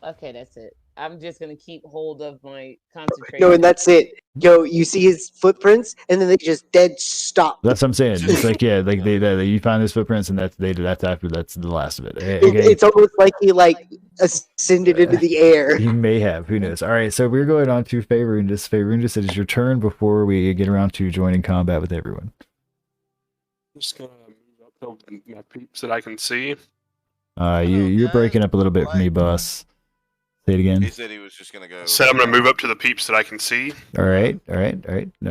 Okay, that's it. I'm just gonna keep hold of my concentration. No, and that's it. Yo, you see his footprints, and then they just dead stop. That's what I'm saying. It's like they you find his footprints, and that's the last of it. It's almost like he ascended into the air. He may have. Who knows? All right, so we're going on to Faerundis. Faerundis, it is your turn before we get around to joining combat with everyone. I'm just gonna move up to my peeps that I can see. You're breaking up a little bit for me, boss. Say it again. He said he was just gonna go. Said I'm gonna move up to the peeps that I can see. All right. No,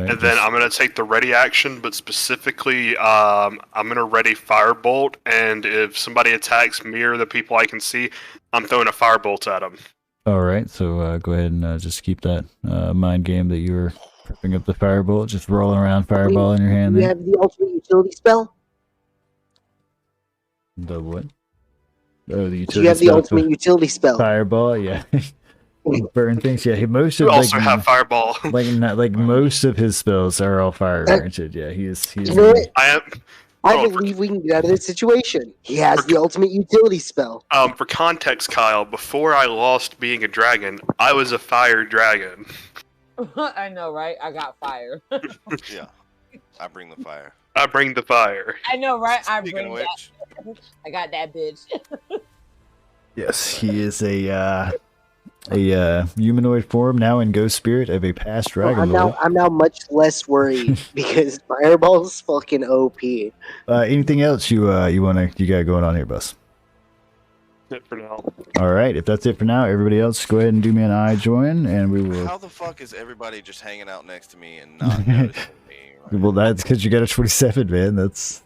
and then I'm gonna take the ready action, but specifically, I'm gonna ready firebolt. And if somebody attacks me or the people I can see, I'm throwing a firebolt at them. All right. So go ahead and just keep that mind game that you were prepping up the firebolt, just rolling around fireball in your hand. You have the ultimate utility spell. The what? Oh, the utility Do you have the ultimate utility spell? Fireball, yeah. Burn things, yeah. Most of you also have fireball. Most of his spells are all fire oriented. Yeah, he's. You know what? I believe we can get out of this situation. He has the ultimate utility spell. For context, Kyle, before I lost being a dragon, I was a fire dragon. I know, right? I got fire. Yeah, I bring the fire. I bring the fire. I know, right? Speaking of which, I got that bitch. Yes, he is a humanoid form now in ghost spirit of a past dragon lord. I'm now much less worried because fireball's fucking OP. Anything else you got going on here, boss? That's it for now. All right, if that's it for now, everybody else go ahead and do me an eye join, and we will. How the fuck is everybody just hanging out next to me and not noticing me? Right? Well, that's because you got a 27, man.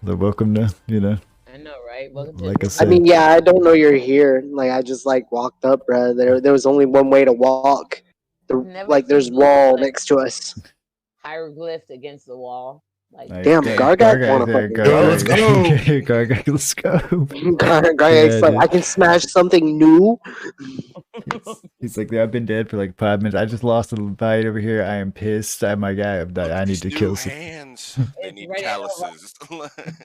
They're welcome to, I know, right? Welcome to like I said. I mean, yeah, I don't know you're here. Like, I just walked up, bro. There was only one way to walk. There's wall next to us. Hieroglyphed against the wall. Damn, Gargak wanna fucking go. Let's go. Gargak, let's go. Gargak's like, I can smash something new. He's like, I've been dead for like 5 minutes. I just lost a little fight over here. I am pissed. I need to kill some. They need calluses.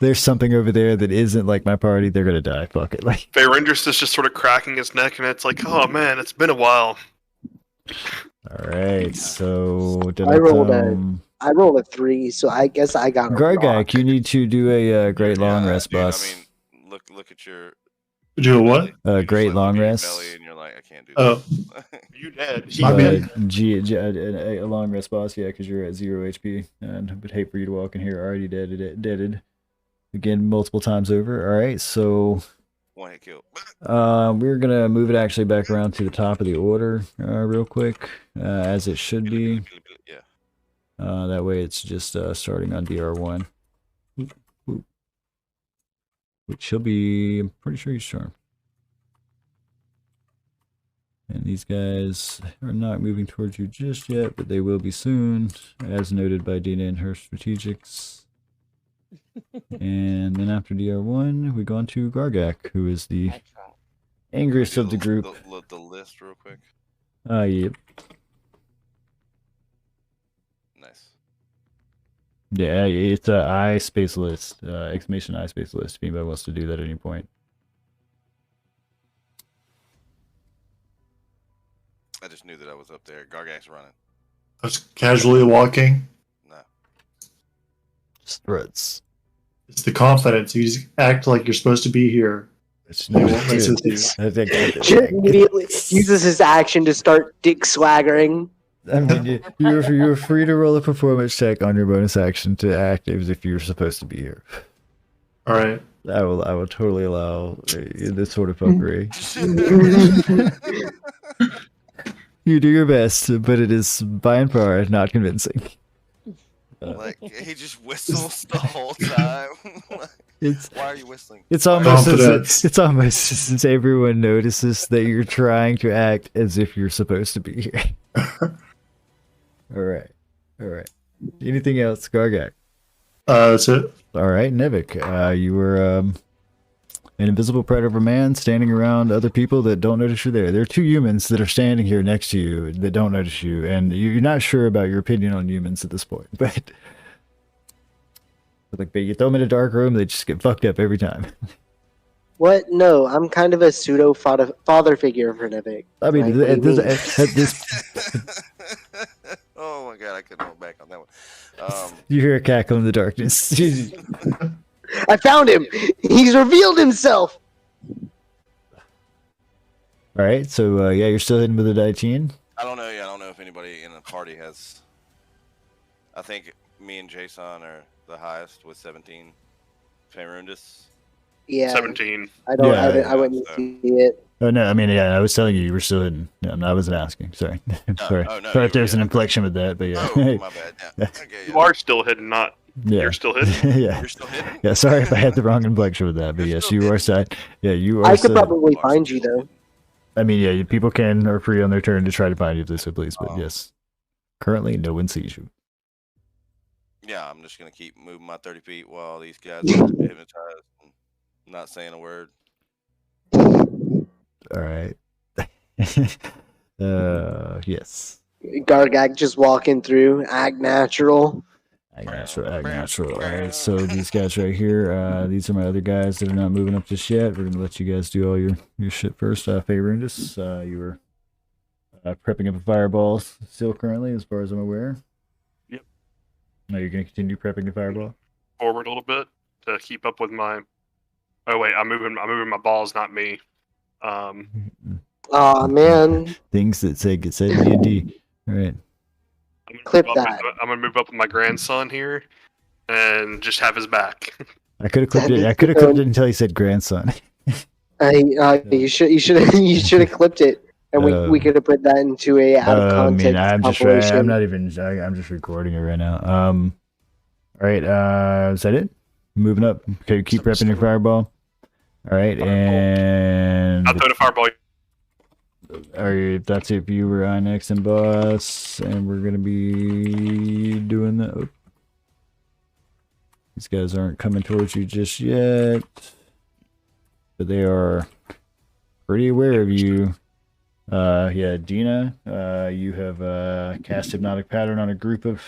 There's something over there that isn't like my party. They're gonna die. Fuck it. Like Faerundis is just sort of cracking his neck, and it's like, oh man, it's been a while. All right, so I rolled a 3, so I guess I got a Gargak, rock. you need to do a great long rest, dude, boss. I mean, look at your. Do a what? Great long Belly, rest. and you're like, I can't do Oh. that. You dead. A long rest, boss. Yeah, because you're at 0 HP, and I would hate for you to walk in here already deaded. Again, multiple times over. All right, so One hit kill. we're gonna move it actually back around to the top of the order real quick, as it should be. Yeah. That way, it's just starting on DR1, which he'll be. I'm pretty sure he's charmed. And these guys are not moving towards you just yet, but they will be soon, as noted by Dina and her strategics. And then after DR1, we go on to Gargak, who is the angriest of the group. The list real quick. Yep. Nice. Yeah, it's a I space list, exclamation I space list, if anybody wants to do that at any point. I just knew that I was up there. Gargak's running. I was casually walking. No. Struts. It's the confidence. You just act like you're supposed to be here. It's They won't listen to you. Jim immediately uses his action to start dick swaggering. I mean, you're free to roll a performance check on your bonus action to act as if you're supposed to be here. All right. I will totally allow this sort of fuckery. You do your best, but it is by and far not convincing. Like he just whistles the whole time. Why are you whistling? It's almost as everyone notices that you're trying to act as if you're supposed to be here. All right. Anything else, Gargak? That's it. All right, Nevik, you were an invisible predator man standing around other people that don't notice you're there. There are two humans that are standing here next to you that don't notice you, and you're not sure about your opinion on humans at this point. But like, you throw them in a dark room, they just get fucked up every time. What? No, I'm kind of a pseudo father figure for Nevik. I mean, Like, at this Oh my god, I couldn't hold back on that one. you hear a cackle in the darkness. I found him. He's revealed himself. All right, so yeah, you're still hitting with a 19. I don't know. Yeah, I don't know if anybody in the party has. I think me and Jason are the highest with 17. Faerundis. Yeah. 17. I don't. Yeah. I wouldn't see it. Oh no, I mean, yeah, I was telling you were still hitting. No, I wasn't asking. Sorry. Sorry. Oh, no, Sorry if there was yeah. an inflection with that, but yeah. Oh, my bad. Yeah. Okay, yeah. You are still hidden, not. Yeah. You're still hidden. Yeah. You're still hidden? Yeah, sorry if I had the wrong inflection with that, but You're yes, still you are hidden. side. Yeah, you are. I could still- probably find you though. I mean, yeah, people are free on their turn to try to find you if they so please, but Oh. yes, currently no one sees you. Yeah, I'm just gonna keep moving my 30 feet while these guys are hypnotized and not saying a word. All right. Yes. Gargak just walking through, act natural. Act natural. All right, so these guys right here, these are my other guys that are not moving up just yet. We're gonna let you guys do all your shit first. Faerundis, you were prepping up a fireball still currently, as far as I'm aware. Yep. Now you're gonna continue prepping the fireball. Forward a little bit to keep up with my. Oh wait, I'm moving my balls, not me. Oh man, Things that say get said in D&D. All right. Clip that. I'm gonna move up with my grandson here, and just have his back. I could have clipped it. I could have clipped it until he said grandson. you should have clipped it, and we could have put that into a out of context I'm compilation. I'm just recording it right now. All right, is that it? Moving up. Okay, keep prepping your fireball. All right, and I'll throw the fireball. that's it. You were on next and boss, and we're gonna be doing the. Oh. These guys aren't coming towards you just yet, but they are pretty aware of you. Yeah, Dina, you have cast hypnotic pattern on a group of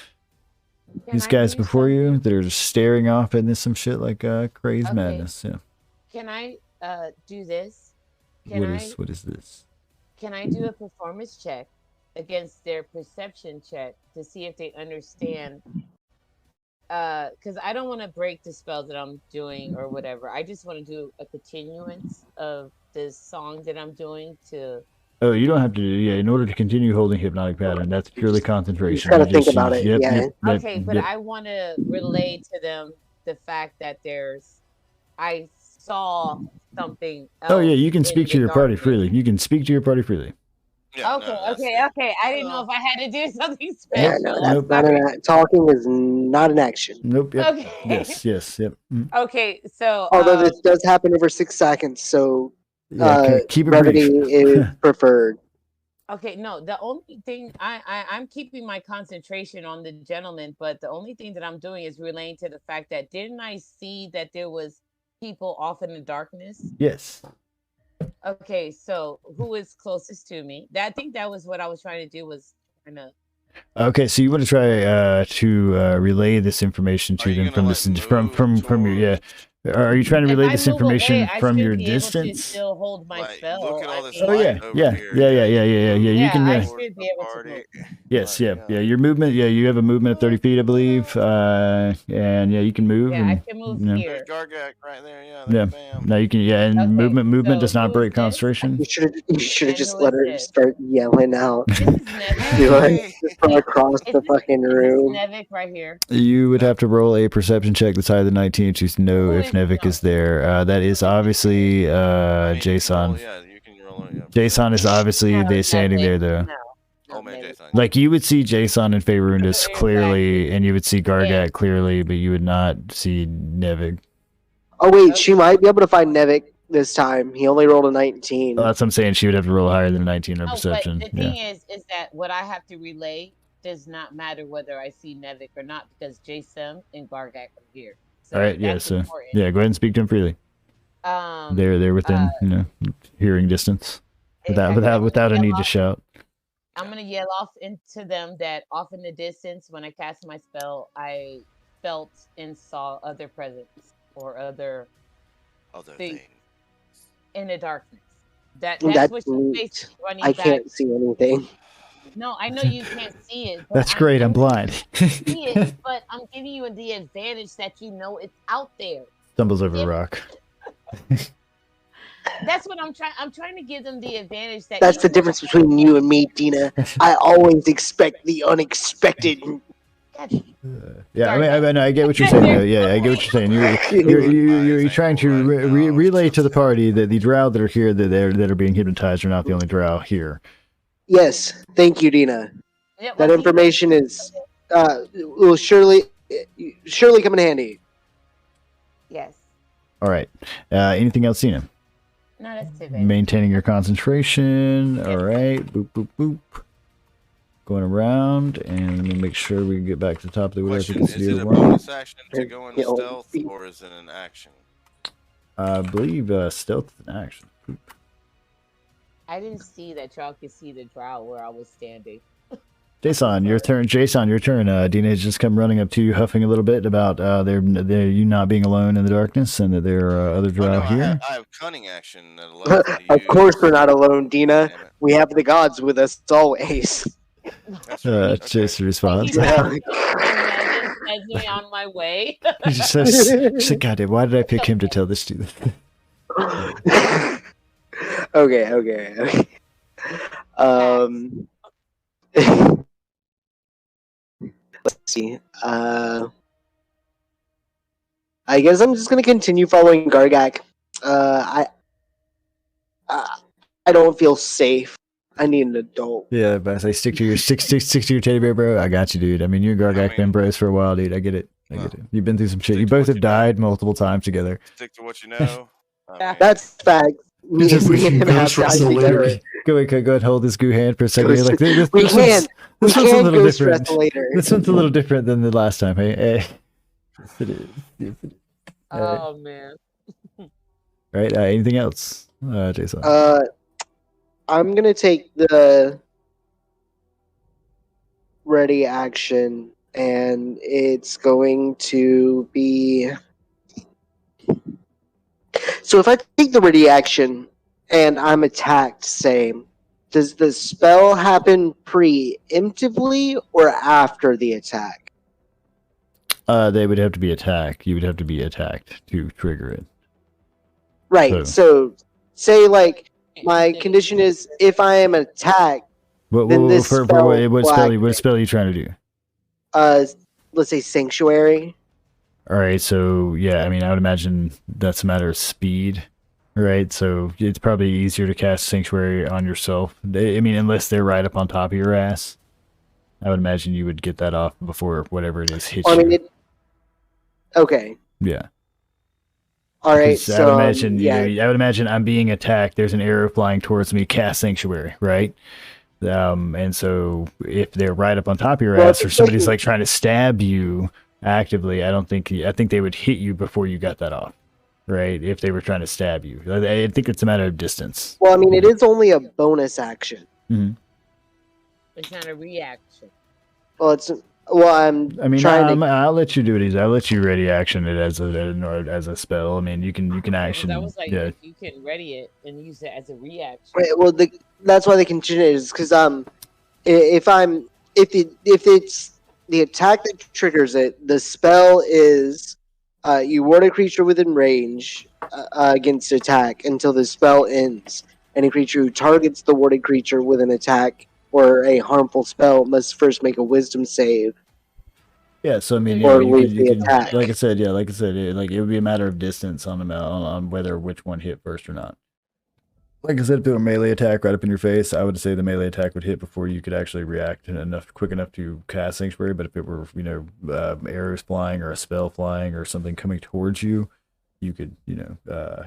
these guys before you that are just staring off into some shit like crazed madness. Yeah. Can I do this? What is this? Can I do a performance check against their perception check to see if they understand. Because I don't want to break the spell that I'm doing or whatever. I just want to do a continuance of this song that I'm doing to. Oh, you don't have to. Yeah, in order to continue holding hypnotic pattern, that's purely concentration. You just gotta think about it. Yep, yeah. Okay, but I want to relay to them the fact that I saw something else. Oh yeah, you can speak to your party freely. You can speak to your party freely. Yeah, okay. no, I didn't know if I had to do something special. Yeah, no, that's not talking is not an action. Nope. Yep. Okay. Yes. Yep. Okay, so Although this does happen over 6 seconds, so keep it brevity brief. is preferred. okay, no, the only thing I'm keeping my concentration on the gentleman, but the only thing that I'm doing is relaying to the fact that didn't I see that there was people off in the darkness? Yes. Okay, so who is closest to me? I think that was what I was trying to do, was kind of. Okay, so you want to try to relay this information to them from this from your yeah. Are you trying to relay this information from your distance? Still hold my spell. Look at all this Oh yeah. You can. I should be able to move. Yes, yeah. Your movement. Yeah, you have a movement of 30 feet, I believe. And yeah, you can move. Yeah, and, I can move here. There's Gargak right there. Yeah. Bam. No, you can. Yeah, and Okay, movement so does not break who is concentration. You should have just who let is her this? start yelling out. This is Nevik. You like just from across the fucking room. This is Nevik right here. You would have to roll a perception check that's higher than 19 to know Who if is Nevik no? is there. That is obviously Jason. Yeah, you can roll it. Yeah. Jason is obviously No, standing there Nevik, though. No. Oh man, Nevik. Jason. Like you would see Jason and Faerundis Exactly. clearly, and you would see Gargat Yeah. clearly, but you would not see Nevik. Oh wait, she might be able to find Nevik this time. He only rolled a 19. That's what I'm saying. She would have to roll higher than a 19 on No, perception. but the thing is that what I have to relay does not matter whether I see Nevik or not, because Jason and Gargak are here. So All right. Yeah. that's So important. yeah, go ahead and speak to him freely. They're within hearing distance without a need to shout. I'm gonna yell off into them that off in the distance, when I cast my spell, I felt and saw other presence or other things in the darkness. That's what she's basically running I back. can't see anything. No, I know you can't see it. But That's great. I'm blind. see it, but I'm giving you the advantage that you know it's out there. Stumbles over a rock. That's what I'm trying. I'm trying to give them the advantage that. That's the difference between you and me, Dina. I always expect the unexpected. Yeah, I mean, I get what you're saying. Though. Yeah, I get what you're saying. You're trying to relay to the party that the drow that are here, that are being hypnotized, are not the only drow here. Yes, thank you, Dina. Yeah, That information is will surely come in handy. Yes. All right. Anything else, Cena? No, that's it. Maintaining your concentration. All right. Boop, boop, boop. Going around, and let me make sure we get back to the top of the order. Question, is it a bonus action to go into stealth, or is it an action? I believe stealth is an action. Boop. I didn't see that y'all could see the drow where I was standing. Jason, your turn. Dina has just come running up to you, huffing a little bit about you not being alone in the darkness, and that there are other drow here. I have cunning action that allows me to Of use. course, we're not alone, Dina. We have the gods with us always. Jason responds. He sends me on my way. He just says, "Goddamn, why did I pick him to tell this to them?" Okay. Let's see. I guess I'm just gonna continue following Gargak. I don't feel safe. I need an adult. Yeah, but I say stick to your teddy bear, bro. I got you, dude. I mean, you and Gargak been bros for a while, dude. I get it. You've been through some shit. You both have died multiple times together. Stick to what you know. That's fact. Me Just and him have died together. Go ahead, and hold this goo hand for a second. Like, this We one's a little ghost different. wrestle later. This one's a little different than the last time. Hey. Yes, it is. Yes, it is. Oh man. Right. Anything else, Jason? I'm gonna take the ready action, and it's going to be. So if I take the ready action and I'm attacked, say, does the spell happen preemptively or after the attack? They would have to be attacked. You would have to be attacked to trigger it. Right. So say like my condition is if I am attacked, then this what spell are you trying to do? Let's say Sanctuary. All right, so yeah, I mean, I would imagine that's a matter of speed, right? So it's probably easier to cast Sanctuary on yourself. I mean, unless they're right up on top of your ass, I would imagine you would get that off before whatever it is hits you. Okay. Yeah. All right. So I would imagine, I would imagine I'm being attacked. There's an arrow flying towards me. Cast Sanctuary, right? And so if they're right up on top of your ass, or somebody's like trying to stab you actively, I think they would hit you before you got that off, right? If they were trying to stab you, I think it's a matter of distance. Well, I mean, it is only a bonus action. Mm-hmm. It's not a reaction. Well, I'll let you do it easy. I'll let you ready action it as a spell. I mean, you can action. That was like, yeah. you can ready it and use it as a reaction. Right, well, that's why the condition is because if it's the attack that triggers it, the spell is you ward a creature within range against attack until the spell ends. Any creature who targets the warded creature with an attack or a harmful spell must first make a wisdom save. Yeah, so I mean, like I said, it would be a matter of distance on whether which one hit first or not. Like I said, if it were a melee attack right up in your face, I would say the melee attack would hit before you could actually react quick enough to cast Sanctuary. But if it were, arrows flying or a spell flying or something coming towards you, you could,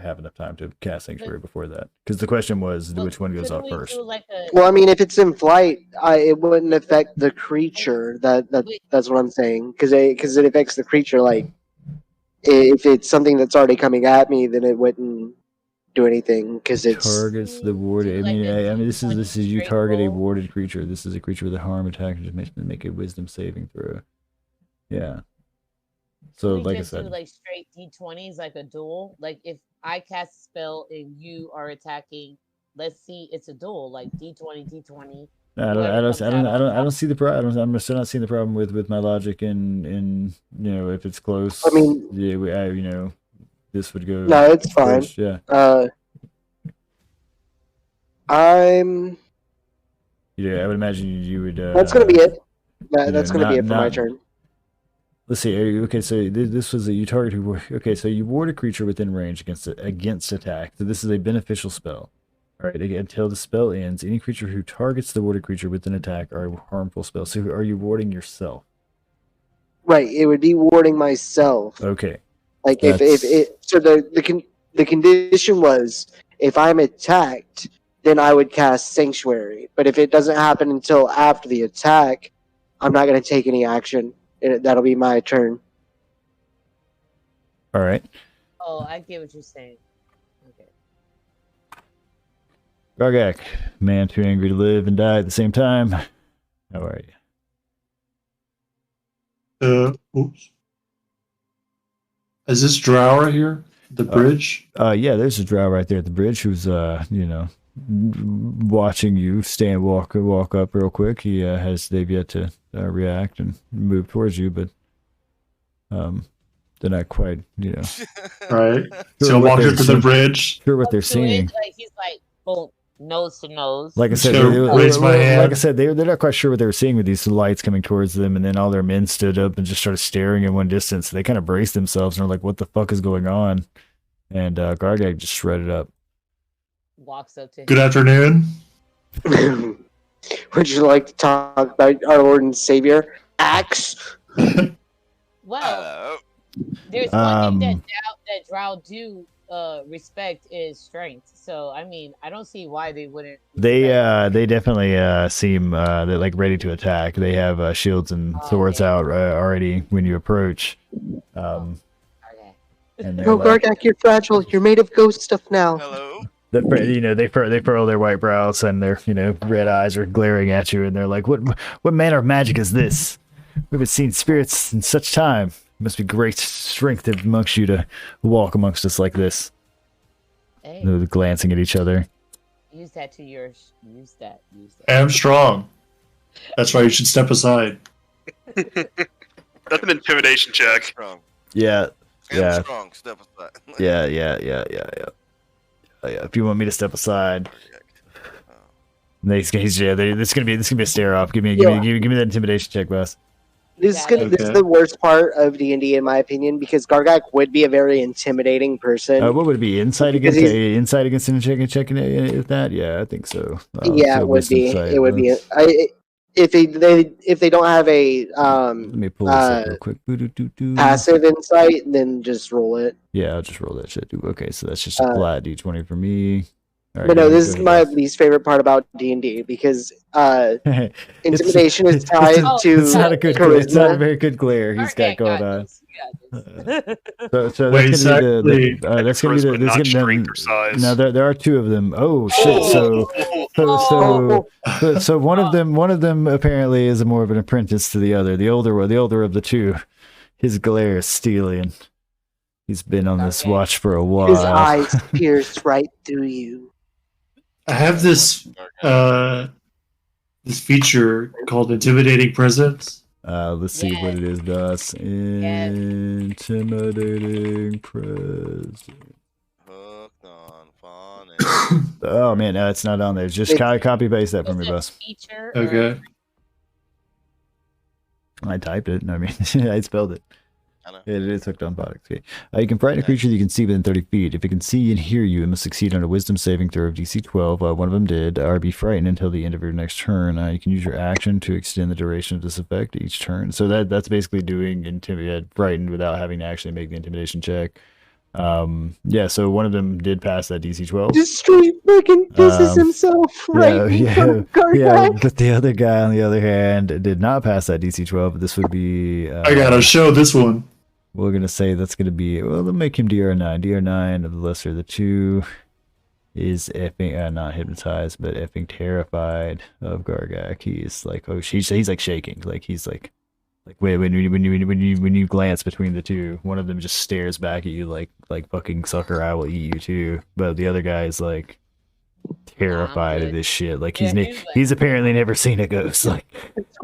have enough time to cast Sanctuary before that. Because the question was, which one goes off first? Well, I mean, if it's in flight, it wouldn't affect the creature. That's what I'm saying. Because it affects the creature. Like, if it's something that's already coming at me, then it wouldn't do anything because it targets the warded. I mean, this is you target a warded creature. This is a creature with a harm attack. Just make a wisdom saving throw. Yeah. So, like I said, do like straight D20s, like a duel. Like if I cast a spell and you are attacking, let's see, it's a duel, like D20. I don't see the problem. I'm still not seeing the problem with my logic in if it's close. I mean, this would go. No, it's fine. First, yeah. I would imagine you would. That's gonna be it. That's gonna be it for my turn. Let's see. Okay, so this was you target who. Okay, so you ward a creature within range against attack. So this is a beneficial spell. All right. Until the spell ends, any creature who targets the warded creature with an attack are a harmful spell. So are you warding yourself? Right. It would be warding myself. Okay. Like the condition was if I'm attacked, then I would cast Sanctuary. But if it doesn't happen until after the attack, I'm not going to take any action. That'll be my turn. All right. Oh, I get what you're saying. Okay. Gargak, man too angry to live and die at the same time. How are you? Oops. Is this drow right here? The bridge? Yeah, there's a drow right there at the bridge who's watching you walk up real quick. They've yet to react and move towards you, but they're not quite, Right. So walk up to the bridge. Sure what they're seeing. He's like, boom, nose to nose. Like I said, they're not quite sure what they were seeing with these lights coming towards them, and then all their men stood up and just started staring in one distance. They kind of braced themselves and are like, "What the fuck is going on?" And Gargak just shredded up. Walks up to him. Good afternoon. Would you like to talk about our Lord and Savior, Axe? Well, there's one thing that drow do respect is strength. So I mean, I don't see why they wouldn't. They definitely seem they're like ready to attack. They have shields and swords out already when you approach. Okay. And Gargak, you're fragile. You're made of ghost stuff now. Hello. They furrow their white brows and their red eyes are glaring at you, and they're like, "What manner of magic is this? We haven't seen spirits in such time. It must be great strength amongst you to walk amongst us like this." Hey. They're glancing at each other. Use that to your. Use that. I am strong. That's why you should step aside. That's an intimidation check. Strong. Yeah. Yeah. Strong. Step aside. Yeah. If you want me to step aside, he's yeah. This gonna be a stare off. Give me that intimidation check, boss. This is the worst part of D&D, in my opinion, because Gargak would be a very intimidating person. What would it be? Insight against checking with that? Yeah, I think so. Yeah, it would be. It would be. If they don't have a let me pull this up real quick. passive insight, then just roll it. Yeah, I'll just roll that shit. Okay, so that's just a flat d20 for me. All right, but no, this is my least favorite part about D&D because intimidation is tied to it's not a good charisma. It's not a very good glare he's got going on. So Wait, that's gonna be the now there are two of them. Oh shit! So one of them apparently is more of an apprentice to the other. The older of the two. His glare is steely, and he's been on this watch for a while. His eyes pierce right through you. I have this this feature called Intimidating Presence. Let's see what it is, boss. Intimidating presence. Hooked on phonics. Oh man, no, it's not on there. Just copy paste that for me, boss. Okay. I typed it. I mean, I spelled it. I know. It is hooked on phonics. Okay. You can frighten a creature that you can see within 30 feet. If it can see and hear you, it must succeed on a wisdom saving throw of DC 12. One of them did. Or be frightened until the end of your next turn. You can use your action to extend the duration of this effect each turn. So that's basically doing frightened without having to actually make the intimidation check. Yeah, so one of them did pass that DC 12. Just straight fucking pisses himself right in front of Gargak. But the other guy, on the other hand, did not pass that DC 12. This would be... I gotta show this one. We're going to say that's going to be... Well, they'll make him DR9. DR9 of the lesser of the two is effing... not hypnotized, but effing terrified of Gargak. He's like... Oh, he's like shaking. Like, he's like... When you glance between the two, one of them just stares back at you like fucking sucker, I will eat you too. But the other guy is like terrified of this shit. Like he's apparently never seen a ghost. Like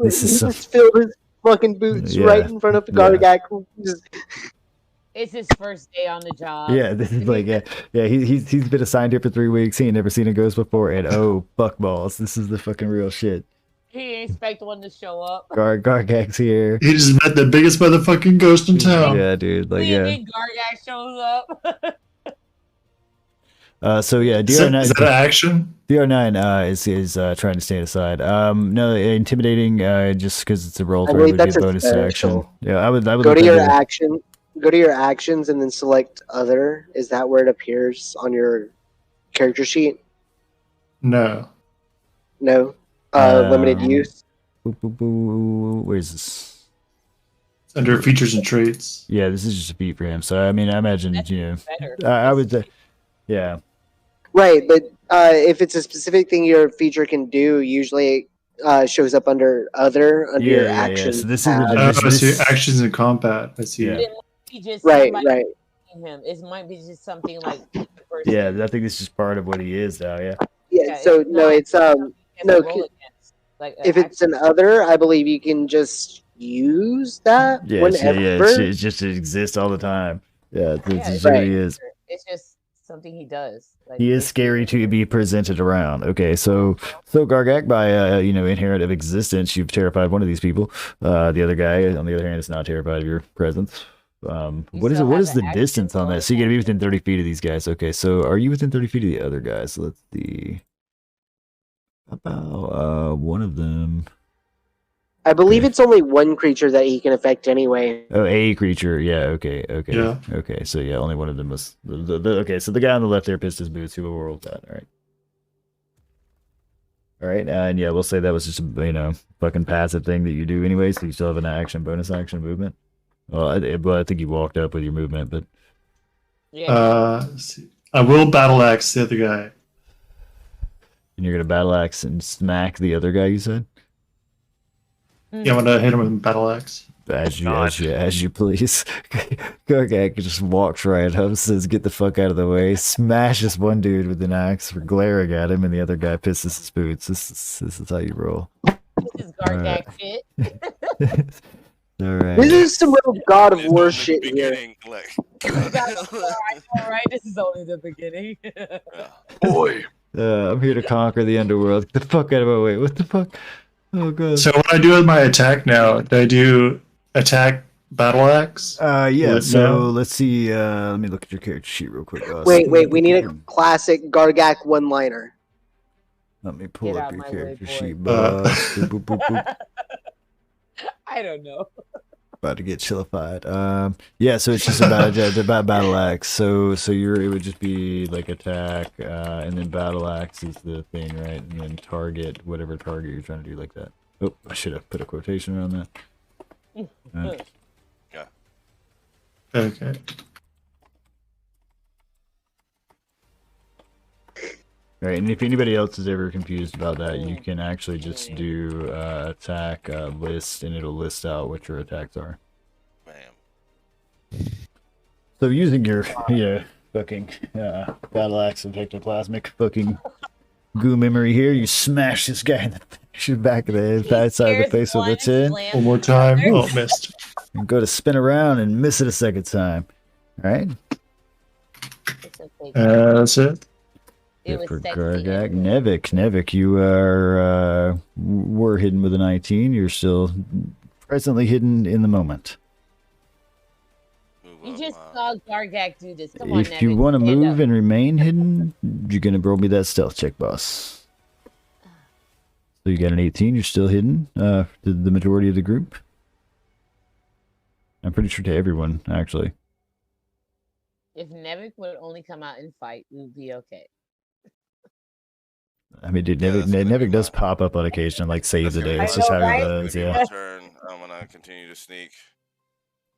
this is just filled his fucking boots right in front of the Gargak. It's his first day on the job. Yeah, this is like he's been assigned here for 3 weeks. He ain't never seen a ghost before, and oh fuck balls, this is the fucking real shit. He didn't expect one to show up. Gargak's here. He just met the biggest motherfucking ghost in town. Yeah, dude. Like, yeah. Gargak shows up. So yeah, DR9 is that an action? DR9 is trying to stand aside. No, intimidating. Just because it's a roll for it would be a bonus action. Yeah, I would go to your action. Go to your actions and then select other. Is that where it appears on your character sheet? No. No. Limited use. Where is this? It's under features and traits. Yeah, this is just a feat for him. So I mean, I imagine I would. Yeah. Right, but if it's a specific thing your feature can do, usually shows up under other under your actions. Yeah. So this is I see actions in combat. I see. Yeah. Right. Him. It might be just something like. Yeah, I think this is part of what he is now. Yeah. Yeah. So it's if it's an other, I believe you can just use that whenever. It just exists all the time. Yeah, this really is. It's just something he does. Like, he is scary to be presented around. Okay, so Gargak, by inherent of existence, you've terrified one of these people. The other guy, on the other hand, is not terrified of your presence. What is the distance on that? So you gotta be within 30 feet of these guys. Okay, so are you within 30 feet of the other guys? So let's see. About one of them. I believe it's only one creature that he can affect anyway. Oh, a creature. Yeah. Okay. Yeah. Okay. So yeah, only one of them was. Okay. So the guy on the left there pissed his boots. Who will roll that? All right. And yeah, we'll say that was just a fucking passive thing that you do anyway. So you still have an bonus action movement. Well, I think you walked up with your movement, but. Yeah. I will battle axe the other guy. And you're gonna battle axe and smack the other guy, you said? Yeah, I'm gonna hit him with battle axe. As you please. Gargak just walks right up, says, "Get the fuck out of the way." Smashes one dude with an axe for glaring at him, and the other guy pisses his boots. This is how you roll. This is Gargak shit. All right. This is some real God of War shit here. Like, I know, right? This is only the beginning. Boy. I'm here to conquer the underworld. Get the fuck out of my way. What the fuck? Oh god. So what I do with my attack now? Do I do attack battle axe? Yeah. So let's see. Let me look at your character sheet real quick. Wait. We need a classic Gargak one-liner. Let me pull Get up out your my character way, sheet. boy. Boop, boop, boop, boop. I don't know. About to get chillified. Yeah, so it's just about battle axe. So it would just be like attack, and then battle axe is the thing, right? And then target whatever target you're trying to do, like that. Oh, I should have put a quotation around that. Okay. All right, and if anybody else is ever confused about that, you can actually just do attack list, and it'll list out what your attacks are. Bam. So using your fucking battle axe of ectoplasmic fucking goo memory here, you smash this guy in the back of the head, side of the face with a 10. One more time. Oh, missed. And go to spin around and miss it a second time. All right. That's it. It was for sexy. Gargak. Nevik, you were hidden with a 19. You're still presently hidden in the moment. You just saw Gargak do this. Come on, If you Nevin, want to stand move up. and remain hidden, you're gonna roll me that stealth check, boss. So you got an 18. You're still hidden. To the majority of the group. I'm pretty sure to everyone, actually. If Nevik would only come out and fight, we would be okay. I mean, dude, Nevik does pop up on occasion, like saves the day. It's just how he does, It's gonna be yeah. my turn. I'm gonna continue to sneak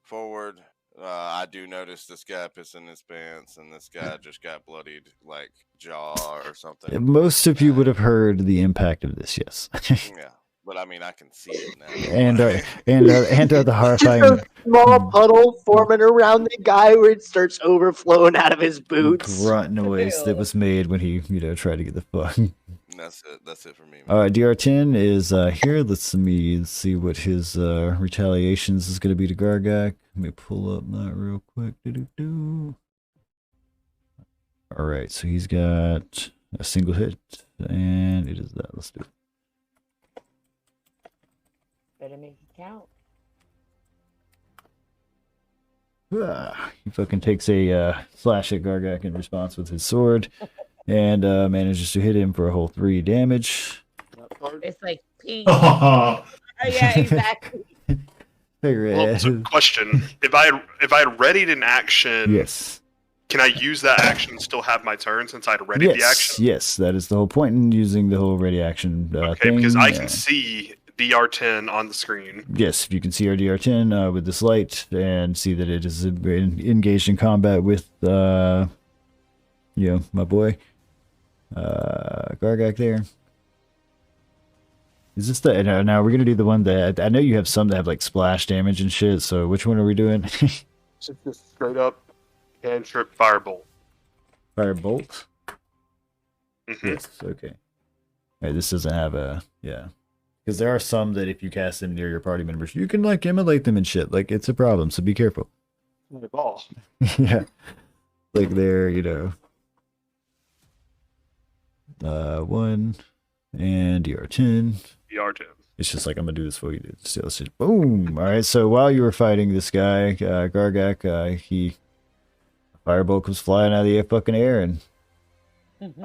forward. I do notice this guy pissing his pants, and this guy just got bloodied, like jaw or something. Most of you would have heard the impact of this, yes. Yeah, but I mean, I can see it now. and the horrifying. Just a small puddle forming around the guy where it starts overflowing out of his boots. Grunt noise that was made when he, tried to get the fuck. That's it for me. Man. All right, DR10 is here. Let's see what his retaliations is going to be to Gargak. Let me pull up that real quick. All right, so he's got a single hit, and it is that. Let's do it. Better make it count. He fucking takes a slash at Gargak in response with his sword, and manages to hit him for a whole 3 damage. It's like pink. Oh, Yeah, exactly. Well, so question: If I had readied an action, Yes. can I use that action and still have my turn since I'd readied the action? Yes, that is the whole point in using the whole ready action Okay, thing. because I can see DR10 on the screen. Yes, if you can see our DR10 with this light and see that it is engaged in combat with, my boy, Gargak there. Is this the... Now, we're going to do the one that... I know you have some that have, like, splash damage and shit, so which one are we doing? Just straight up cantrip firebolt. Firebolt? Mm-hmm. Yes, okay. Alright, this doesn't have a... Yeah. Because there are some that if you cast them near your party members, you can, like, immolate them and shit. Like, it's a problem, so be careful. Ball. Yeah. Like, they're, 1 and DR10. DR10. It's just like, I'm gonna do this for you, dude. Still, it's just boom. All right. So while you were fighting this guy, Gargak, a firebolt comes flying out of the fucking air and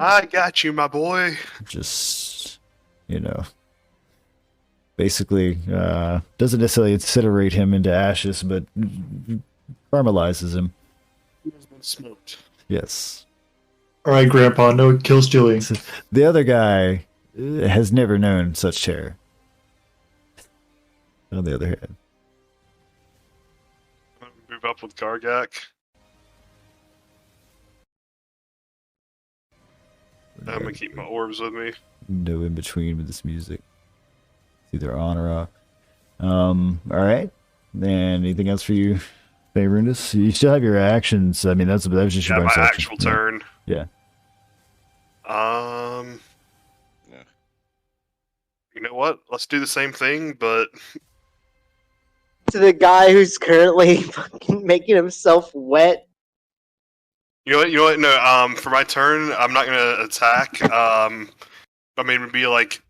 I got you, my boy. just, basically doesn't necessarily incinerate him into ashes, but caramelizes him. He has been smoked. Yes. all right, Grandpa. No kill stealing. The other guy has never known such terror. On the other hand. Move up with Gargak. I'm gonna keep my orbs with me. No in between with this music. It's either on or off. All right. And anything else for you, Favorindus? You still have your actions. I mean, that was just your bonus my action. actual turn. Yeah. Yeah. You know what? Let's do the same thing, but To the guy who's currently fucking making himself wet. you know what? No. For my turn, I'm not gonna attack. I mean, it'd be like,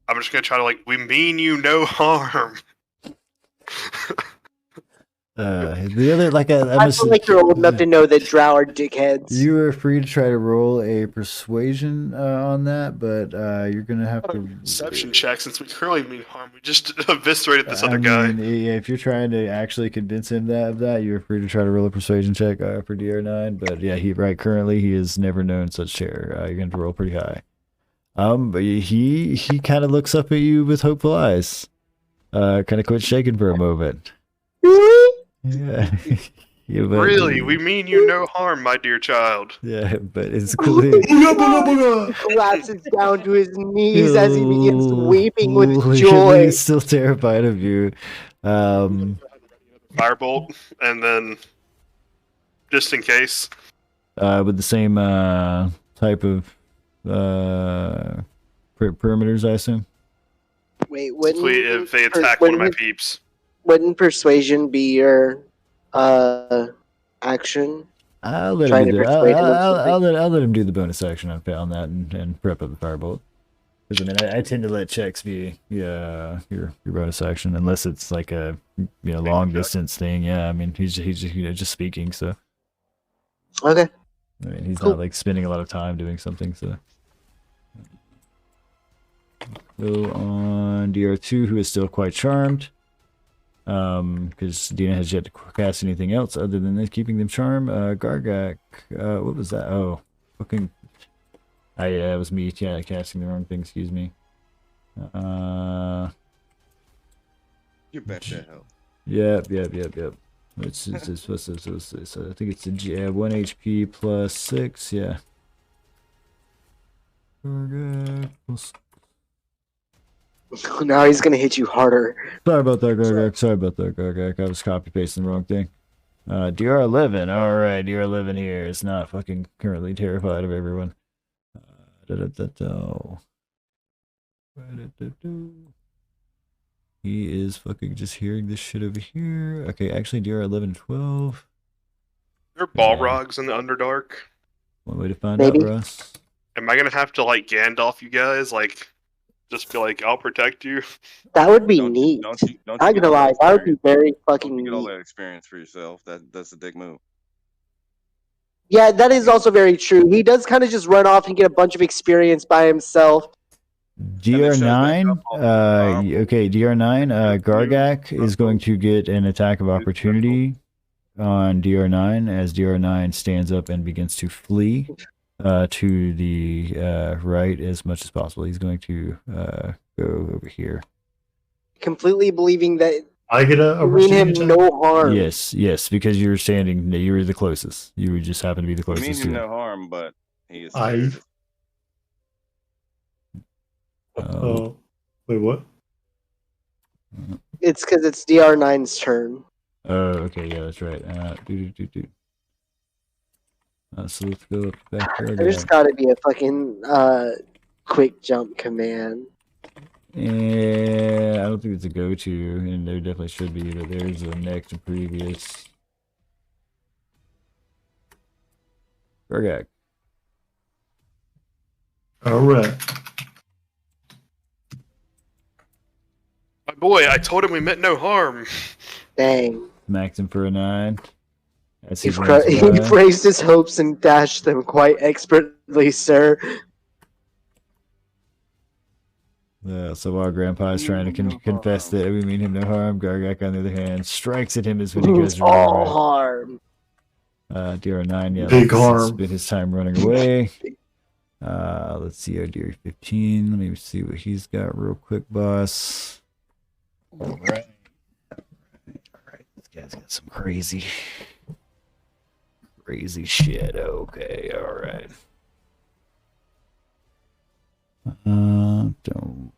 I'm just gonna try to we mean you no harm. The other I feel like you're old enough to know that drow are dickheads. You are free to try to roll a persuasion on that, but you're gonna have to Perception check, since we currently mean harm. We just eviscerated this other guy. Yeah, if you're trying to actually convince him of that, you're free to try to roll a persuasion check for DR9. But yeah, currently he has never known such terror. You're going to roll pretty high. But he kind of looks up at you with hopeful eyes. Kind of quits shaking for a moment. Yeah. Yeah, but, really, we mean you no harm, my dear child. Yeah, but it's clear. Collapses down to his knees as he begins weeping with joy. He's still terrified of you. Firebolt, and then just in case. With the same type of perimeters, I assume. Wait, if they attack one of my peeps. Wouldn't persuasion be your action? I'll let him do it. I'll let him do the bonus action on that and prep up the firebolt. Because I mean, I tend to let checks be your bonus action unless it's like a long distance thing. Yeah, I mean he's just speaking, so. Okay. I mean he's not like spending a lot of time doing something, so. Go on DR2, who is still quite charmed. Because Dina has yet to cast anything else other than this, keeping them charmed. Gargak, what was that? Oh, fucking. Yeah, it was me. Yeah, casting the wrong thing. Excuse me. You bet that help. Yep. What's this? I think it's a 1 HP plus 6. Yeah. Gargak plus. Now he's gonna hit you harder. Sorry about that, Gargak. I was copy pasting the wrong thing. DR11. All right, DR11 here is not fucking currently terrified of everyone. He is fucking just hearing this shit over here. Okay, actually, DR11, 12. There are Balrogs in the Underdark. One way to find out, Russ. Am I gonna have to Gandalf you guys? Just be like, I'll protect you. That would be neat. Don't I'm gonna lie, that would be very fucking neat. Get all neat. that experience for yourself. That's a dick move. Yeah, that is also very true. He does kind of just run off and get a bunch of experience by himself. DR9, okay, DR9, Gargak is going to get an attack of opportunity on DR9 as DR9 stands up and begins to flee to the right as much as possible. He's going to go over here. Completely believing that I get a mean him no harm. Yes, because you were standing, you were the closest. You would just happen to be the closest. I mean him no harm, but he is. Wait, what? It's because it's DR9's turn. Oh, okay, yeah, that's right. So let's go back there. There's got to be a fucking quick jump command. Yeah, I don't think it's a go-to, and there definitely should be, but there's a next and previous. Gargak. All right. My boy, I told him we meant no harm. Dang. Smacked him for a 9. He praised his hopes and dashed them quite expertly, sir. So our grandpa is trying to confess that we mean him no harm. Gargak, on the other hand, strikes at him as when he goes all harm. DR9, yeah, big harm. Spent his time running away. Let's see our DR15. Let me see what he's got real quick, boss. All right. This guy's got some crazy shit. Okay, all right. Don't.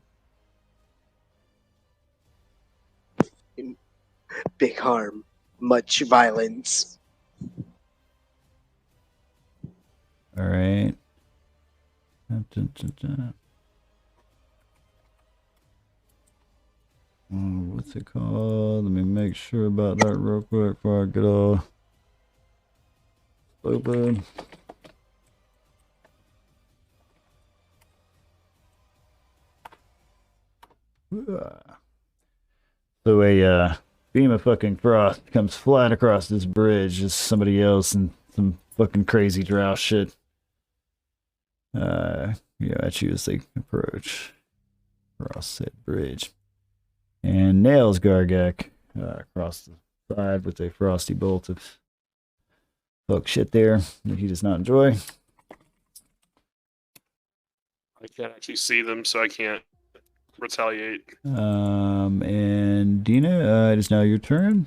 big harm, much violence. All right. Dun, dun, dun, dun. What's it called? Let me make sure about that real quick before I get all open. So a beam of fucking frost comes flying across this bridge. Just somebody else and some fucking crazy drow shit. At you as they approach across said bridge, and nails Gargak across the side with a frosty bolt of fuck shit there that he does not enjoy. I can't actually see them, so I can't retaliate. And Dina, it is now your turn.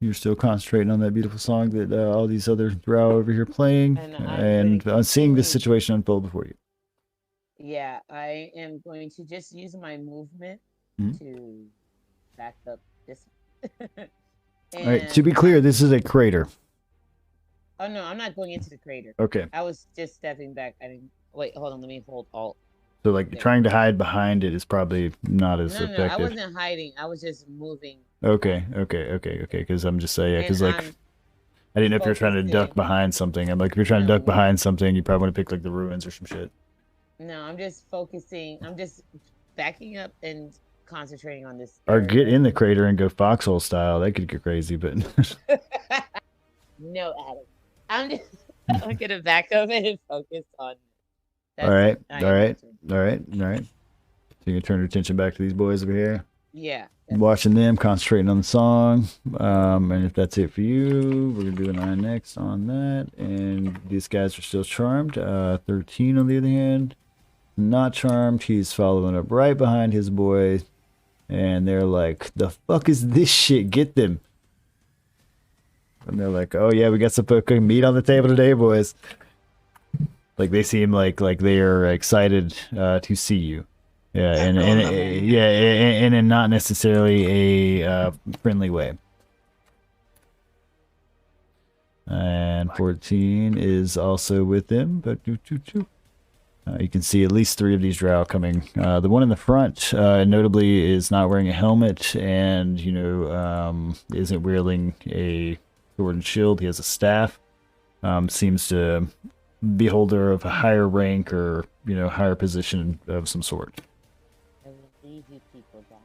You're still concentrating on that beautiful song that all these other drow over here playing, and seeing this situation unfold before you. Yeah, I am going to just use my movement to back up this. All right, to be clear, this is a crater. Oh no, I'm not going into the crater. Okay. I was just stepping back. I didn't. Wait, hold on. Let me hold Alt. So like trying to hide behind it is probably not as effective. No, I wasn't hiding. I was just moving. Okay. Because I'm just saying, because like I didn't know if you're trying to duck behind something. I'm like, if you're trying to duck behind something, you probably want to pick like the ruins or some shit. No, I'm just focusing. I'm just backing up and concentrating on this. Or get in the crater and go foxhole style. That could get crazy, but no, Adam. I'm gonna back up and focus on. All right. So you can turn your attention back to these boys over here. Yeah. Watching them, concentrating on the song. And if that's it for you, we're gonna do an eye next on that. And these guys are still charmed. 13 on the other hand, not charmed. He's following up right behind his boy, and they're like, "The fuck is this shit? Get them!" And they're like, "Oh yeah, we got some fucking meat on the table today, boys." Like they seem like they are excited to see you, and in not necessarily a friendly way. And 14 is also with them, but you can see at least 3 of these drow coming. The one in the front, notably, is not wearing a helmet, and isn't wielding a sword and shield. He has a staff. Seems to be holder of a higher rank or higher position of some sort. I will leave you people down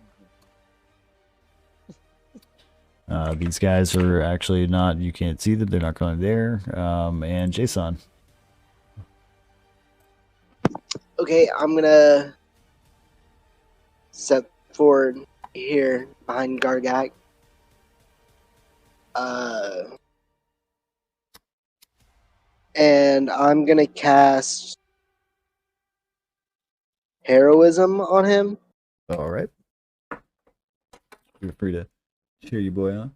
here. These guys are actually not. You can't see them. They're not going there. And Jason. Okay, I'm gonna step forward here behind Gargak. And I'm gonna cast heroism on him. All right. Feel free to cheer your boy on.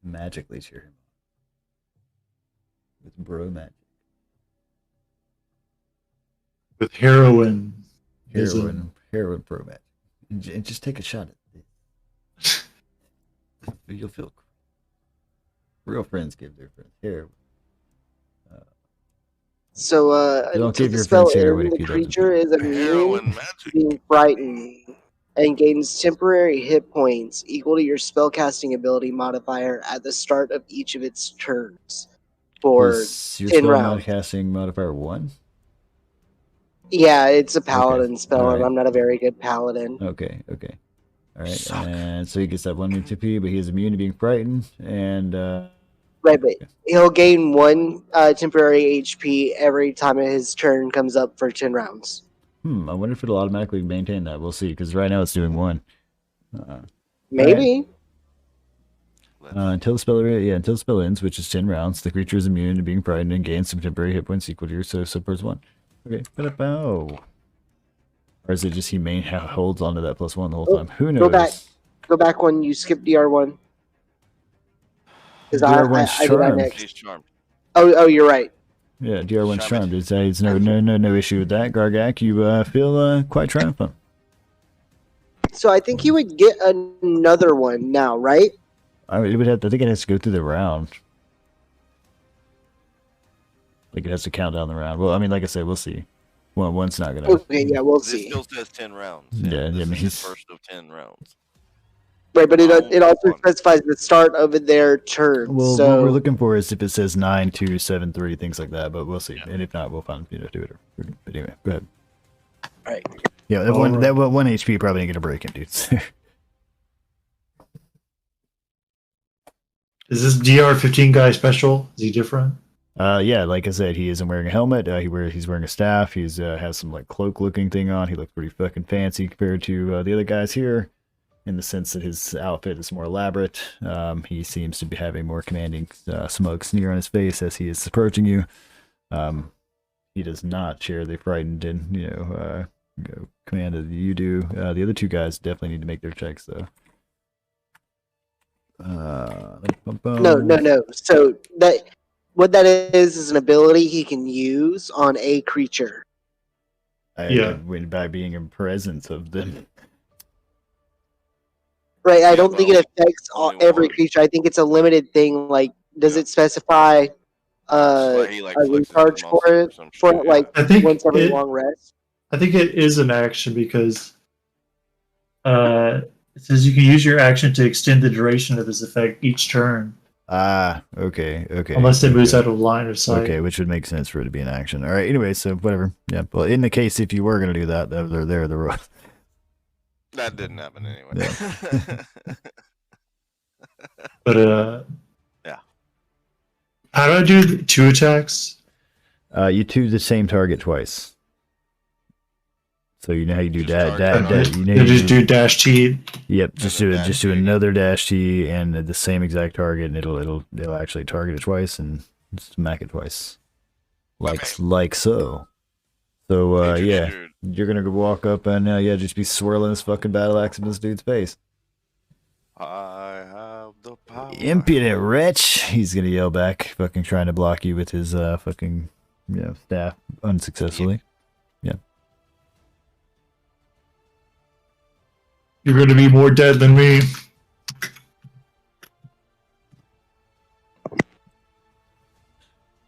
Magically cheer him on. With bro magic. With heroin pro magic. And just take a shot at this. You'll feel real friends give their friends heroin. Don't give your friends heroin. The creature is immune to being frightened and gains temporary hit points equal to your spellcasting ability modifier at the start of each of its turns for 10 rounds. Spellcasting modifier 1? Yeah, it's a paladin spell, and I'm not a very good paladin. Okay. All right, and so he gets that 1 TP, but he is immune to being frightened, and right, but he'll gain 1 temporary HP every time his turn comes up for 10 rounds. I wonder if it'll automatically maintain that. We'll see, because right now it's doing 1. Maybe. Right. Until the spell ends, which is 10 rounds, the creature is immune to being frightened and gains some temporary hit points equal to your subverse 1. Okay, or is it just he holds onto that +1 the whole time? Who knows? Go back when you skip DR1. Because I do that next. He's charmed. Oh, you're right. Yeah, DR1's charmed. It's no issue with that. Gargak, you feel quite triumphant. So I think he would get another one now, right? I mean, it would have. I think it has to go through the round. Like it has to count down the round. Well, I mean, like I said, we'll see. Well, one's not gonna. Okay, yeah, we'll This see. still says 10 rounds. Yeah, this I mean, is he's the first of 10 rounds. Right, but it Oh, also one. specifies the start of their turn. Well, so what we're looking for is if it says 9, 2, 7, 3, things like that. But we'll see. And if not, we'll find do it. But anyway, go ahead. All right. Yeah, that one HP probably ain't gonna break him, dudes. Is this DR15 guy special? Is he different? Yeah, like I said, he isn't wearing a helmet. He's wearing a staff. He's has some like cloak looking thing on. He looks pretty fucking fancy compared to the other guys here, in the sense that his outfit is more elaborate. He seems to be having more commanding, smug sneer on his face as he is approaching you. He does not share the frightened and command that you do. The other two guys definitely need to make their checks though. No. So what that is an ability he can use on a creature. By being in presence of them. Right, I don't think it affects every creature. I think it's a limited thing. Like, does it specify a recharge for it? I think once every long rest? I think it is an action because it says you can use your action to extend the duration of this effect each turn. Okay. Unless it moves out of line of sight. Okay, which would make sense for it to be an action. All right, anyway, so whatever. Yeah, well, in the case if you were going to do that, they're the That didn't happen anyway. Yeah. But, yeah. How do I do 2 attacks? You do the same target twice. So you know how you do that. Just do dash T. Yep, just do another dash T and the same exact target, and it'll actually target it twice and smack it twice, like so. So yeah, you're gonna walk up and just be swirling this fucking battle axe in this dude's face. I have the power. Impudent wretch! He's gonna yell back, fucking trying to block you with his fucking staff unsuccessfully. Yeah. You're going to be more dead than me.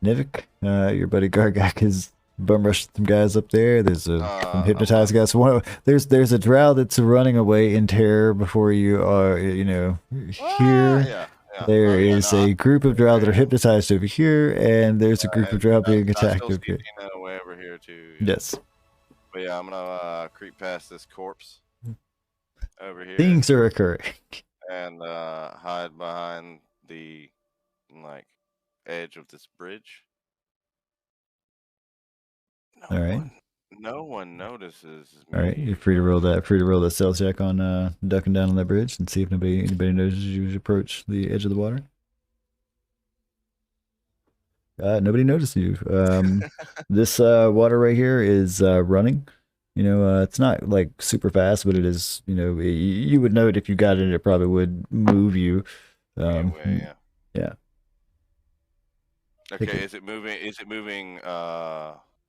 Nivik, your buddy Gargak has bum rushed some guys up there. There's some hypnotized guys. There's a drow that's running away in terror before you are, here. There is a group of drow that are hypnotized over here, and there's a group of drow being attacked over here. Way over here too. Yes. But yeah, I'm gonna creep past this corpse over here. Things are occurring. And hide behind the edge of this bridge. All right. No one notices me. All right, you're free to roll that stealth check on ducking down on that bridge and see if anybody notices you as you approach the edge of the water. Nobody noticed you. This water right here is running. It's not like super fast, but it is. You would know it if you got it. It probably would move you. Anyway, yeah. Okay, is it moving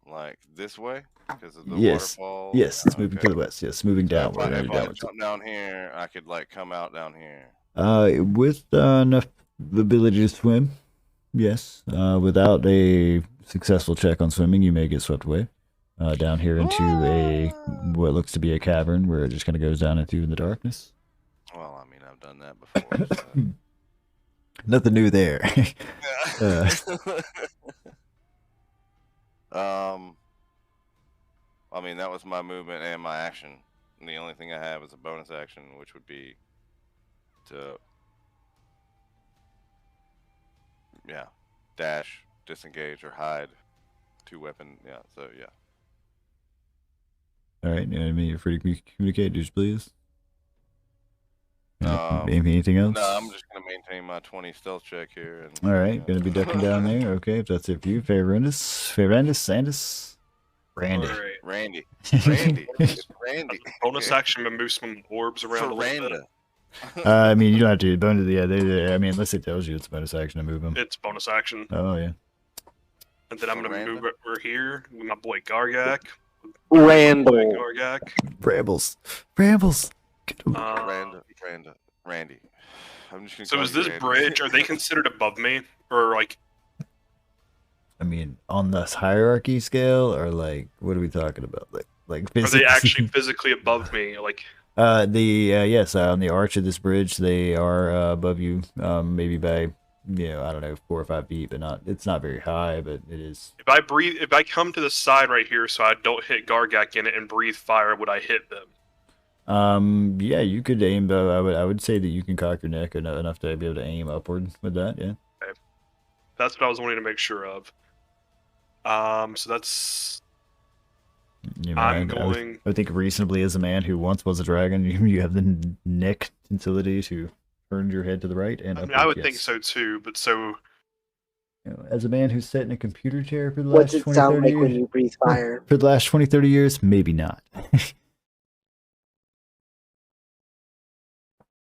like this way because of the yes. waterfall? Yes, it's moving to the west. Yes, moving downward. If I jump down here, I could come out down here. With enough ability to swim, yes. Without a successful check on swimming, you may get swept away down here into what looks to be a cavern where it just kind of goes down into the darkness. Well, I mean, I've done that before. So. Nothing new there. I mean, that was my movement and my action. And the only thing I have is a bonus action, which would be to, dash, disengage, or hide. 2-weapon, so yeah. All right, you're free to communicate, dudes, please. Anything else? No, I'm just going to maintain my 20 stealth check here. And, all right, going to be ducking down there. Okay, if that's it for you. Sandus. Randy. Randy. Bonus action to move some orbs around a little bit. I mean, you don't have to bonus. Yeah, unless it tells you it's a bonus action to move them. It's bonus action. Oh yeah. And then I'm gonna move over here with my boy Gargak. Randall. Gargak. Brambles. Randy. I'm just gonna So call is you this Randy. bridge? Are they considered above me, or like? I mean, on this hierarchy scale, or like, what are we talking about? Like Are physically? they actually physically above me? Like, yes, on the arch of this bridge, they are above you, maybe by, I don't know, 4 or 5 feet, but not. It's not very high, but it is. if I come to the side right here, so I don't hit Gargak in it and breathe fire, would I hit them? Yeah, you could aim. I would say that you can cock your neck enough to be able to aim upward with that. Yeah. Okay. That's what I was wanting to make sure of. So that's. I'm going. I would think reasonably, as a man who once was a dragon, you have the neck ability to turn your head to the right and upward. I would think so too, but so. As a man who's sat in a computer chair for the What's last it 20, sound 30 like years, when you breathe fire? for the last 20, 30 years, maybe not.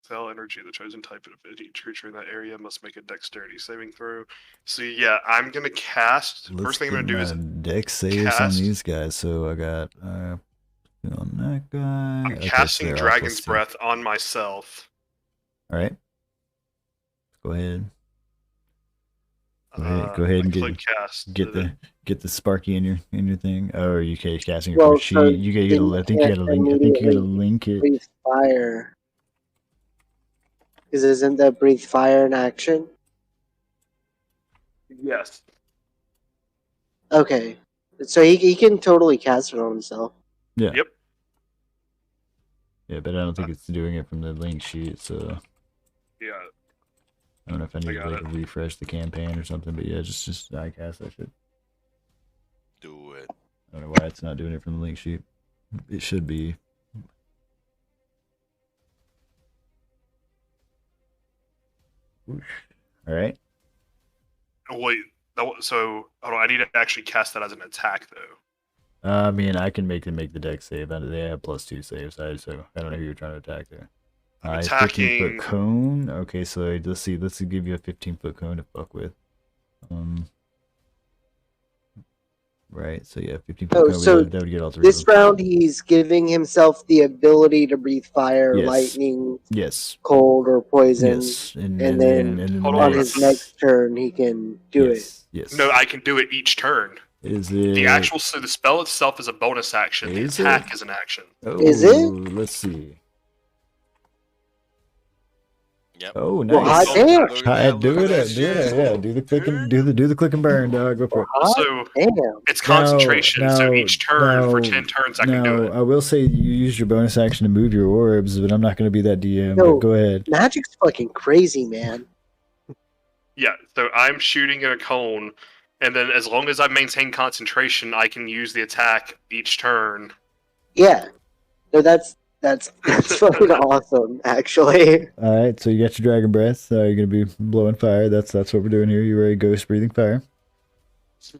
Cell energy, the chosen type of each creature in that area must make a dexterity saving throw. So yeah, I'm gonna cast. First thing I'm gonna do is dex saves on these guys. So I got on that guy. I'm casting Dragon's Breath on myself. All right. Go ahead. Go ahead and get the Sparky in your thing. Oh, are you casting your first sheet? You get a. I think you got a link. I think you got to link it. Breathe fire. Because isn't that breathe fire in action? Yes. Okay, so he can totally cast it on himself. Yeah. Yep. Yeah, but I don't think it's doing it from the link sheet. So. Yeah. I don't know if I need to like refresh the campaign or something, but yeah, just I cast that shit. Do it. I don't know why it's not doing it from the link sheet. It should be. All right. Wait. So I need to actually cast that as an attack, though. I mean, I can make them make the deck save. They have +2 saves, so I don't know who you're trying to attack there. Attacking 15-foot cone. Okay, so let's see. Let's give you a 15-foot cone to fuck with. Right. So yeah, 15-foot cone. So that would get all 3. This round, he's giving himself the ability to breathe fire, lightning, cold, or poison. Yes. And then on his next turn, he can do it. Yes. No, I can do it each turn. Is it so the spell itself is a bonus action. The attack is an action. Oh, is it? Let's see. Yep. Oh, nice. Well, damn. Do it. Yeah, do the click and do the click and burn, dog. Go for it. So it's concentration. So each turn for 10 turns, I can do it. I will say you use your bonus action to move your orbs, but I'm not going to be that DM. But go ahead. Magic's fucking crazy, man. Yeah. So I'm shooting in a cone, and then as long as I maintain concentration, I can use the attack each turn. Yeah. No, that's fucking awesome, actually. All right, so you got your dragon breath. You're gonna be blowing fire. That's what we're doing here. You're a ghost breathing fire. So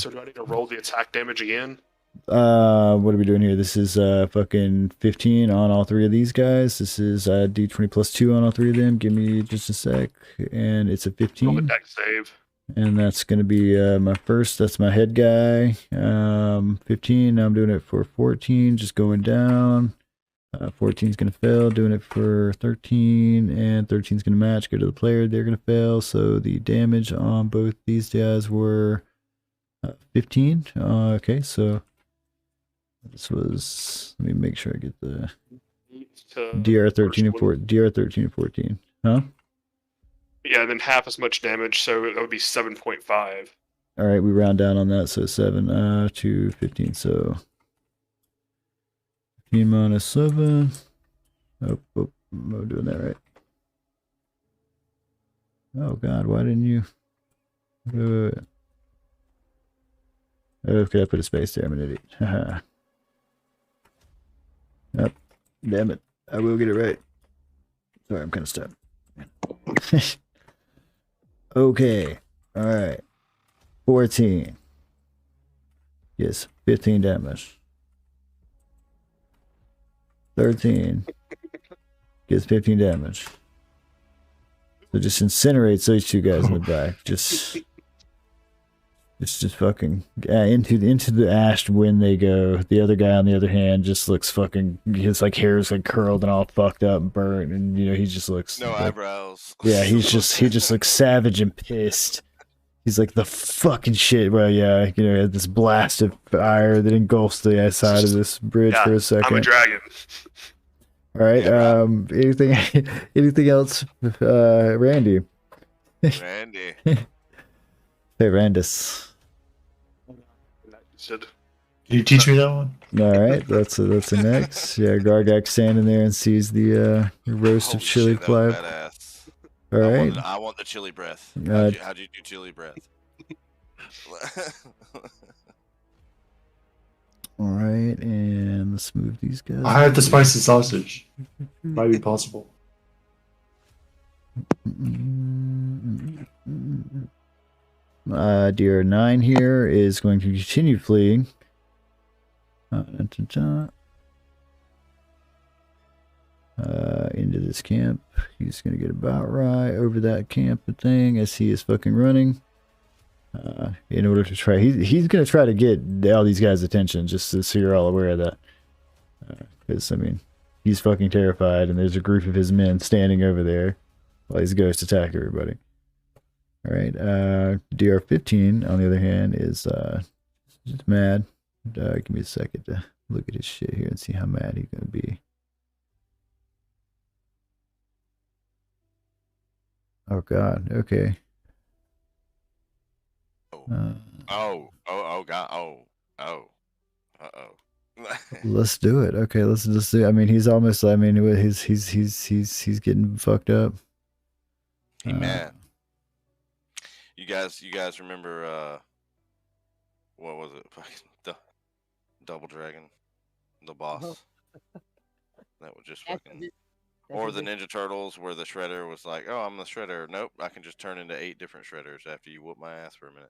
do I need to roll the attack damage again? What are we doing here? This is fucking 15 on all 3 of these guys. This is D20 +2 on all 3 of them. Give me just a sec, and it's a 15. Roll the deck save. And that's going to be my first. That's my head guy. 15. Now I'm doing it for 14. Just going down. 14 is going to fail. Doing it for 13. And 13 is going to match. Go to the player. They're going to fail. So the damage on both these guys were 15. Okay, so this was. Let me make sure I get the DR 13 and 14. DR 13 and 14. Huh? Yeah, and then half as much damage, so that would be 7.5. All right, we round down on that, so 7 to 15. So 15 minus 7. Oh, I'm doing that right. Oh God, why didn't you? Okay, I put a space there. I'm an idiot. Haha. Yep. Damn it. I will get it right. Sorry, I'm kind of stuck. Okay. All right. 14. Yes, 15 damage. 13 gets 15 damage. So just incinerates those 2 guys in the back. Just just fucking into the ash when they go. The other guy, on the other hand, just looks fucking. His like hair is like curled and all fucked up, and burnt, and he just looks no like, eyebrows. Yeah, he just looks savage and pissed. He's like the fucking shit. Well, yeah, this blast of fire that engulfs the side of this bridge for a second. I'm a dragon. All right. Anything else, Randy? Randy. Hey, Randus. Can you teach me that one? All right, that's a next. Yeah, Gargak standing there and sees the roast of chili fly. All right. I want the chili breath. How'd you do chili breath? All right, and let's move these guys. I had the spicy sausage. Might be possible. DR9 here is going to continue fleeing. Into this camp. He's going to get about right over that camp thing as he is fucking running. In order to try, he's going to try to get all these guys' attention, just so you're all aware of that. Because, he's fucking terrified, and there's a group of his men standing over there while these ghosts attack everybody. Alright, DR15, on the other hand, is just mad. Give me a second to look at his shit here and see how mad he's going to be. Oh, God, okay. God. Let's do it. Okay, let's do it. He's almost. He's getting fucked up. Hey, man. You guys remember what was it? The Double Dragon, the boss. That would just fucking. Or the Ninja Turtles, where the Shredder was like, "Oh, I'm the Shredder. Nope, I can just turn into 8 different Shredders after you whoop my ass for a minute."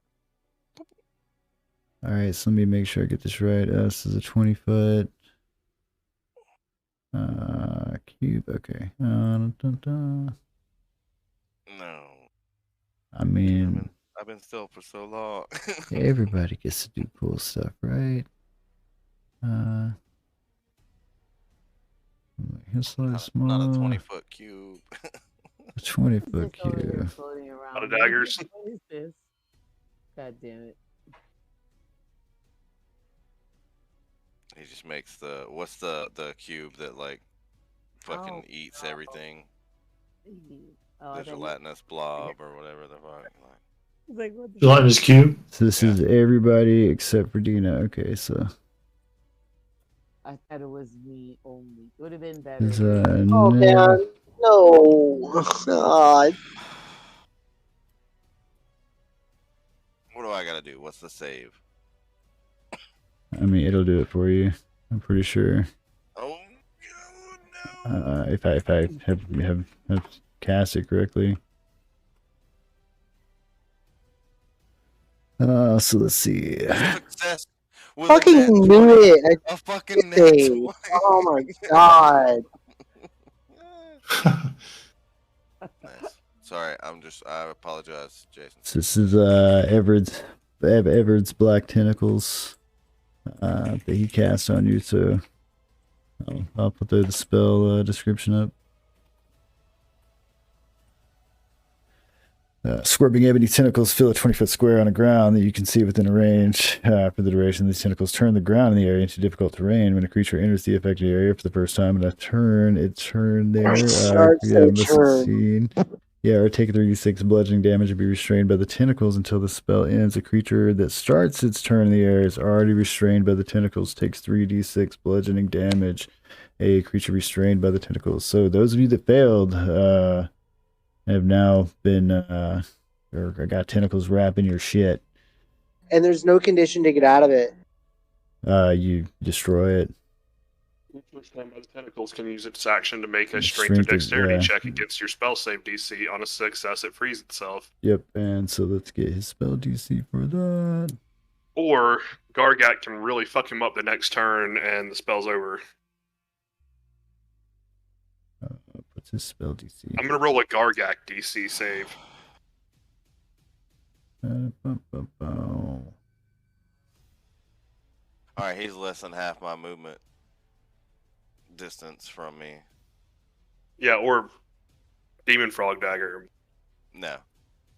All right, so let me make sure I get this right. This is a 20-foot cube. Okay. No. I've been still for so long. Everybody gets to do cool stuff, right? It's like small. Not a 20-foot cube. A 20-foot cube. A lot of daggers. What is this? God damn it. He just makes what's the cube that like fucking eats everything? The gelatinous blob or whatever the fuck. Gelatinous cube? So this is everybody except for Dina. Okay, so. I thought it was me only. It would have been better. Oh, man. No. God. What do I gotta do? What's the save? It'll do it for you. I'm pretty sure. Oh no. If I have cast it correctly. So let's see. Success. Fucking knew it. A fucking thing. Oh my god. Nice. Sorry, I apologize, Jason. So this is Everard's black tentacles that he cast on you, so I'll put the spell description up. Scorpion ebony tentacles fill a 20-foot square on the ground that you can see within a range. For the duration, these tentacles turn the ground in the area into difficult terrain. When a creature enters the affected area for the first time in a turn, it turned there. Or take 36 bludgeoning damage and be restrained by the tentacles until the spell ends. A creature that starts its turn in the air is already restrained by the tentacles, takes 3d6 bludgeoning damage. A creature restrained by the tentacles. So those of you that failed, have now been or got tentacles wrapping your shit. And there's no condition to get out of it. You destroy it. The tentacles can use its action to make a strength or dexterity check against your spell save DC. On a success, it frees itself. Yep, and so let's get his spell DC for that. Or Gargat can really fuck him up the next turn, and the spell's over. What's his spell DC? I'm gonna roll a Gargak DC save. All right, he's less than half my movement distance from me. Yeah, or Demon Frog Dagger. No.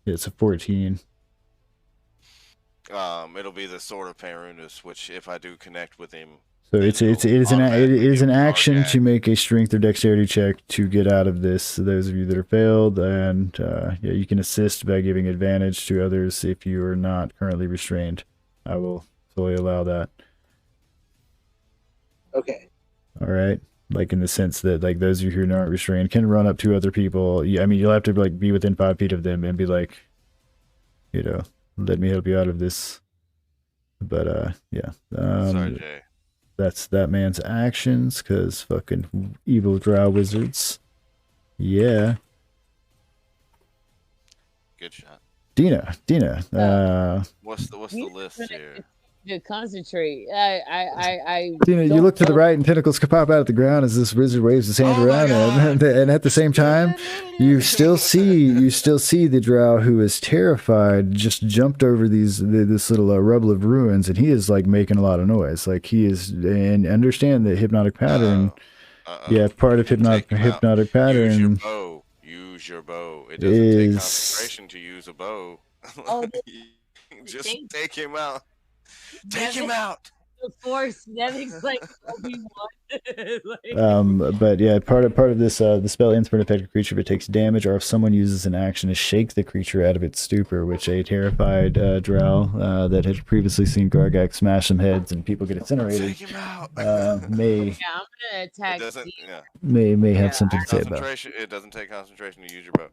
It's a 14. It'll be the Sword of Perunus, which if I do connect with him, so it is an action to make a strength or dexterity check to get out of this. So those of you that are failed, and yeah, you can assist by giving advantage to others if you are not currently restrained. I will fully allow that. Okay. All right. Like in the sense that like those of you who aren't restrained can run up to other people. Yeah, I mean you'll have to like be within 5 feet of them and be like, you know, let me help you out of this. But yeah. Sorry, Jay. That's that man's actions, cause fucking evil drow wizards. Yeah. Good shot. Dina. What's the list here? To concentrate. I Dina, you look to the right and tentacles pop out of the ground as this wizard waves his hand around, and at the same time, you still see the drow who is terrified just jumped over this little rubble of ruins, and he is like making a lot of noise, like he is, and understand that hypnotic pattern. Yeah, part of hypnotic pattern. Use your bow. It doesn't take concentration to use a bow. Just take him out. Take him out. The Force, Nevic's like Obi-Wan. But yeah, part of this the spell ends for an affected creature if it takes damage, or if someone uses an action to shake the creature out of its stupor, which a terrified drow that had previously seen Gargak smash some heads and people get incinerated Take him out. may I'm gonna attack. May have something to say about. It doesn't take concentration to use your bow.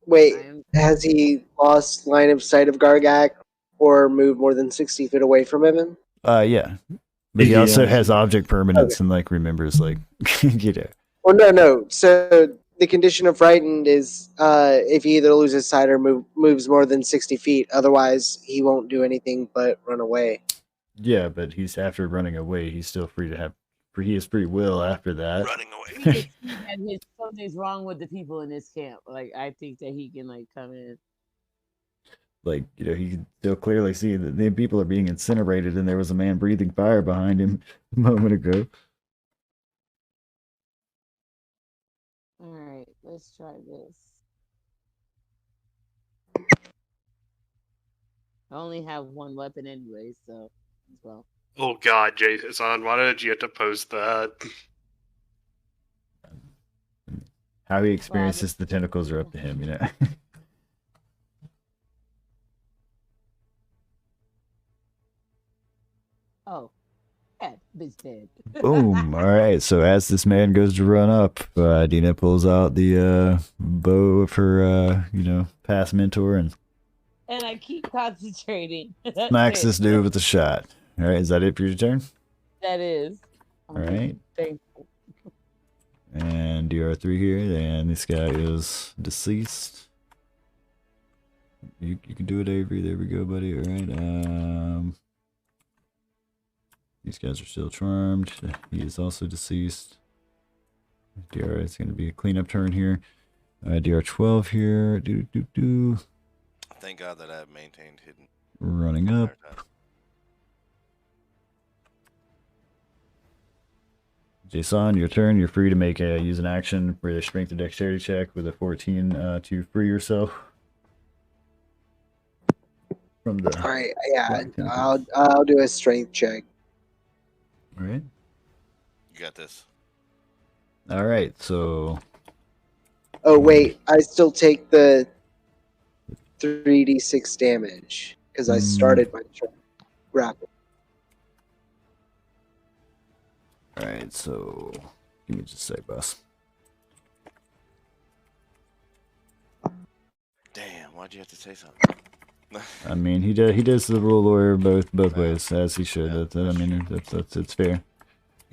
Wait, has he lost line of sight of Gargak or moved more than 60 feet away from him? Yeah. But he also has object permanence and like remembers like you know. Well, no. So the condition of frightened is if he either loses sight or moves more than 60 feet. Otherwise, he won't do anything but run away. Yeah, but he's after running away. He's still free to have. He has free will after that. Running away. And something's wrong with the people in this camp. Like I think that he can like come in. Like, you know, he can still clearly see that the people are being incinerated, and there was a man breathing fire behind him a moment ago. All right, let's try this. I only have one weapon anyway, so as well. Oh God, Jason, why did you have to post that? How he experiences the tentacles are up to him, you know. Oh, yeah, bitch dead. Boom. All right. So as this man goes to run up, Dina pulls out the bow of her, past mentor and I keep concentrating. smacks this dude with a shot. All right. Is that it for your turn? That is. All right. Thankful. And DR3 here, and this guy is deceased. You can do it, Avery. There we go, buddy. All right. These guys are still charmed. He is also deceased. DR is going to be a cleanup turn here. DR12 here. Thank God that I've maintained hidden. Running up. Jason, your turn. You're free to use an action for a strength or dexterity check with a 14 to free yourself from the. All right, yeah, I'll do a strength check. All right. You got this. All right, so. Oh wait, I still take the 3d6 damage because I started my turn grapple. All right, so give me just a sec, boss. Damn, why'd you have to say something? I mean, he does the rule lawyer both ways, as he should. It's fair.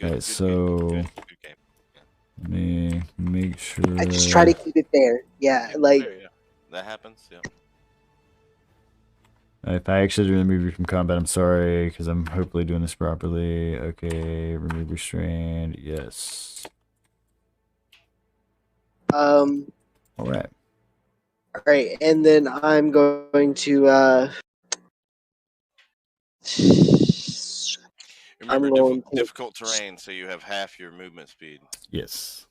All right, so let me make sure. I just try to keep it there. Yeah, like that happens. Yeah. If I actually remove you from combat, I'm sorry, because I'm hopefully doing this properly. Okay, remove restraint. Yes. All right. All right, and then I'm going to. Remember, I'm going to- difficult terrain, so you have half your movement speed. Yes.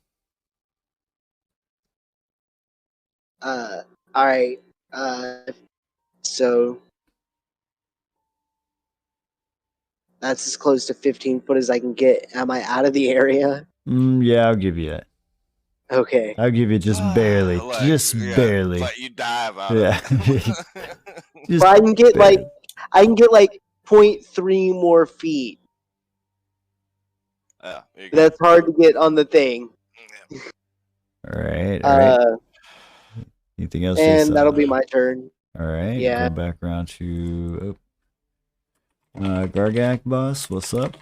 All right. So that's as close to 15 foot as I can get. Am I out of the area? Yeah, I'll give you that. Okay. I'll give you just barely. Just barely. Like you dive out Yeah. of it. Just But I can get barely. I can get like 0.3 more feet. Yeah, you go. That's hard to get on the thing. All right. All right. Anything else? And Jason? that'll be my turn. All right. Yeah. Go back around to Gargak boss. What's up?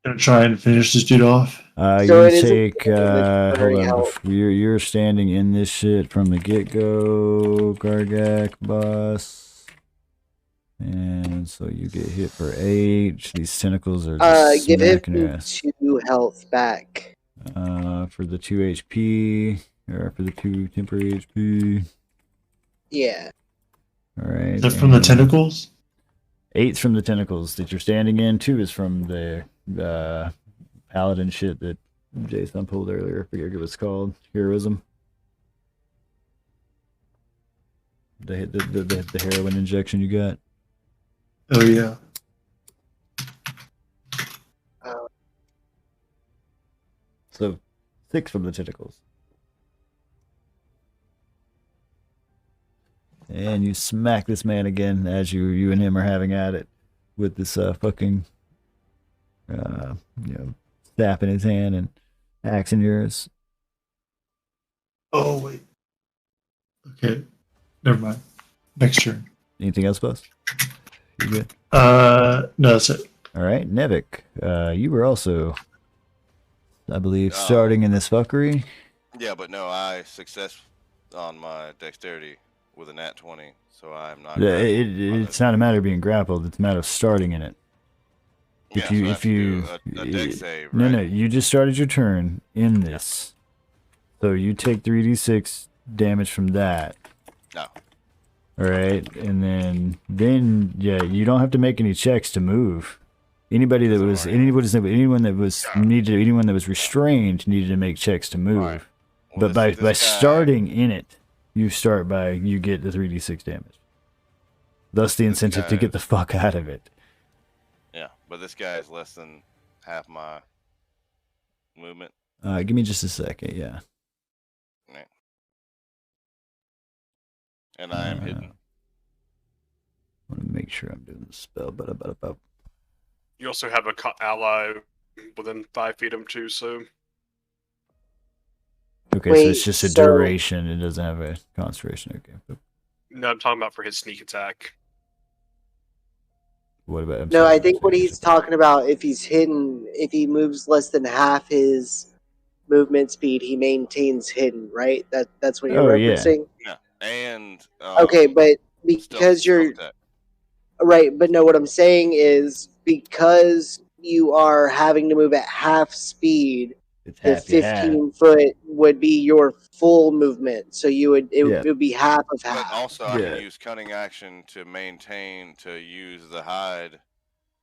Gonna try and finish this dude off. So You it isn't take. Hold very on. help. You're standing in this shit from the get go, Gargak boss. And so you get hit for 8. These tentacles are just give smacking your him ass. 2 health back. For the 2 HP, or for the 2 temporary HP. Yeah. All right. Is that from the tentacles? 8's from the tentacles that you're standing in. 2 is from the paladin shit that Jason pulled earlier. I forget what it's called. Heroism. The heroin injection you got. Oh yeah. So 6 from the tentacles. And you smack this man again as you and him are having at it with this fucking staff in his hand and axe in yours. Oh wait. Okay. Never mind. Next turn. Anything else, boss? You good? No, that's it. All right, Nevik, you were also, I believe, starting in this fuckery. Yeah, but no, I success on my dexterity with a nat 20, so I'm not. It's not a matter of being grappled; it's a matter of starting in it. If Yeah, you, so I if have to you, do a dex save, no, right? no, you just started your turn in this, so you take 3d6 damage from that. No. All right, and then yeah, you don't have to make any checks to move. Anyone that was restrained needed to make checks to move. Right. Well, But by guy, starting in it, you get the 3d6 damage. Thus the incentive to get the fuck out of it. Yeah, but this guy is less than half my movement. Give me just a second, yeah. Right. And I am hidden. I want to make sure I'm doing the spell. You also have a ally within 5 feet of him too, so. Okay, so it's just a duration. It doesn't have a concentration. Okay. No, I'm talking about for his sneak attack. What about? No, I think what he's talking about, if he's hidden, if he moves less than half his movement speed, he maintains hidden, right? That's what you're referencing? Yeah. And okay, but because you're right, but no, what I'm saying is because you are having to move at half speed, the 15 foot would be your full movement. So it would be half of half. But also I can use cunning action to use the hide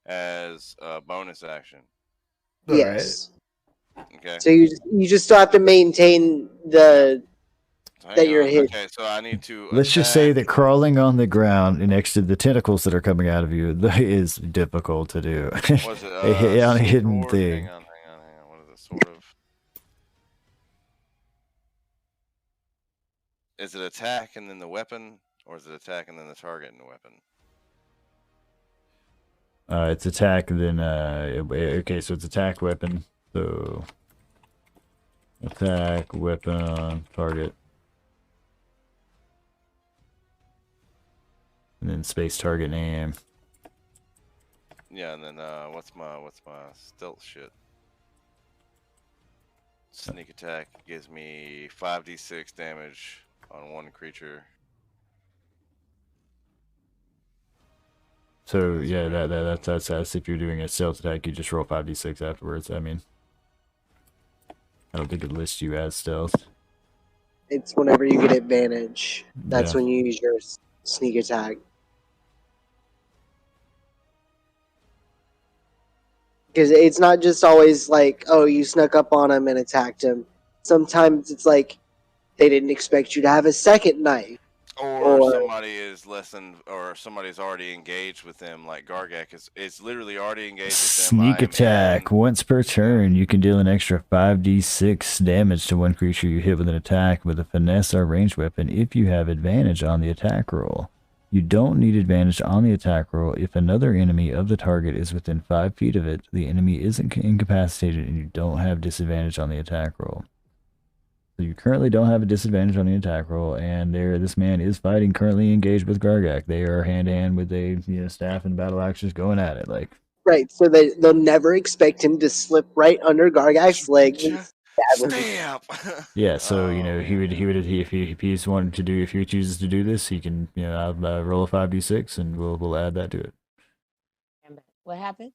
as a bonus action. Yes. Right. Okay. So you just still have to maintain that you're hit. Okay, so I need to. Let's just say that crawling on the ground next to the tentacles that are coming out of you is difficult to do. Was it on a hidden thing? Hang on. What is it? Sort of. Is it attack and then the weapon, or is it attack and then the target and the weapon? It's attack and then okay, so it's attack weapon. So attack weapon target. And then space target and aim. Yeah, and then what's my stealth shit? Sneak attack gives me 5d6 damage on one creature. So yeah, that's if you're doing a stealth attack, you just roll 5d6 afterwards. I mean, I don't think it lists you as stealth. It's whenever you get advantage. That's Yeah. when you use your sneak attack. Because it's not just always like, oh, you snuck up on him and attacked him. Sometimes it's like they didn't expect you to have a second knife. Or somebody is less than, or somebody's already engaged with them, like Gargak is literally already engaged with them. Sneak attack. Once per turn, you can deal an extra 5d6 damage to one creature you hit with an attack with a finesse or ranged weapon if you have advantage on the attack roll. You don't need advantage on the attack roll if another enemy of the target is within 5 feet of it, the enemy isn't incapacitated, and you don't have disadvantage on the attack roll. So you currently don't have a disadvantage on the attack roll, and this man is fighting, currently engaged with Gargak. They are hand to hand with a staff and battle axes going at it. Like right, so they'll never expect him to slip right under Gargak's leg. Stab. Yeah, so he would if he's wanted to do, if he chooses to do this, he can roll a 5d6 and we'll add that to it. What happened?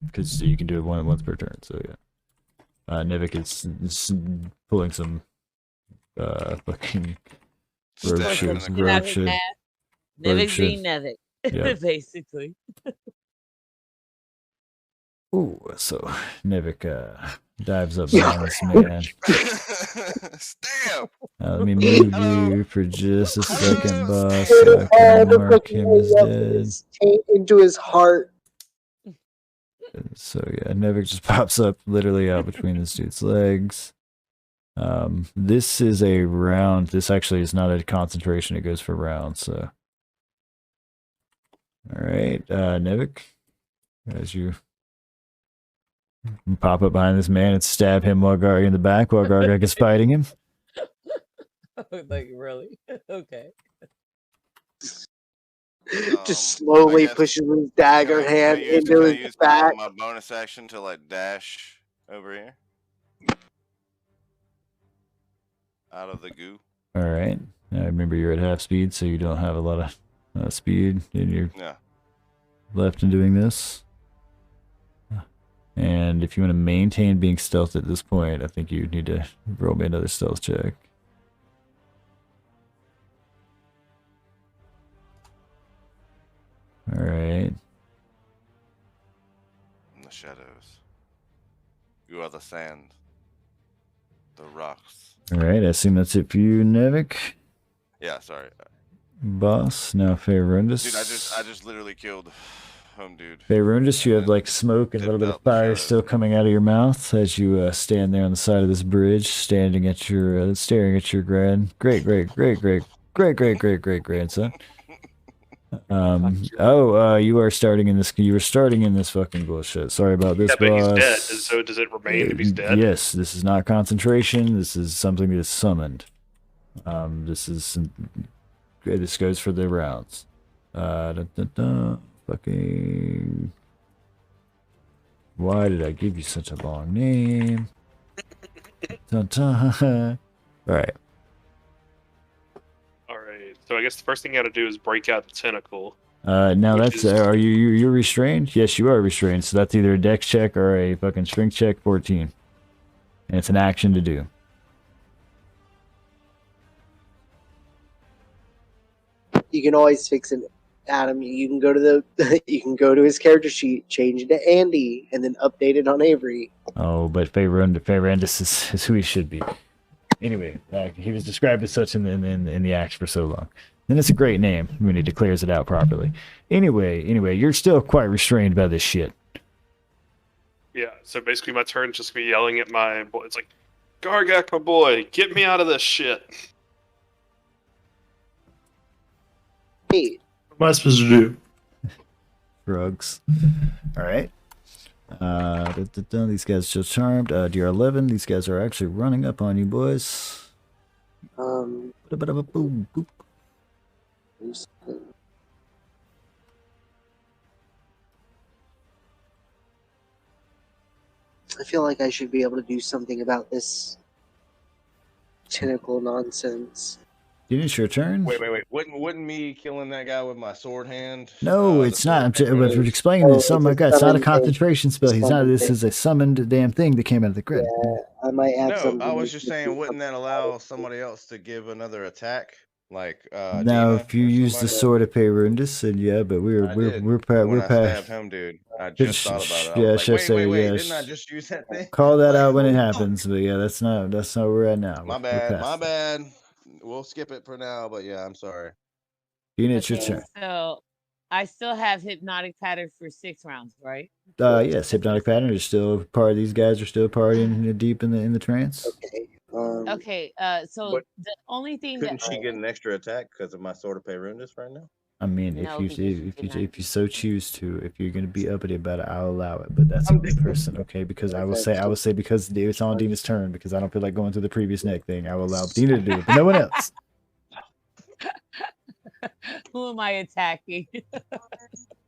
Because you can do it once per turn. So yeah. Nevik is pulling some fucking rogue shit. Nevik being Nevik, yeah. basically. Ooh, so Nevik dives up behind this man. Stab. Let me move you for just a second, boss, so I can mark him as dead. Into his heart. So yeah, Nevik just pops up literally out between this dude's legs. This is a round. This actually is not a concentration. It goes for rounds. So, all right, Nevik, as you pop up behind this man and stab him while in the back while Gargak is fighting him. Like really? Okay. Just slowly pushes his dagger hand into his back. My bonus action to like dash over here out of the goo. All right. Now remember you're at half speed, so you don't have a lot of speed in your left in doing this. And if you want to maintain being stealth at this point, I think you need to roll me another stealth check. All right. In the shadows. You are the sand. The rocks. All right. I assume that's it for you, Nevik. Yeah, sorry. Boss. Now Faerundis. Dude, I just literally killed home dude. Faerundis, you have like smoke and a little bit of fire still coming out of your mouth as you stand there on the side of this bridge, staring at your great grandson. You are starting in this. You were starting in this fucking bullshit. Sorry about this, but boss. he's dead. So does it remain if he's dead? Yes, this is not concentration. This is something that's summoned. This goes for the rounds. Fucking. Why did I give you such a long name? All right. So I guess the first thing you got to do is break out the tentacle. Now that's are you're restrained? Yes, you are restrained. So that's either a dex check or a fucking strength check. 14, and it's an action to do. You can always fix it, Adam. You can go to his character sheet, change it to Andy, and then update it on Avery. Oh, but Faerundis is who he should be. Anyway, he was described as such in the act for so long. And it's a great name when he declares it out properly. Anyway, you're still quite restrained by this shit. Yeah, so basically my turn's just me yelling at my boy. It's like, Gargak, my boy, get me out of this shit. Hey. What am I supposed to do? Drugs. All right. These guys just charmed. DR11. These guys are actually running up on you, boys. Boom, boop. I feel like I should be able to do something about this tentacle nonsense. Didn't it's your turn? Wait. Wouldn't me killing that guy with my sword hand? No, it's not. We're explaining this. Oh my god, it's not a concentration spell. He's not. This is a summoned damn thing that came out of the crit. Yeah, might have No, something. I was just saying, wouldn't that allow somebody else to give another attack, like Now, Dina if you or use the somebody? sword of Perundus, then yeah, but we're I we're did we're pa- when we're I past. stabbed him, dude. I just thought about it. I Yeah, was I like, should say wait, yes. didn't I just use that thing? Call that out when it Like, happens, but yeah, that's not where we're at now. my We're bad, past my that. bad. We'll skip it for now, but yeah, I'm sorry. Dina, it's your Okay, turn. so I still have hypnotic pattern for 6 rounds, right? Yes, hypnotic pattern is still part of these guys are still partying deep in the trance. Okay. Okay, so But the only thing couldn't that she get an extra attack because of my sword of Perundus right now? I mean, No, if because she you did not. if you so choose to, if you're gonna be uppity about it, I'll allow it. But that's the only person, okay? Because I will say because it's on Dina's turn, because I don't feel like going through the previous neck thing. I will allow Dina to do it, but no one else. Who am I attacking?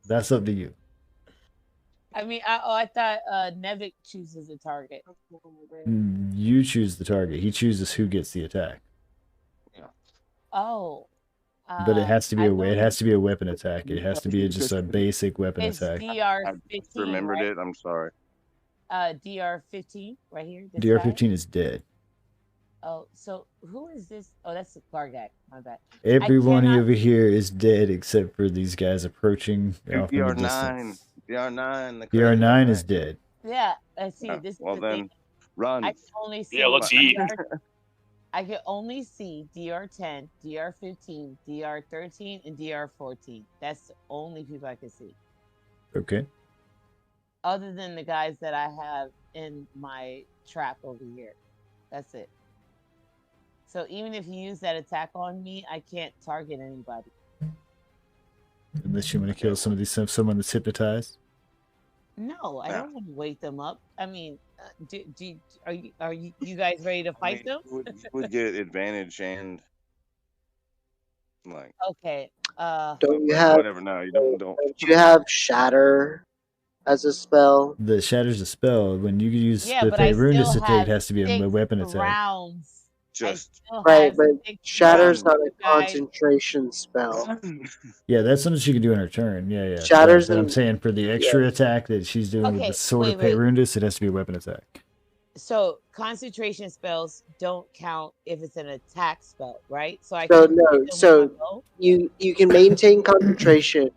That's up to you. I mean, I thought Nevik chooses a target. You choose the target. He chooses who gets the attack. Oh. But it has to be it has to be a weapon attack. It has to be just a basic weapon It's attack. DR 15. Remembered right? it. I'm sorry. DR 15 right here. This DR guy? 15 is dead. Oh, so who is this? Oh, that's the Gargak. My bad. Everyone over here is dead except for these guys approaching off in the DR9. distance. DR9. DR9 is dead. Yeah, I see. Yeah, This well is the then, thing. run. I can only see. Yeah, let's eat. I can only see DR10, DR15, DR13, and DR14. That's the only people I can see. Okay. Other than the guys that I have in my trap over here. That's it. So even if you use that attack on me, I can't target anybody. Unless you want to kill someone that's hypnotized. No, I don't want to wake them up. I mean, are you guys ready to fight them? Would get advantage and like. Okay. Don't you have whatever? No, you don't. Do you have Shatter as a spell? The Shatter's a spell. When you use Yeah, the but I Perundus still attack, it have has to be a 6 weapon attack. rounds. Just Right, but 6 Shatter's not rounds a concentration spell. Yeah, that's something she can do in her turn. Yeah. Shatter's but I'm in- saying for the extra attack that she's doing with Okay, the sword of wait. Perundus, it has to be a weapon attack. So concentration spells don't count if it's an attack spell, right? So I So can no, hit them with so my bow? you can maintain concentration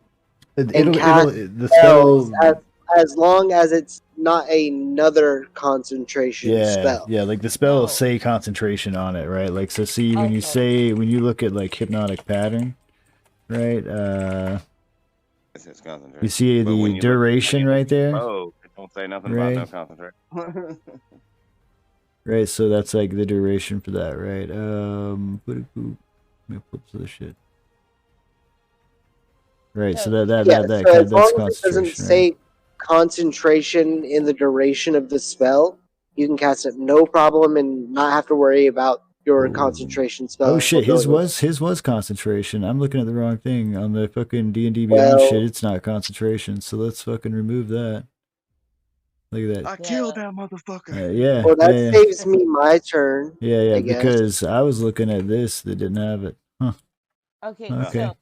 and It'll cast the spells spell. as long as it's not another concentration spell. Yeah, like the spell will No. say concentration on it, right? Like so see when you look at like hypnotic pattern, right? it's concentration. You see But when the you duration look at right there? Oh, it don't say nothing Right. about no concentration. Right, so that's like the duration for that, right? Let me flip to the shit. Right, so So that's as long as it doesn't concentration. say concentration in the duration of the spell, you can cast it no problem and not have to worry about your concentration spell. Oh shit, his going was concentration. I'm looking at the wrong thing on the fucking D&D Beyond shit. It's not concentration, so let's fucking remove that. Look at that. I killed that motherfucker. Yeah. Well, that yeah. saves me my turn. Yeah, I guess. because I was looking at this that didn't have it. Huh. Okay. Okay. Killed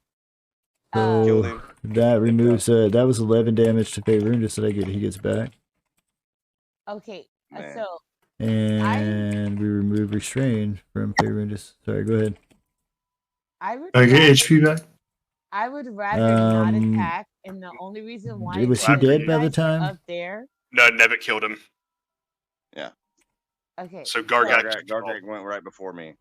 So him. that removes that was 11 damage to Perundus that he gets back. Okay. Man. So And we remove restrain from Perundus. Sorry, go ahead. I would I get rather- HP back. I would rather not Um, attack, and the only reason why was is he because dead you by the guys are time? up there. No, Nevitt killed him. Okay. So Gargak. Gargak went right before me.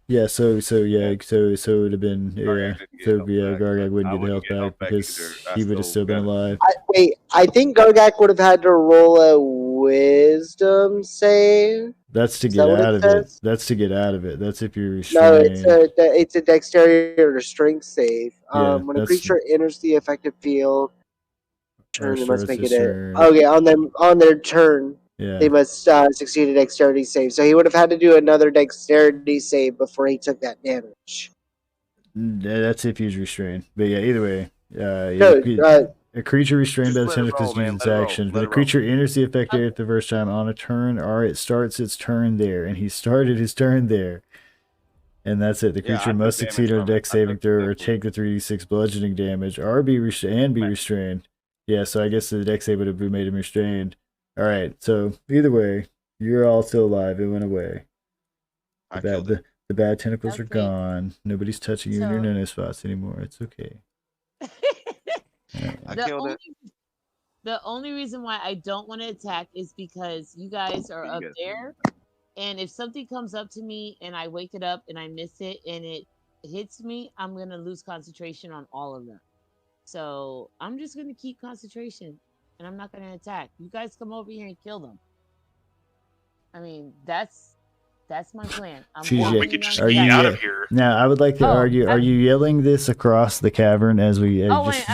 Yeah, so it would have been Gargak didn't get so health yeah, back, Gargak but wouldn't I get wouldn't health get health back back because either. I he would have still still been got it. alive. I think Gargak would have had to roll a wisdom save. That's to Is get that what out it of it. says? That's to get out of it. That's if you're No, restrained. it's a dexterity or a strength save. Yeah, When a that's- creature enters the affected field, Or turn, they must starts make his it turn. okay on their turn. Yeah. They must succeed a dexterity save. So he would have had to do another dexterity save before he took that damage. Yeah, that's if he's restrained. But yeah, either way, No, a creature restrained by the Just let it center because roll, man. its Let it roll. actions. Let When a it roll. creature enters the affected area for the first time on a turn, or it starts its turn there, and he started his turn there. And that's it. The Yeah, I creature took must damage succeed on a from it. dex I saving took throw or damage. take the 3d6 bludgeoning damage, or be restrained. Yeah, so I guess the dex save would have made him restrained. All right, so either way, You're all still alive. It went away. I killed it. The bad tentacles are Okay. gone. Nobody's touching you in your no-no spots anymore. It's okay. I killed it. The only reason why I don't want to attack is because you guys are up there, and if something comes up to me and I wake it up and I miss it and it hits me, I'm gonna lose concentration on all of them. So I'm just gonna keep concentration, and I'm not gonna attack. You guys come over here and kill them. I mean, that's my plan. We could just get out of here. Now, I would like to argue. Are you yelling this across the cavern as we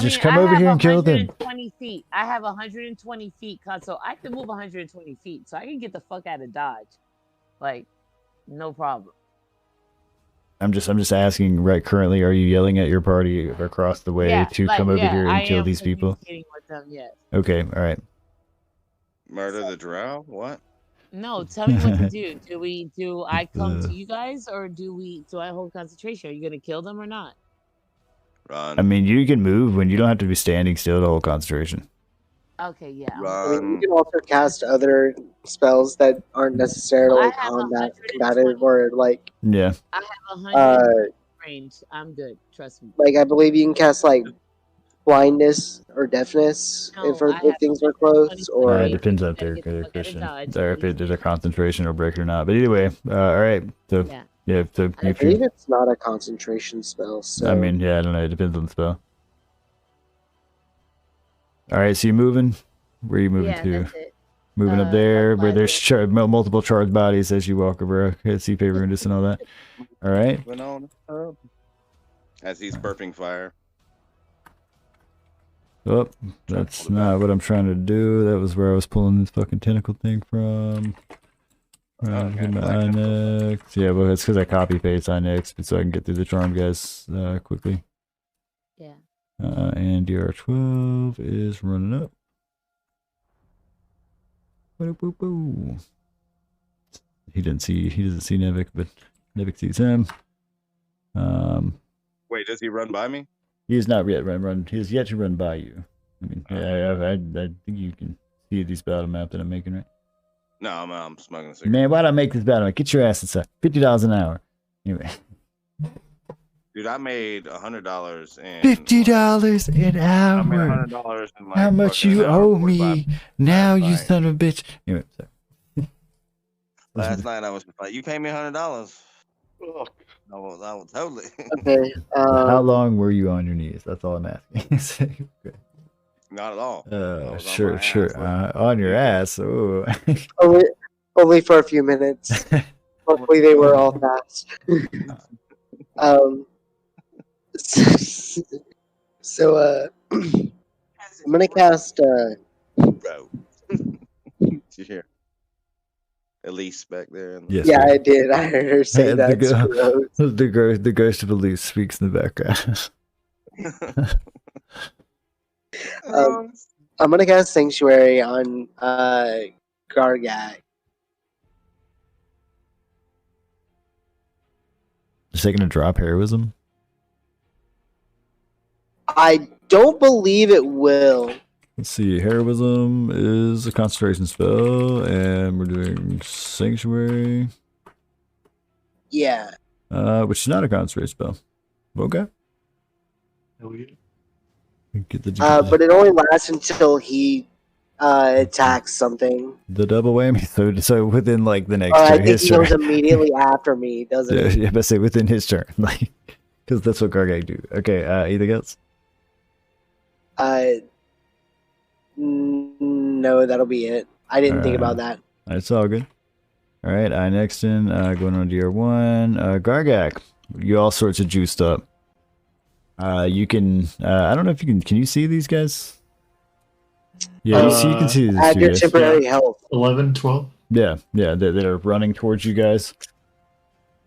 just come over here and kill them? 120 feet. I have 120 feet, so I can move 120 feet, so I can get the fuck out of Dodge, like, no problem. I'm just asking. Right, currently, are you yelling at your party across the way to come over here and kill these people? With them, yes. Okay, all right. Murder the drow? What? No, tell me what to do. Do I come to you guys, or do I hold concentration? Are you gonna kill them or not? Run. I mean, you can move when you don't have to be standing still to hold concentration. Okay, yeah. I mean, you can also cast other spells that aren't necessarily combat combative or like. Yeah. I have 100 range. I'm good. Trust me. Like I believe you can cast like blindness or deafness if things are close, or it depends on their Christian, or if it is a concentration or break or not. But either way, all right. So so I believe it's not a concentration spell. So I mean, I don't know. It depends on the spell. All right, so you're moving. Where are you moving to? That's it. Moving up there, where there's multiple charged bodies as you walk over. Okay, see Favorindus and all that. All right. As he's burping fire. Oh, that's not what I'm trying to do. That was where I was pulling this fucking tentacle thing from. Next. Yeah, well, it's because I copy paste on next, so I can get through the charm guys quickly. Yeah. And DR12 is running up. He doesn't see Nevik, but Nevik sees him. Wait, does he run by me? He has not yet run. He has yet to run by you. I mean, I think you can see this battle map that I'm making, right? No, I'm smoking a cigarette. Man, why'd I make this battle map? Get your ass inside. $50 an hour. Anyway. Dude, I made $100 and $50 an hour. I made $100 in like how much you owe me now, you son of a bitch? Anyway, sorry. Last night I was like, you pay me $100. I will totally. Okay. How long were you on your knees? That's all I'm asking. Not at all. Sure. On your ass. Oh. only for a few minutes. Hopefully they were all fast. So I'm gonna cast Bro. Did you hear Elise back there? Yes, yeah, I did. I heard her say that. The ghost of Elise speaks in the background. I'm gonna cast Sanctuary on Gargak. Is that gonna drop heroism? I don't believe it will. Let's see. Heroism is a concentration spell, and we're doing Sanctuary. Yeah. Which is not a concentration spell. Okay. But it only lasts until he attacks something. The double whammy. So within like the next I turn, think his he turn. goes immediately after me, doesn't he? Yeah, but say within his turn, like, because that's what Gargak do. Okay. Anything else? No, that'll be it. I didn't think about that. It's all good. All right, I next in, going on DR1. Gargak, you all sorts of juiced up. You can, I don't know if you can you see these guys? Yeah, you can see these add two your guys. temporary health. 11, 12. Yeah, they're running towards you guys.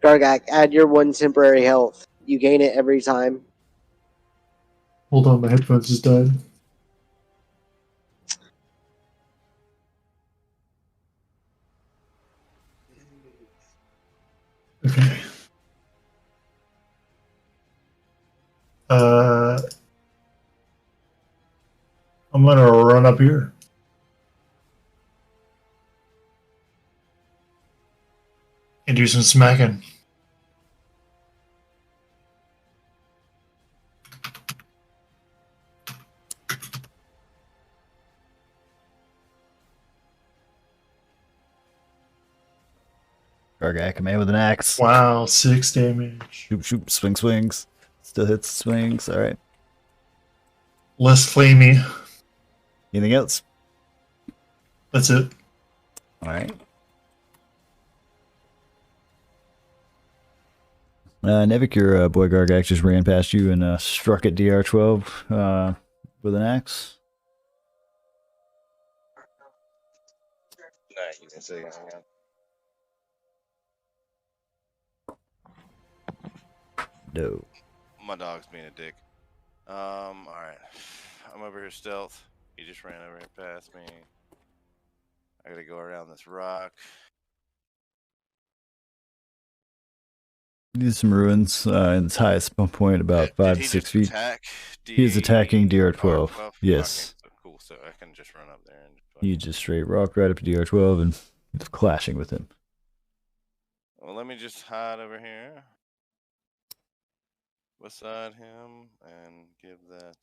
Gargak, add your 1 temporary health. You gain it every time. Hold on, my headphones just died. Okay. I'm gonna run up here. And do some smacking. Gargak, a man with an axe. Wow, 6 damage. Shoot, shoot, swings. Still hits, swings. All right. Less flamey. Anything else? That's it. All right. Nevik, your boy Gargak just ran past you and struck at DR12 with an axe. Nah, you can say, hang on. No. My dog's being a dick. Alright. I'm over here stealth. He just ran over here past me. I gotta go around this rock. These some ruins in its highest point, about 5 to 6 feet. He is attacking DR12. Yes. Okay, so cool. So I can just run up there and. You just straight rock right up to DR12 and it's clashing with him. Well, let me just hide over here beside him and give that.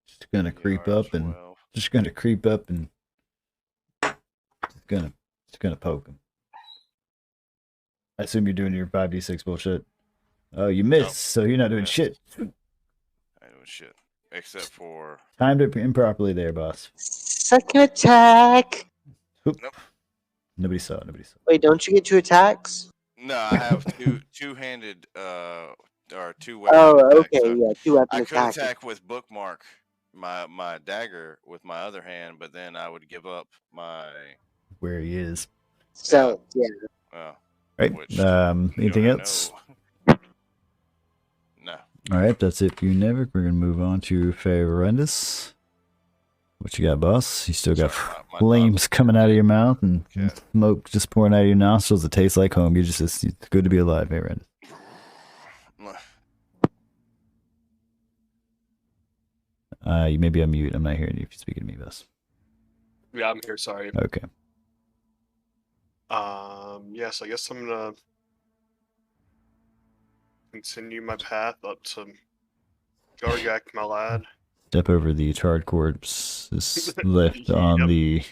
Just gonna creep up and just gonna poke him. I assume you're doing your 5d6 bullshit. Oh, you missed, Nope. so you're not doing shit. I ain't doing shit except for. Timed it improperly there, boss. Second attack. Oop. Nope. Nobody saw. Wait, don't you get 2 attacks? No, I have two-handed or 2 weapon. Oh, attacks, okay, so yeah, 2 weapon I could attacks. attack with bookmark my dagger with my other hand, but then I would give up my. Where he is. So yeah. Right. Which, Anything don't else? know. No. All right, that's it for you, Nevik. We're gonna move on to Ferendus. What you got, boss? You still got My flames coming out of your mouth and Yeah. smoke just pouring out of your nostrils. It tastes like home. It's good to be alive, Ferendus. You may be on mute. I'm not hearing you if you're speaking to me, boss. Yeah, I'm here. Sorry. Okay. Yes, I guess I'm gonna continue my path up to Gargak, my lad. Step over the charred corpse is left on Yep. the.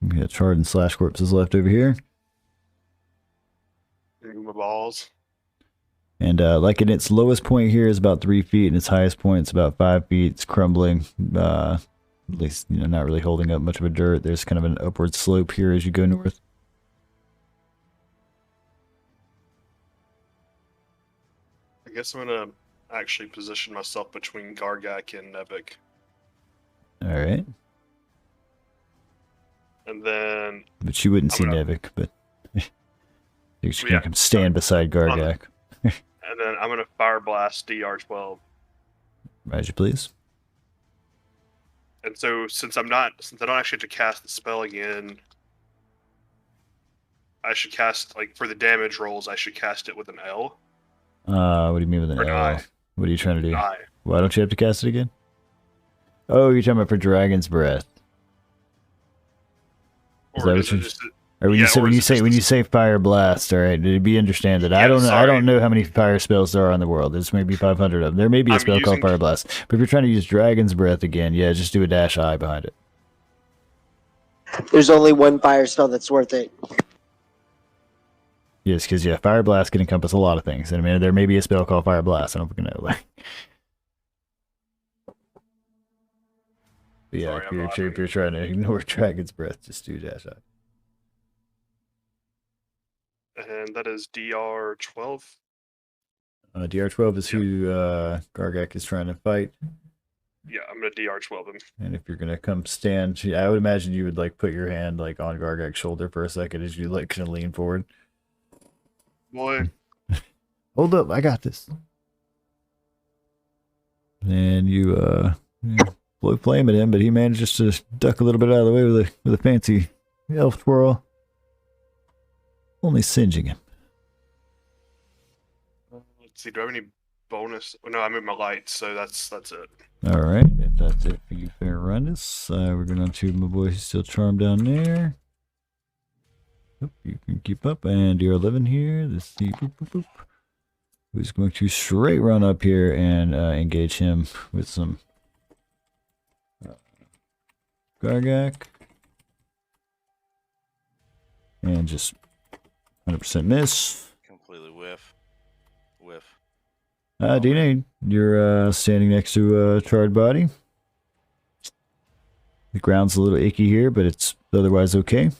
We got charred and slash corpses left over here. Remove my balls. And like in its lowest point here is about 3 feet, and its highest point is about 5 feet. It's crumbling, at least not really holding up much of a dirt. There's kind of an upward slope here as you go north. I guess I'm gonna actually position myself between Gargak and Nevik, All right, and then but you wouldn't see gonna- Nevik, but you're just Yeah. gonna come stand beside Gargak. and then I'm gonna fire blast DR12. As you please. And so since I don't actually have to cast the spell again, I should cast for the damage rolls. I should cast it with an L. What do you mean with an Or an L? I. What are you trying to do? I. Why don't you have to cast it again? Oh, you're talking about for Dragon's Breath. Is that Or what is it you're- just Or when Yeah, you say or when is you it say just when the- you say fire blast, all right? Did you understand that? I Yeah, don't know. I sorry. don't know how many fire spells there are in the world. There's maybe 500 of them. There may be a I'm spell called using- fire blast. But if you're trying to use Dragon's Breath again, yeah, just do a dash I behind it. There's only one fire spell that's worth it. Yes, because fire blast can encompass a lot of things. And I mean, there may be a spell called fire blast. I don't fucking know. But yeah, Sorry, if you're trying to ignore Dragon's Breath, just do dash I. and that is DR12. DR12 is who Gargak is trying to fight. Yeah, I'm gonna DR12 him. And if you're gonna come stand, I would imagine you would put your hand on Gargak's shoulder for a second as you kind of lean forward. Boy, Hold up, I got this. And you blow flame at him, but he manages to duck a little bit out of the way with a fancy elf twirl, only singeing him. let's see. Do I have any bonus. No, I moved my lights, so that's it. All right, if that's it for you, Ferrandus, we're going to my boy who's still charmed down there. Oop, you can keep up, and you're 11 here. This is the boop, boop, boop. Who's going to straight run up here and engage him with some Gargak. And just 100% miss. Completely whiff. DNA, you're standing next to a charred body. The ground's a little icky here, but it's otherwise okay.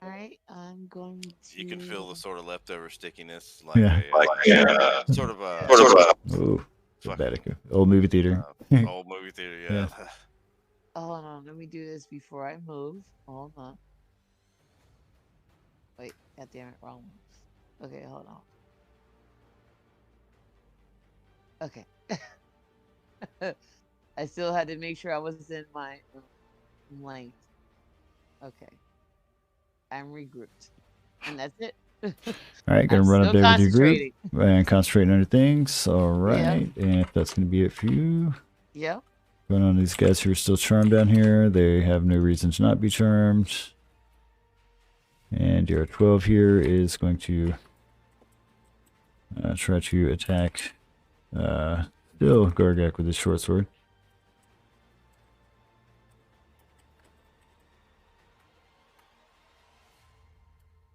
Alright, I'm going to... You can feel the sort of leftover stickiness, like sort of a Oh, pathetic. Old movie theater. old movie theater, yeah. Hold on, let me do this before I move. Hold on. Wait, goddammit, wrong one. Okay, hold on. Okay. I still had to make sure I was in my length. Okay. I'm regrouped. And that's it. All right, gonna run up there with your group and concentrate on other things. All right, and if that's gonna be it for you. Yeah. Going on these guys who are still charmed down here. They have no reason to not be charmed. And your 12 here is going to try to attack still Gargak with his short sword.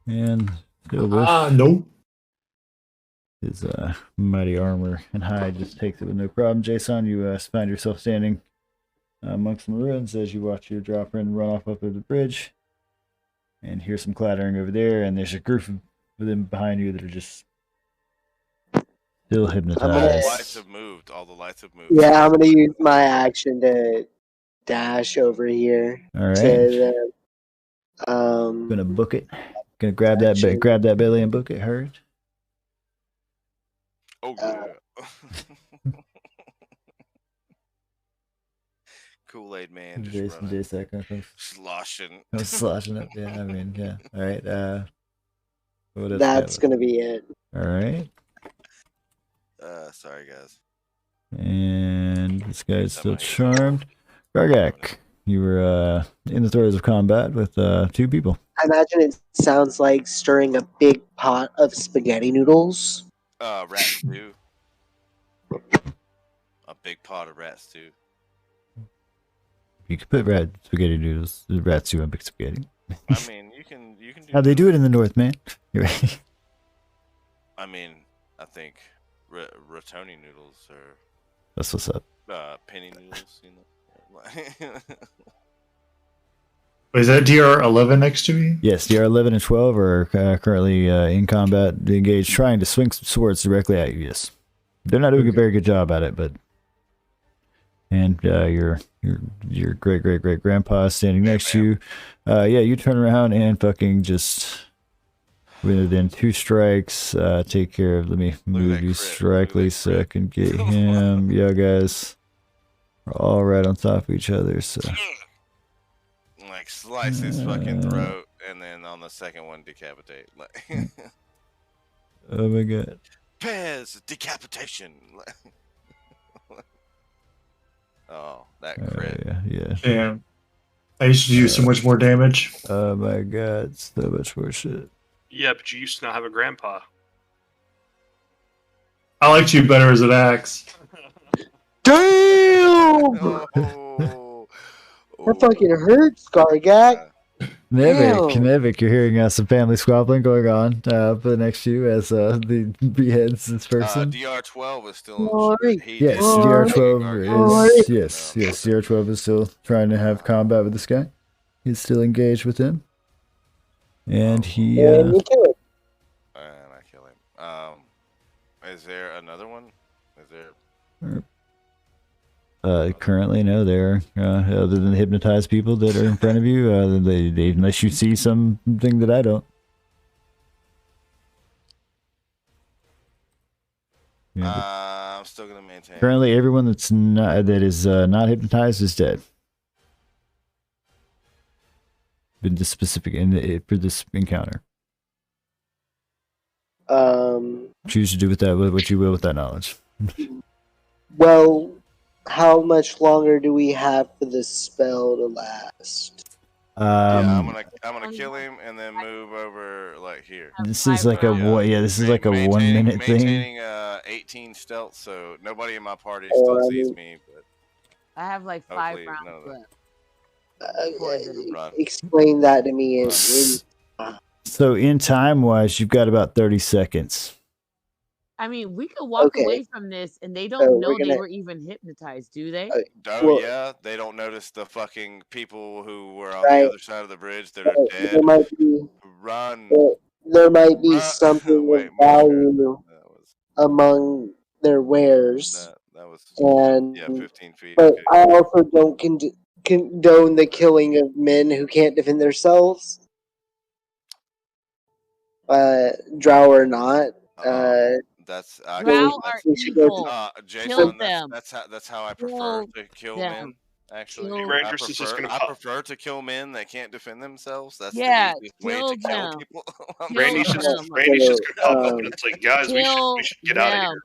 And still with no. his mighty armor and hide just takes it with no problem. Jason, you find yourself standing amongst some ruins as you watch your dropper and run off up of the bridge. And hear some clattering over there, and there's a group of them behind you that are just still hypnotized. All the lights have moved. Yeah, I'm gonna use my action to dash over here. All right. To the, gonna book it. Gonna grab that belly and book it. Heard. Oh yeah. Kool-Aid man just sloshing. Sloshing up, yeah. I mean, yeah. All right. That's gonna be it. All right. Sorry guys. And this guy's still charmed. Gargak, you were in the throes of combat with 2 people. I imagine it sounds like stirring a big pot of spaghetti noodles. Rat stew. A big pot of rat stew. You could put rat stew on big spaghetti. I mean, you can do. How they do it in the north, man. You're right. I mean, I think rotoni noodles are. That's what's up. Penny noodles, you know. Is that DR11 next to me? Yes, DR11 and 12 are currently in combat, engaged, trying to swing some swords directly at you. Yes, they're not doing a very good job at it, but. And your great grandpa is standing next to you. Yeah, you turn around and fucking just within 2 strikes, take care of. Let me move you strikely so I can get him. Yeah, guys, we're all right on top of each other. So like slice his fucking throat, and then on the second one decapitate. Like, oh my god, Pez decapitation. Oh, that crit. Yeah. Damn. I used to do so much more damage. Oh my god, so much more shit. Yeah, but you used to not have a grandpa. I liked you better as an axe. Damn! That fucking hurts, Gargak. Nevik, you're hearing some family squabbling going on for the next few as the beheads this person. DR12 is still yes, DR12 is yes, DR12 is still trying to have combat with this guy. He's still engaged with him, and he. And you kill him. And I kill him. Is there another one? Is there? Currently, no. There, other than the hypnotized people that are in front of you, they unless you see something that I don't. Yeah, I'm still gonna maintain. Currently, everyone that is not hypnotized is dead. Been this specific for this encounter. Choose to do with that what you will with that knowledge. Well, how much longer do we have for this spell to last? Yeah, I'm gonna kill him and then move over like here. This is like a this is like a 1 minute thing. Maintaining 18 stealth, so nobody in my party still sees me. But I have like 5 rounds left. Explain that to me. So in time wise, you've got about 30 seconds. I mean, we could walk away from this, and they don't know they were even hypnotized, do they? Yeah, they don't notice the fucking people who were on the other side of the bridge that are dead. There might be, Run. There might be something of value among their wares. That was 15 feet. But I also don't condone the killing of men who can't defend themselves. Drow or not. That's Drow are evil. Jason, that's how I prefer to kill men. Actually, I prefer to kill men that can't defend themselves. That's the easiest way to kill people. Randy's just gonna pop up and it's like, guys, we should get out of here.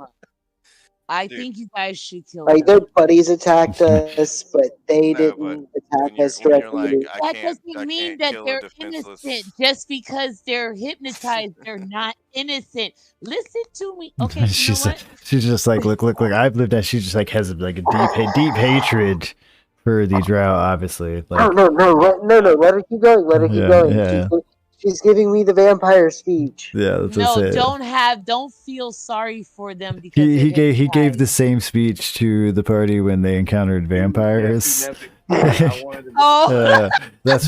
I think you guys should kill them. Their buddies attacked us, but they didn't attack us directly. That doesn't mean that they're innocent. Just because they're hypnotized, they're not innocent. Listen to me. Okay, she's just like, look. I've lived that. She just like has like a deep hatred for the Drow, obviously. Like, no. Let her keep going. Let her keep going. Yeah. She's giving me the vampire speech. Yeah, that's don't feel sorry for them because he gave the same speech to the party when they encountered vampires. That's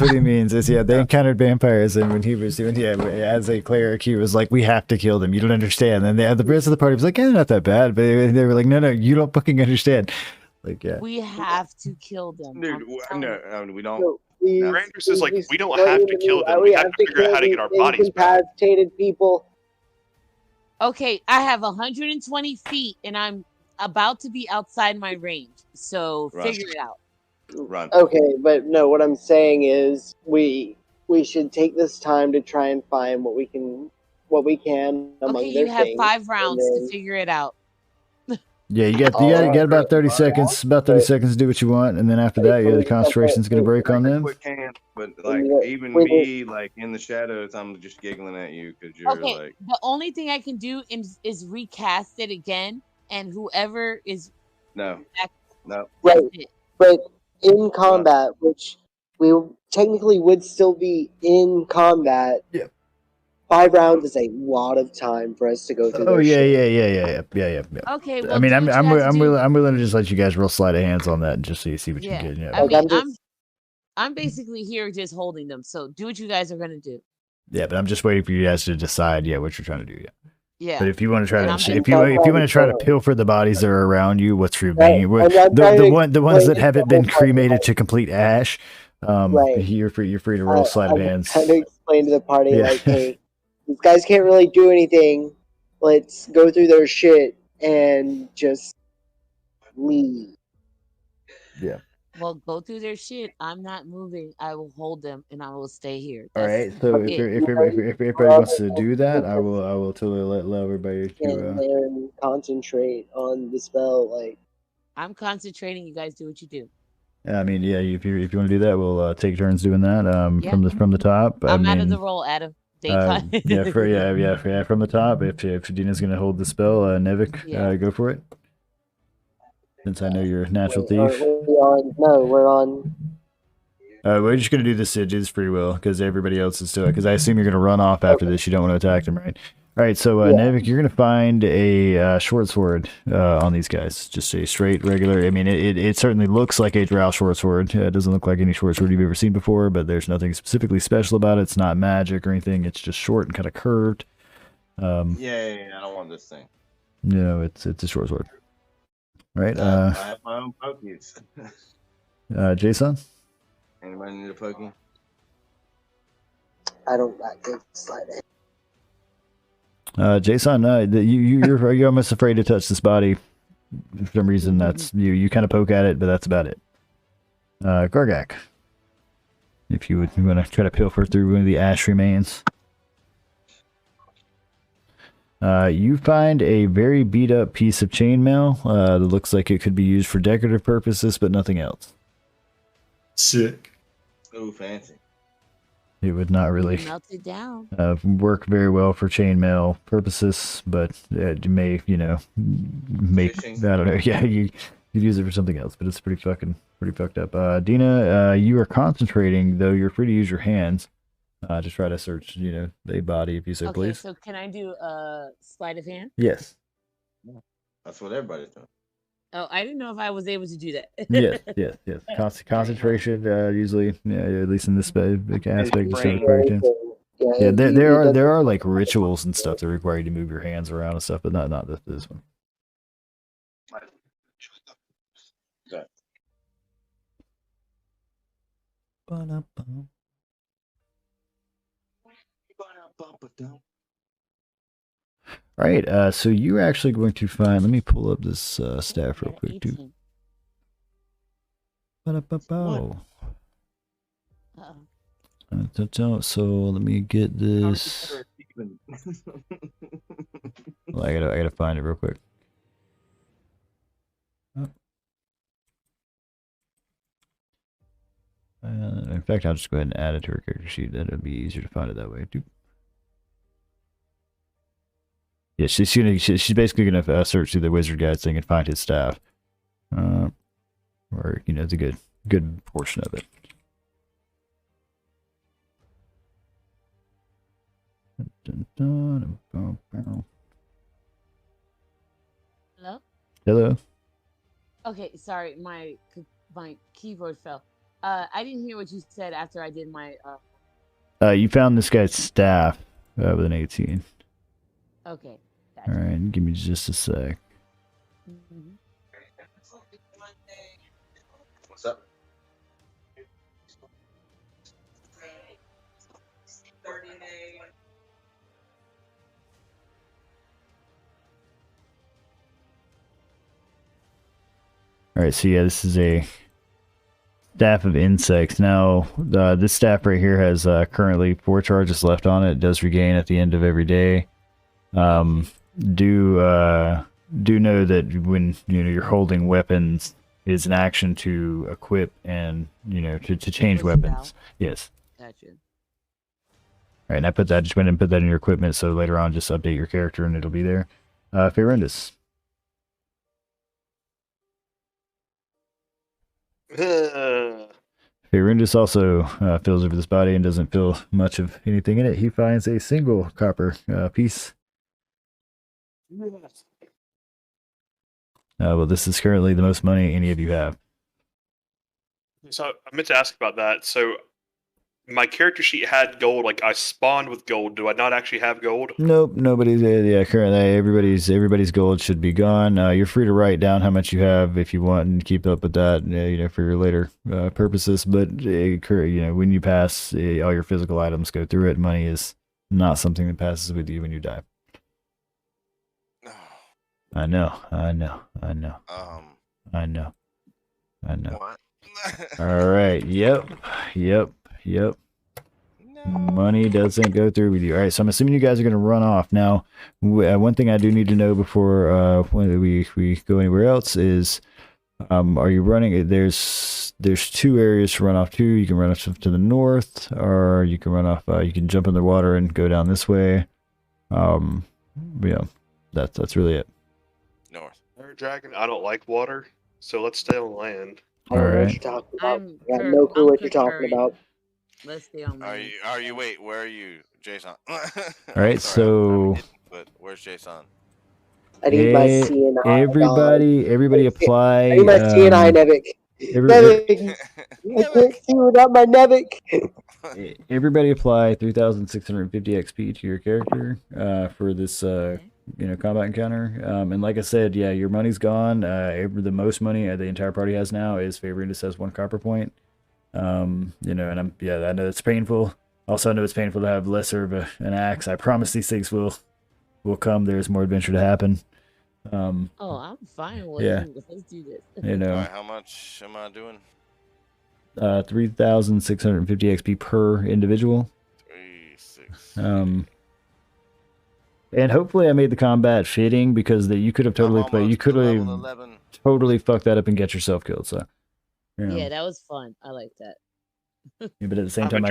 what he means. They encountered vampires, and when he was doing as a cleric, he was like, "We have to kill them. You don't understand." And the rest of the party was like, "Yeah, not that bad," but they were like, "No, you don't fucking understand." Like, yeah, we have to kill them. Dude, no, we don't. Rangers is like, we don't have to kill them. We have to figure out how to get our bodies back. Incapacitated people. Okay, I have 120 feet, and I'm about to be outside my range. So figure it out. Run. Okay, but no, what I'm saying is we should take this time to try and find what we can among okay, their you have things, 5 rounds to figure it out. Yeah, you got about 30 seconds. About 30 seconds to do what you want, and then after that, the concentration's gonna break on them. But like even me, like in the shadows, I'm just giggling at you because you're like. The only thing I can do is recast it again, and whoever is no. Right, but in combat, which we technically would still be in combat. Yeah. 5 rounds is a lot of time for us to go through. Oh yeah. Okay. Well, I mean, I'm willing to just let you guys roll sleight of hands on that and just see what you can get. Yeah. I'm basically here just holding them. So do what you guys are gonna do. Yeah, but I'm just waiting for you guys to decide. Yeah, what you're trying to do. Yeah. But if you want to try if you want to try to pilfer the bodies that are around you, what's remaining? The ones that haven't been cremated to complete ash. You're free to roll sleight of hands. I'm trying to explain to the party like, hey. These guys can't really do anything. Let's go through their shit and just leave. Yeah. Well, go through their shit. I'm not moving. I will hold them and I will stay here. All right. So if everybody wants to do that, I will totally let everybody to concentrate on the spell. Like I'm concentrating. You guys do what you do. I mean, yeah. If you want to do that, we'll take turns doing that. From the top. I'm out of the roll, Adam. From the top. If Dina's gonna hold the spell, Nevik, go for it. Since I know you're a natural thief. We're on. We're just gonna do this free will because everybody else is still. Because I assume you're gonna run off after this. You don't want to attack them, right? All right. So Nevik, you're gonna find a short sword on these guys. Just a straight regular. I mean, it certainly looks like a drow short sword. It doesn't look like any short sword you've ever seen before, but there's nothing specifically special about it. It's not magic or anything. It's just short and kind of curved. I don't want this thing. No, it's a short sword. Right. I have my own pokies. Jason. Anybody need a pokey? I don't like this slide. Jason, you're almost afraid to touch this body. For some reason, that's you kind of poke at it, but that's about it. Gargak, if you want to try to pilfer through one of the ash remains. You find a very beat up piece of chainmail that looks like it could be used for decorative purposes, but nothing else. Sick. Oh, fancy. It would not really Melt it down. work very well for chainmail purposes, but it may, make Fishing. I don't know. Yeah, you could use it for something else, but it's pretty fucked up. Dina, you are concentrating, though you're free to use your hands to try to search, the body if you so please. So can I do a sleight of hand? Yes. That's what everybody's doing. Oh, I didn't know if I was able to do that. yes. Concentration, usually, at least in this aspect, you should require to. Yeah, there are like rituals and stuff that require you to move your hands around and stuff, but not this one. All right, so you're actually going to find. Let me pull up this staff real quick, too. So let me get this. Well, I gotta find it real quick. In fact, I'll just go ahead and add it to her character sheet. That'll be easier to find it that way, too. Yeah, she's basically gonna search through the wizard guide thing and find his staff, or it's a good portion of it. Hello? Hello. Okay, sorry, my keyboard fell. I didn't hear what you said after I did my. You found this guy's staff with an 18. Okay. Gotcha. All right, give me just a sec. Mm-hmm. What's up? All right, so yeah, this is a staff of insects. Now, this staff right here has currently 4 charges left on it. It does regain at the end of every day. Do know that when you're holding weapons, it's an action to equip and to change weapons. Yes. Gotcha. All right, and I just went and put that in your equipment, so later on, just update your character and it'll be there. Ferendus. Ferendus also feels over this body and doesn't feel much of anything in it. He finds a single copper piece. Well, this is currently the most money any of you have. So I meant to ask about that. So my character sheet had gold. Like I spawned with gold. Do I not actually have gold? Nope, nobody's. Yeah, currently everybody's gold should be gone. You're free to write down how much you have if you want and keep up with that. For your later purposes. But when you pass, all your physical items go through it. Money is not something that passes with you when you die. I know. What? All right. Yep. No. Money doesn't go through with you. All right. So I'm assuming you guys are going to run off now. One thing I do need to know before when we go anywhere else is, are you running? There's 2 areas to run off to. You can run off to the north, or you can run off. You can jump in the water and go down this way. That's really it. North. Dragon, I don't like water, so let's stay on land. All right. I have no clue what you're talking about. Let's stay on land. Are you? Wait, where are you, Jason? All right. So, but where's Jason? I need my CNI. Everybody apply. I need my CNI Nevik. Nevik. I can't see without my Nevik. Everybody apply 3,650 XP to your character for this combat encounter. And like I said, yeah, your money's gone. The most money the entire party has now is Ferendus has 1 copper point. And I know it's painful. Also, I know it's painful to have lesser of an axe. I promise these things will come. There's more adventure to happen. I'm fine with it. Let's do this. Right, how much am I doing? 3,650 XP per individual. 3,650. And hopefully I made the combat fitting because you could have totally played. You could have totally fucked that up and get yourself killed. So. Yeah, that was fun. I like that. Yeah, but at the same time, I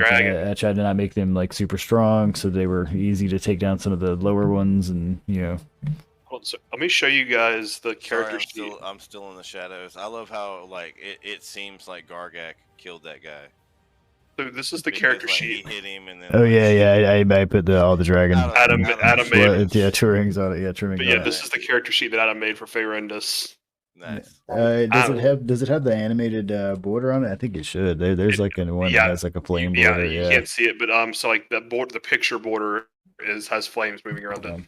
tried to not make them like super strong, so they were easy to take down some of the lower ones, and So let me show you guys the character sheet. I'm still in the shadows. I love how like it seems like Gargak killed that guy. So this is the character sheet. He hit him and then. Oh yeah. I put all the dragon. Adam made. Trimmings on it. Yeah, trimmings. But yeah, this is the character sheet that Adam made for Faerendus. Nice. Does it have the animated border on it? I think it should. There's like one that has like a flame border. Yeah, you can't see it, but so like the picture border has flames moving around it.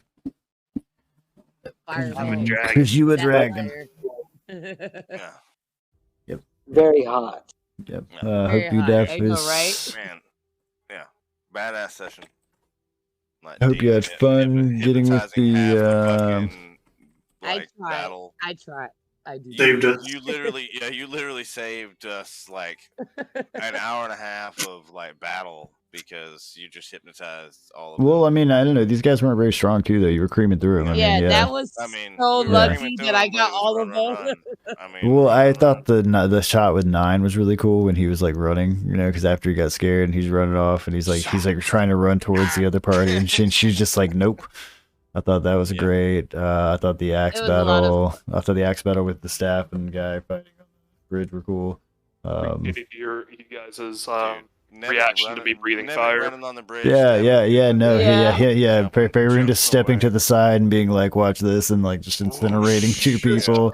Because you a dragon. Yeah. Yep. Very hot. Yep. Hope you definitely. Right? Man. Yeah. Badass session. I hope you had fun getting with the. I tried. I did. Saved us. You literally saved us like an hour and a half of like battle because you just hypnotized all of them. Well, I mean, I don't know. These guys weren't very strong too, though. You were creaming through them. That was so lucky that I got all of them. Well, I thought the shot with 9 was really cool when he was like running, because after he got scared and he's running off and he's like trying to run towards the other party and she's just like, nope. I thought that was great. I thought the axe battle. After the axe battle with the staff and the guy fighting on the bridge were cool. You guys' reaction to me breathing fire. Faerun just stepping to the side and being like, "Watch this," and like just incinerating 2 people.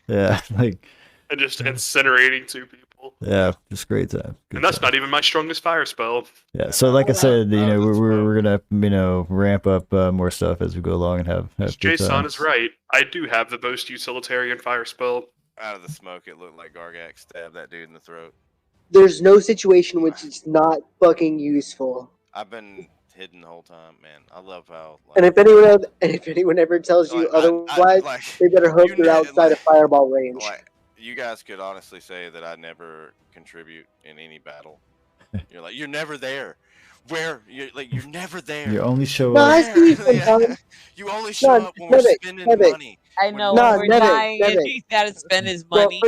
Yeah, like. And just incinerating 2 people. Yeah, just great time. And that's not even my strongest fire spell. Yeah, so like I said, we're gonna ramp up more stuff as we go along and have Jason is right. I do have the most utilitarian fire spell. Out of the smoke, it looked like Gargak stabbed that dude in the throat. There's no situation which is not fucking useful. I've been hidden the whole time, man. I love how. And if anyone ever tells you otherwise, they better hope they're outside of fireball range. You guys could honestly say that I never contribute in any battle. You're never there. You're never there. You only show up. I see sometimes. You only show up when we're spending money. I know when we're dying and he's got to spend his money.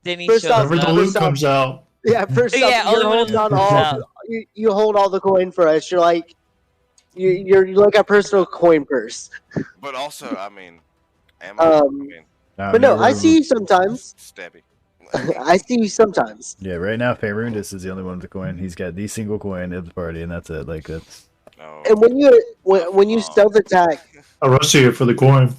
Then he shows up. Whenever the loot comes out. Yeah, first off, you hold all the coin for us. You're like, you're like a personal coin purse. But also, I mean, but no, I see you sometimes. Stabby. I see you sometimes. Yeah, right now Faerundis is the only one with the coin. He's got the single coin of the party, and that's it. Like that's. And when you stealth attack, I rush you for the coin.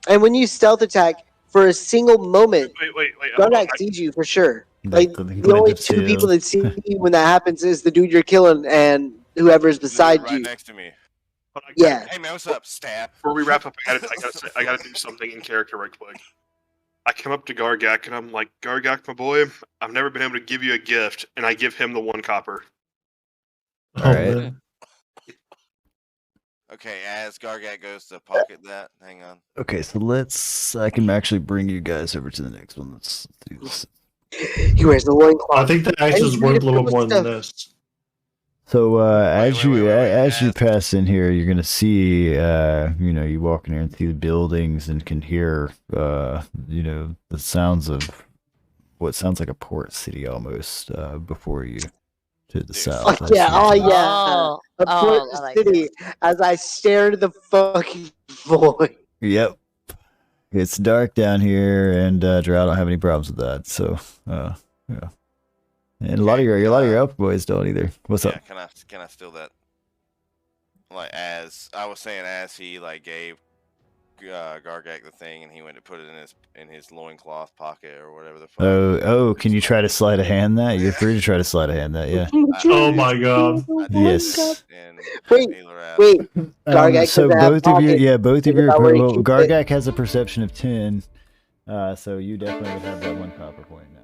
And when you stealth attack for a single moment, wait. Gargak sees you for sure. Like the only 2 people that see you when that happens is the dude you're killing and whoever's beside you. Next to me. Yeah. Hey man, what's up, Stab? Before we wrap up, I gotta do something in character right quick. I come up to Gargak and I'm like, Gargak, my boy, I've never been able to give you a gift, and I give him the 1 copper. All right. Okay, as Gargak goes to pocket that, hang on. Okay, so I can actually bring you guys over to the next one. Let's do this. He wears the loincloth. I think the axe is worth a little more than this. So as you pass in here, you're gonna see, you walk in here and see the buildings and can hear, the sounds of what sounds like a port city almost before you to the south. A port city. As I stare into the fucking void. Yep. It's dark down here, and Drow don't have any problems with that. So, yeah. And a lot of your elf boys don't either. What's up? Can I steal that? Like as I was saying, as he like gave Gargak the thing, and he went to put it in his loincloth pocket or whatever the fuck. Oh, can you try to sleight of hand that? You're free to try to sleight of hand that, yeah. Oh my god. Yes. Wait. Gargak so both of you, Gargak has a perception of 10, so you definitely would have that 1 copper point now.